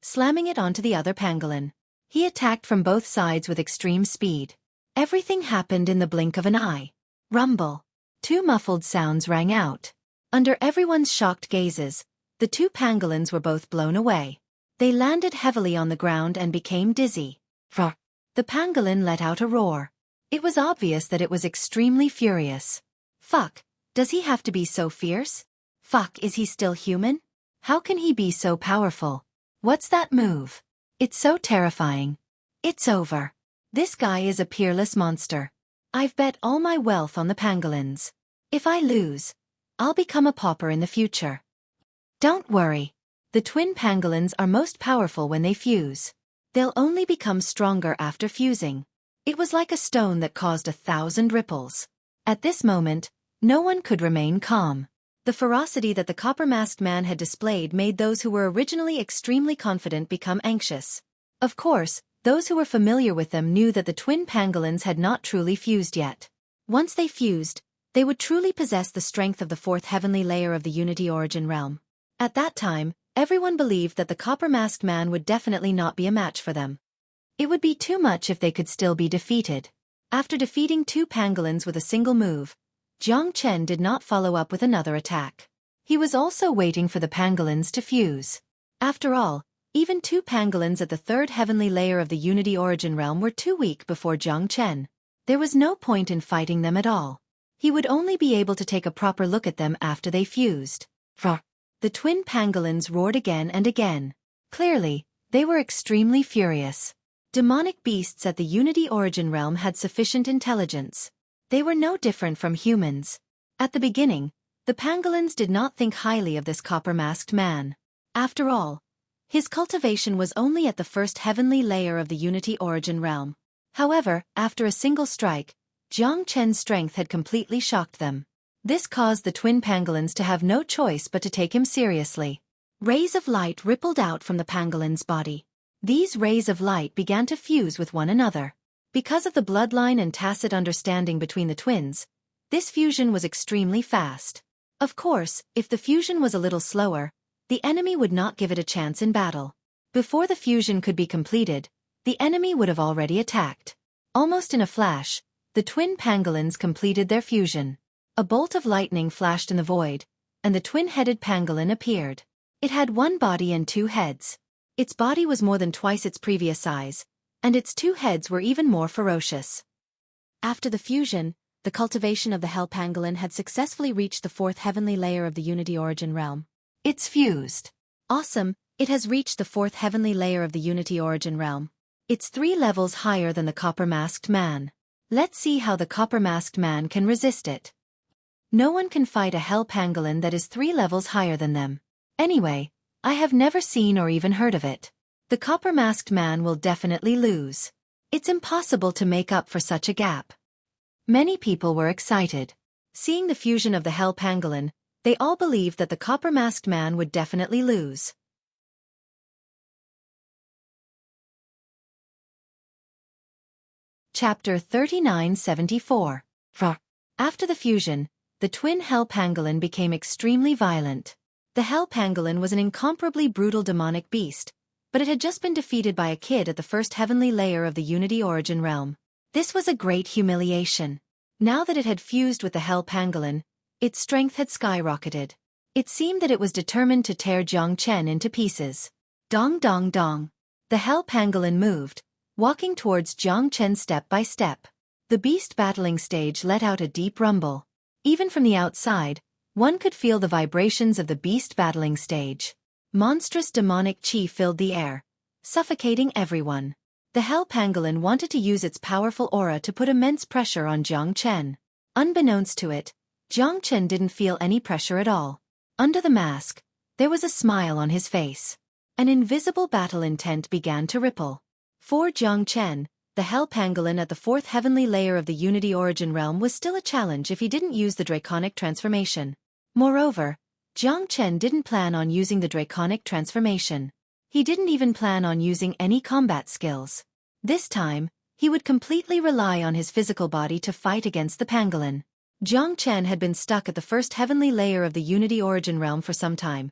slamming it onto the other pangolin. He attacked from both sides with extreme speed. Everything happened in the blink of an eye. Rumble. 2 muffled sounds rang out. Under everyone's shocked gazes, the 2 pangolins were both blown away. They landed heavily on the ground and became dizzy. The pangolin let out a roar. It was obvious that it was extremely furious. Fuck, does he have to be so fierce? Fuck, is he still human? How can he be so powerful? What's that move? It's so terrifying. It's over. This guy is a peerless monster. I've bet all my wealth on the pangolins. If I lose, I'll become a pauper in the future. Don't worry. The twin pangolins are most powerful when they fuse. They'll only become stronger after fusing. It was like a stone that caused 1,000 ripples. At this moment, no one could remain calm. The ferocity that the copper-masked man had displayed made those who were originally extremely confident become anxious. Of course, those who were familiar with them knew that the twin pangolins had not truly fused yet. Once they fused, they would truly possess the strength of the 4th heavenly layer of the Unity Origin realm. At that time, everyone believed that the copper-masked man would definitely not be a match for them. It would be too much if they could still be defeated. After defeating 2 pangolins with a single move, Jiang Chen did not follow up with another attack. He was also waiting for the pangolins to fuse. After all, even 2 pangolins at the 3rd heavenly layer of the Unity Origin realm were too weak before Jiang Chen. There was no point in fighting them at all. He would only be able to take a proper look at them after they fused. The twin pangolins roared again and again. Clearly, they were extremely furious. Demonic beasts at the Unity Origin realm had sufficient intelligence. They were no different from humans. At the beginning, the pangolins did not think highly of this copper-masked man. After all, His cultivation was only at the first heavenly layer of the Unity Origin realm. However, after a single strike, Jiang Chen's strength had completely shocked them. This caused the twin pangolins to have no choice but to take him seriously. Rays of light rippled out from the pangolin's body. These rays of light began to fuse with one another. Because of the bloodline and tacit understanding between the twins, this fusion was extremely fast. Of course, if the fusion was a little slower, the enemy would not give it a chance in battle. Before the fusion could be completed, the enemy would have already attacked. Almost in a flash, the twin pangolins completed their fusion. A bolt of lightning flashed in the void, and the twin-headed pangolin appeared. It had one body and two heads. Its body was more than twice its previous size, and its two heads were even more ferocious. After the fusion, the cultivation of the hell pangolin had successfully reached the fourth heavenly layer of the Unity Origin realm. It's fused. Awesome, it has reached the fourth heavenly layer of the Unity Origin realm. It's 3 levels higher than the copper-masked man. Let's see how the copper-masked man can resist it. No one can fight a hell pangolin that is 3 levels higher than them. Anyway, I have never seen or even heard of it. The copper-masked man will definitely lose. It's impossible to make up for such a gap. Many people were excited. Seeing the fusion of the hell pangolin, they all believed that the copper-masked man would definitely lose. Chapter 3974. After the fusion, the twin hell pangolin became extremely violent. The hell pangolin was an incomparably brutal demonic beast, but it had just been defeated by a kid at the first heavenly layer of the Unity Origin realm. This was a great humiliation. Now that it had fused with the hell pangolin, its strength had skyrocketed. It seemed that it was determined to tear Jiang Chen into pieces. Dong dong dong. The hell pangolin moved, walking towards Jiang Chen step by step. The beast battling stage let out a deep rumble. Even from the outside, one could feel the vibrations of the beast battling stage. Monstrous demonic chi filled the air, suffocating everyone. The hell pangolin wanted to use its powerful aura to put immense pressure on Jiang Chen. Unbeknownst to it, Jiang Chen didn't feel any pressure at all. Under the mask, there was a smile on his face. An invisible battle intent began to ripple. For Jiang Chen, the hell pangolin at the fourth heavenly layer of the Unity Origin realm was still a challenge if he didn't use the draconic transformation. Moreover, Jiang Chen didn't plan on using the draconic transformation. He didn't even plan on using any combat skills. This time, he would completely rely on his physical body to fight against the pangolin. Jiang Chen had been stuck at the first heavenly layer of the Unity Origin realm for some time,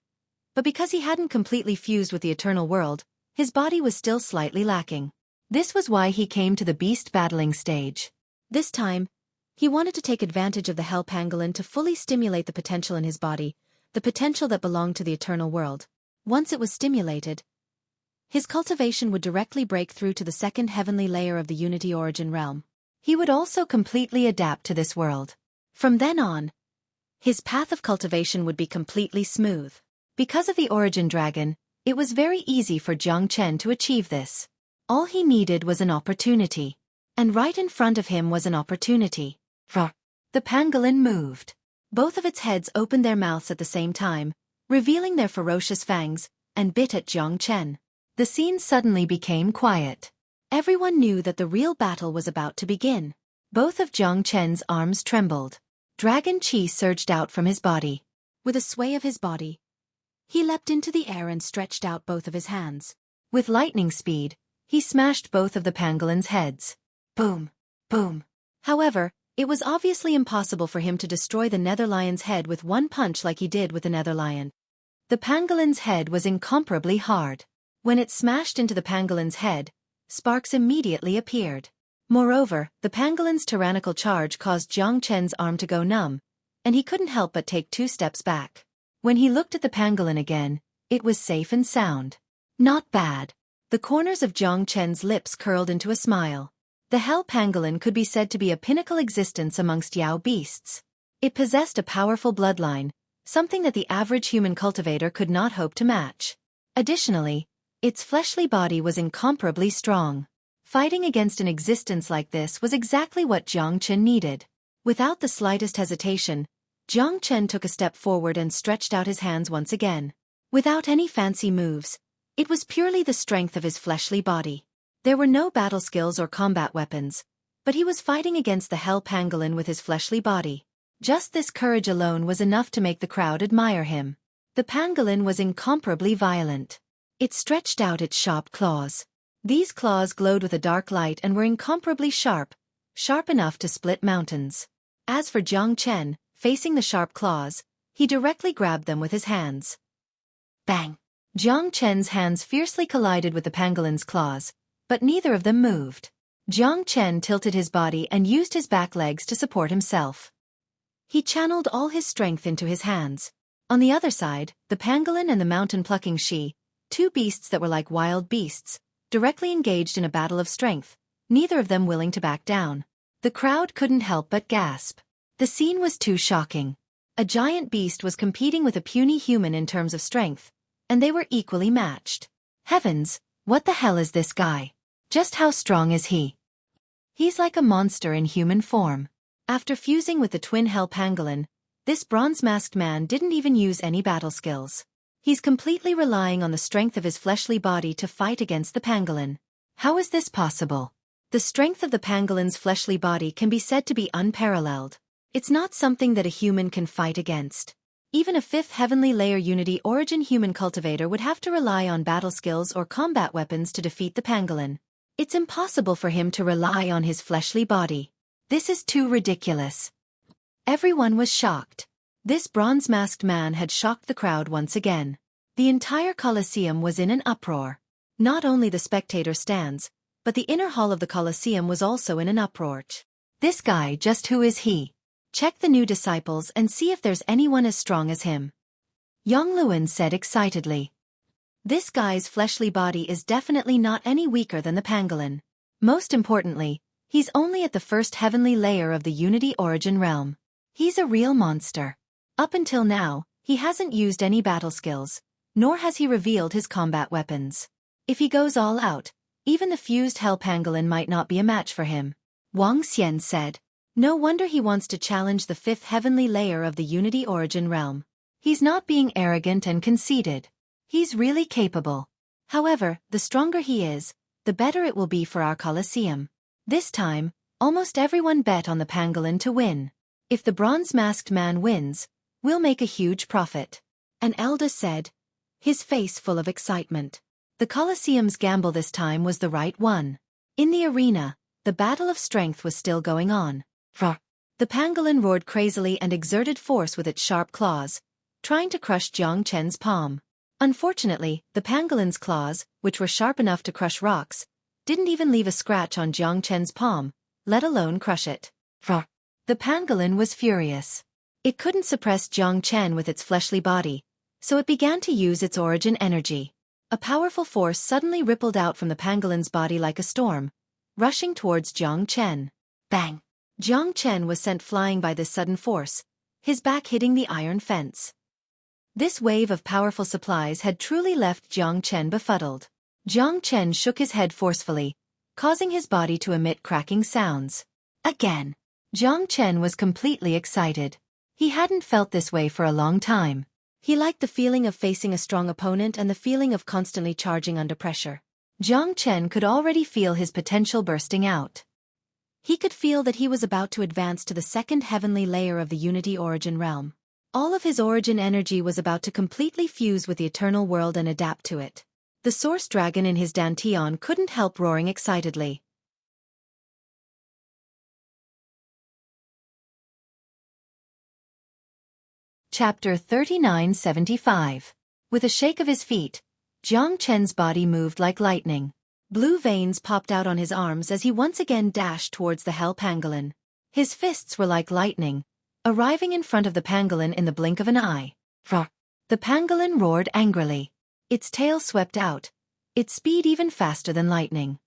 but because he hadn't completely fused with the eternal world, his body was still slightly lacking. This was why he came to the beast battling stage. This time, he wanted to take advantage of the hell pangolin to fully stimulate the potential in his body, the potential that belonged to the eternal world. Once it was stimulated, his cultivation would directly break through to the second heavenly layer of the Unity Origin realm. He would also completely adapt to this world. From then on, his path of cultivation would be completely smooth. Because of the Origin Dragon, it was very easy for Jiang Chen to achieve this. All he needed was an opportunity. And right in front of him was an opportunity. The pangolin moved. Both of its heads opened their mouths at the same time, revealing their ferocious fangs, and bit at Jiang Chen. The scene suddenly became quiet. Everyone knew that the real battle was about to begin. Both of Jiang Chen's arms trembled. Dragon chi surged out from his body. With a sway of his body, he leapt into the air and stretched out both of his hands. With lightning speed, he smashed both of the pangolin's heads. Boom! Boom! However, it was obviously impossible for him to destroy the nether lion's head with one punch like he did with the nether lion. The pangolin's head was incomparably hard. When it smashed into the pangolin's head, sparks immediately appeared. Moreover, the pangolin's tyrannical charge caused Jiang Chen's arm to go numb, and he couldn't help but take 2 steps back. When he looked at the pangolin again, it was safe and sound. Not bad. The corners of Jiang Chen's lips curled into a smile. The hell pangolin could be said to be a pinnacle existence amongst Yao beasts. It possessed a powerful bloodline, something that the average human cultivator could not hope to match. Additionally, its fleshly body was incomparably strong. Fighting against an existence like this was exactly what Jiang Chen needed. Without the slightest hesitation, Jiang Chen took a step forward and stretched out his hands once again. Without any fancy moves, It was purely the strength of his fleshly body. There were no battle skills or combat weapons, but he was fighting against the hell pangolin with his fleshly body. Just this courage alone was enough to make the crowd admire him. The pangolin was incomparably violent. It stretched out its sharp claws. These claws glowed with a dark light and were incomparably sharp, sharp enough to split mountains. As for Jiang Chen, facing the sharp claws, he directly grabbed them with his hands. Bang! Jiang Chen's hands fiercely collided with the pangolin's claws, but neither of them moved. Jiang Chen tilted his body and used his back legs to support himself. He channeled all his strength into his hands. On the other side, the pangolin and the mountain-plucking she, two beasts that were like wild beasts, directly engaged in a battle of strength, neither of them willing to back down. The crowd couldn't help but gasp. The scene was too shocking. A giant beast was competing with a puny human in terms of strength, and they were equally matched. Heavens, what the hell is this guy? Just how strong is he? He's like a monster in human form. After fusing with the twin hell pangolin, this bronze-masked man didn't even use any battle skills. He's completely relying on the strength of his fleshly body to fight against the pangolin. How is this possible? The strength of the pangolin's fleshly body can be said to be unparalleled. It's not something that a human can fight against. Even a fifth heavenly layer Unity Origin human cultivator would have to rely on battle skills or combat weapons to defeat the pangolin. It's impossible for him to rely on his fleshly body. This is too ridiculous. Everyone was shocked. This bronze-masked man had shocked the crowd once again. The entire Colosseum was in an uproar. Not only the spectator stands, but the inner hall of the Colosseum was also in an uproar. This guy, just who is he? Check the new disciples and see if there's anyone as strong as him. Yang Luan said excitedly. This guy's fleshly body is definitely not any weaker than the pangolin. Most importantly, he's only at the first heavenly layer of the Unity Origin realm. He's a real monster. Up until now, he hasn't used any battle skills, nor has he revealed his combat weapons. If he goes all out, even the fused hell pangolin might not be a match for him. Wang Xian said. No wonder he wants to challenge the fifth heavenly layer of the Unity Origin realm. He's not being arrogant and conceited. He's really capable. However, the stronger he is, the better it will be for our Colosseum. This time, almost everyone bet on the pangolin to win. If the bronze-masked man wins, we'll make a huge profit. An elder said, his face full of excitement. The Colosseum's gamble this time was the right one. In the arena, the battle of strength was still going on. The pangolin roared crazily and exerted force with its sharp claws, trying to crush Jiang Chen's palm. Unfortunately, the pangolin's claws, which were sharp enough to crush rocks, didn't even leave a scratch on Jiang Chen's palm, let alone crush it. The pangolin was furious. It couldn't suppress Jiang Chen with its fleshly body, so it began to use its origin energy. A powerful force suddenly rippled out from the pangolin's body like a storm, rushing towards Jiang Chen. Bang! Jiang Chen was sent flying by this sudden force, his back hitting the iron fence. This wave of powerful supplies had truly left Jiang Chen befuddled. Jiang Chen shook his head forcefully, causing his body to emit cracking sounds. Again. Jiang Chen was completely excited. He hadn't felt this way for a long time. He liked the feeling of facing a strong opponent and the feeling of constantly charging under pressure. Jiang Chen could already feel his potential bursting out. He could feel that he was about to advance to the second heavenly layer of the Unity Origin realm. All of his origin energy was about to completely fuse with the eternal world and adapt to it. The source dragon in his dantian couldn't help roaring excitedly. Chapter 3975. With a shake of his feet, Jiang Chen's body moved like lightning. Blue veins popped out on his arms as he once again dashed towards the hell pangolin. His fists were like lightning, arriving in front of the pangolin in the blink of an eye. The pangolin roared angrily. Its tail swept out, its speed even faster than lightning.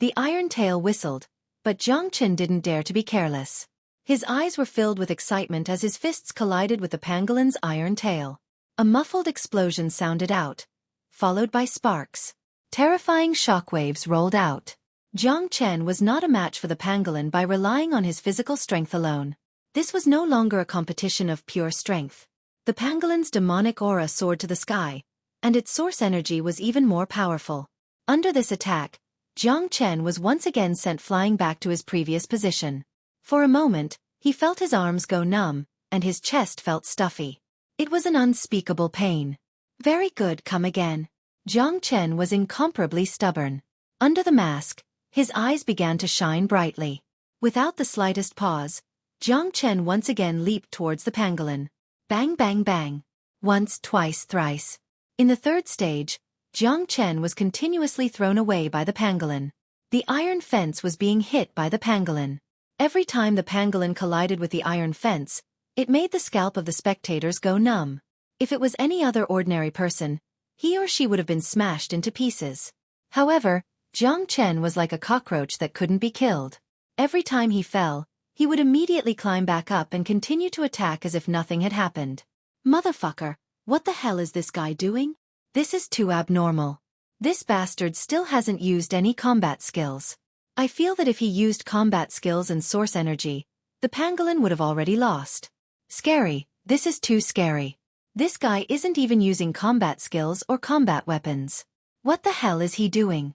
The iron tail whistled, but Jiang Chen didn't dare to be careless. His eyes were filled with excitement as his fists collided with the pangolin's iron tail. A muffled explosion sounded out, followed by sparks. Terrifying shockwaves rolled out. Jiang Chen was not a match for the pangolin by relying on his physical strength alone. This was no longer a competition of pure strength. The pangolin's demonic aura soared to the sky, and its source energy was even more powerful. Under this attack, Jiang Chen was once again sent flying back to his previous position. For a moment, he felt his arms go numb, and his chest felt stuffy. It was an unspeakable pain. Very good, come again. Jiang Chen was incomparably stubborn. Under the mask, his eyes began to shine brightly. Without the slightest pause, Jiang Chen once again leaped towards the pangolin. Bang bang bang. Once, twice, thrice. In the third stage, Jiang Chen was continuously thrown away by the pangolin. The iron fence was being hit by the pangolin. Every time the pangolin collided with the iron fence, it made the scalp of the spectators go numb. If it was any other ordinary person, he or she would have been smashed into pieces. However, Jiang Chen was like a cockroach that couldn't be killed. Every time he fell, he would immediately climb back up and continue to attack as if nothing had happened. Motherfucker, what the hell is this guy doing? This is too abnormal. This bastard still hasn't used any combat skills. I feel that if he used combat skills and source energy, the pangolin would have already lost. Scary, this is too scary. This guy isn't even using combat skills or combat weapons. What the hell is he doing?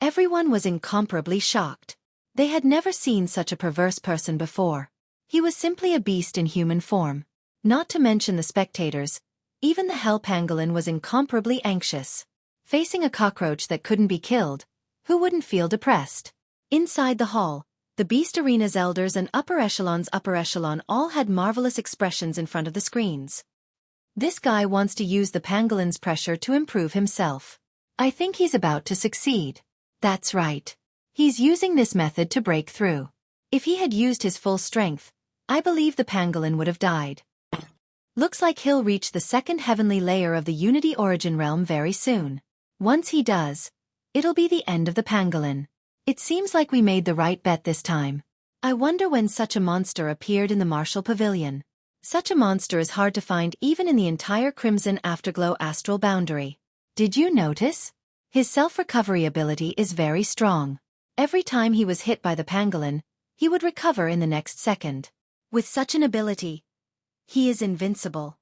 Everyone was incomparably shocked. They had never seen such a perverse person before. He was simply a beast in human form. Not to mention the spectators, even the hell pangolin was incomparably anxious. Facing a cockroach that couldn't be killed, who wouldn't feel depressed? Inside the hall, the Beast Arena's elders and upper echelon all had marvelous expressions in front of the screens. This guy wants to use the pangolin's pressure to improve himself. I think he's about to succeed. That's right. He's using this method to break through. If he had used his full strength, I believe the pangolin would have died. Looks like he'll reach the second heavenly layer of the Unity Origin Realm very soon. Once he does, it'll be the end of the pangolin. It seems like we made the right bet this time. I wonder when such a monster appeared in the Martial Pavilion. Such a monster is hard to find even in the entire Crimson Afterglow astral boundary. Did you notice? His self-recovery ability is very strong. Every time he was hit by the pangolin, he would recover in the next second. With such an ability, he is invincible.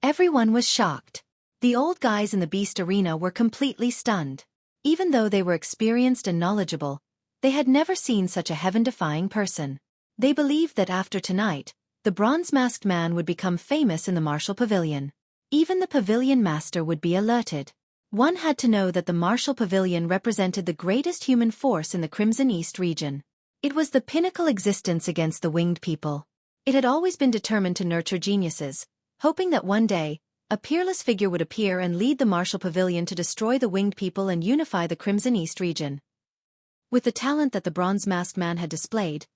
Everyone was shocked. The old guys in the Beast Arena were completely stunned. Even though they were experienced and knowledgeable, they had never seen such a heaven-defying person. They believed that after tonight, the bronze-masked man would become famous in the Martial Pavilion. Even the Pavilion Master would be alerted. One had to know that the Martial Pavilion represented the greatest human force in the Crimson East region. It was the pinnacle existence against the winged people. It had always been determined to nurture geniuses, hoping that one day, a peerless figure would appear and lead the Martial Pavilion to destroy the winged people and unify the Crimson East region. With the talent that the bronze-masked man had displayed,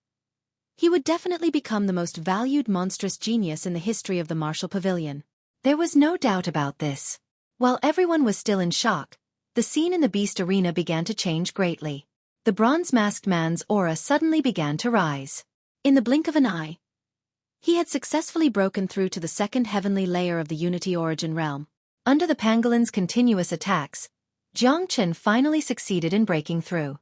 he would definitely become the most valued monstrous genius in the history of the Martial Pavilion. There was no doubt about this. While everyone was still in shock, the scene in the Beast Arena began to change greatly. The bronze-masked man's aura suddenly began to rise. In the blink of an eye, he had successfully broken through to the second heavenly layer of the Unity Origin Realm. Under the pangolin's continuous attacks, Jiang Chen finally succeeded in breaking through.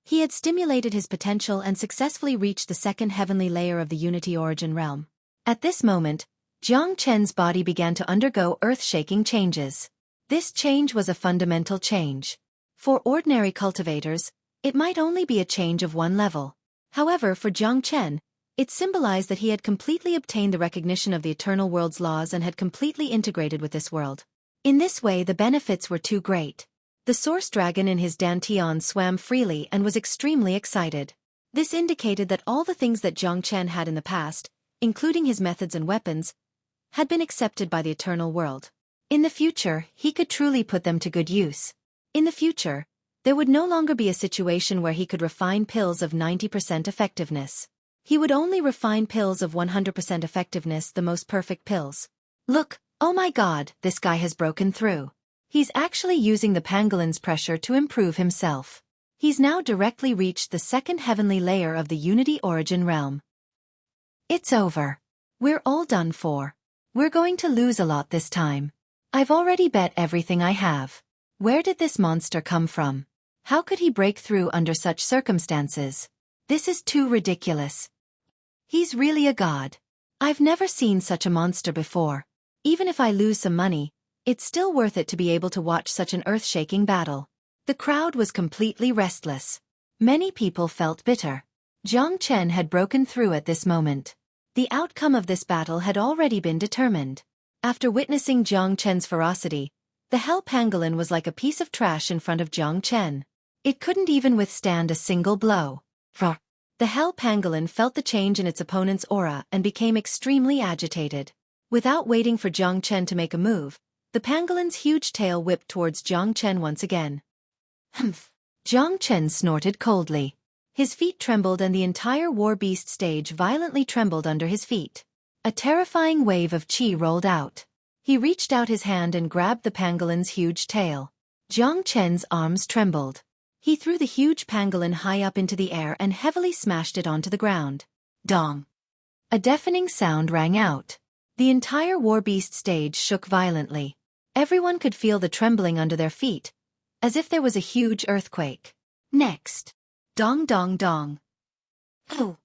He had stimulated his potential and successfully reached the second heavenly layer of the Unity Origin Realm. At this moment, Jiang Chen's body began to undergo earth-shaking changes. This change was a fundamental change. For ordinary cultivators, it might only be a change of one level. However, for Jiang Chen, it symbolized that he had completely obtained the recognition of the eternal world's laws and had completely integrated with this world. In this way, the benefits were too great. The source dragon in his dantian swam freely and was extremely excited. This indicated that all the things that Jiang Chen had in the past, including his methods and weapons, had been accepted by the eternal world. In the future, he could truly put them to good use. In the future, there would no longer be a situation where he could refine pills of 90% effectiveness. He would only refine pills of 100% effectiveness, the most perfect pills. Look, oh my god, this guy has broken through. He's actually using the pangolin's pressure to improve himself. He's now directly reached the second heavenly layer of the Unity Origin Realm. It's over. We're all done for. We're going to lose a lot this time. I've already bet everything I have. Where did this monster come from? How could he break through under such circumstances? This is too ridiculous. He's really a god. I've never seen such a monster before. Even if I lose some money, It's still worth it to be able to watch such an earth-shaking battle. The crowd was completely restless. Many people felt bitter. Jiang Chen had broken through at this moment. The outcome of this battle had already been determined. After witnessing Jiang Chen's ferocity, the Hell Pangolin was like a piece of trash in front of Jiang Chen. It couldn't even withstand a single blow. The Hell Pangolin felt the change in its opponent's aura and became extremely agitated. Without waiting for Jiang Chen to make a move, the pangolin's huge tail whipped towards Jiang Chen once again. Humph! Jiang Chen snorted coldly. His feet trembled and the entire war beast stage violently trembled under his feet. A terrifying wave of qi rolled out. He reached out his hand and grabbed the pangolin's huge tail. Jiang Chen's arms trembled. He threw the huge pangolin high up into the air and heavily smashed it onto the ground. Dong! A deafening sound rang out. The entire war beast stage shook violently. Everyone could feel the trembling under their feet, as if there was a huge earthquake. Next. Dong dong dong. Oh!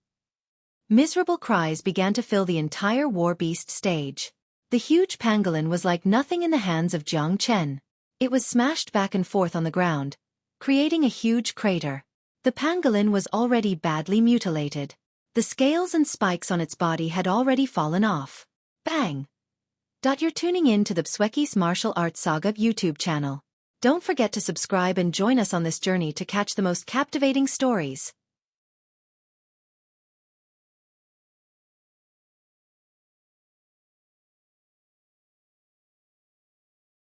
Miserable cries began to fill the entire war beast stage. The huge pangolin was like nothing in the hands of Jiang Chen. It was smashed back and forth on the ground, creating a huge crater. The pangolin was already badly mutilated. The scales and spikes on its body had already fallen off. Bang! You're tuning in to the Xueqi's Martial Arts Saga YouTube channel. Don't forget to subscribe and join us on this journey to catch the most captivating stories.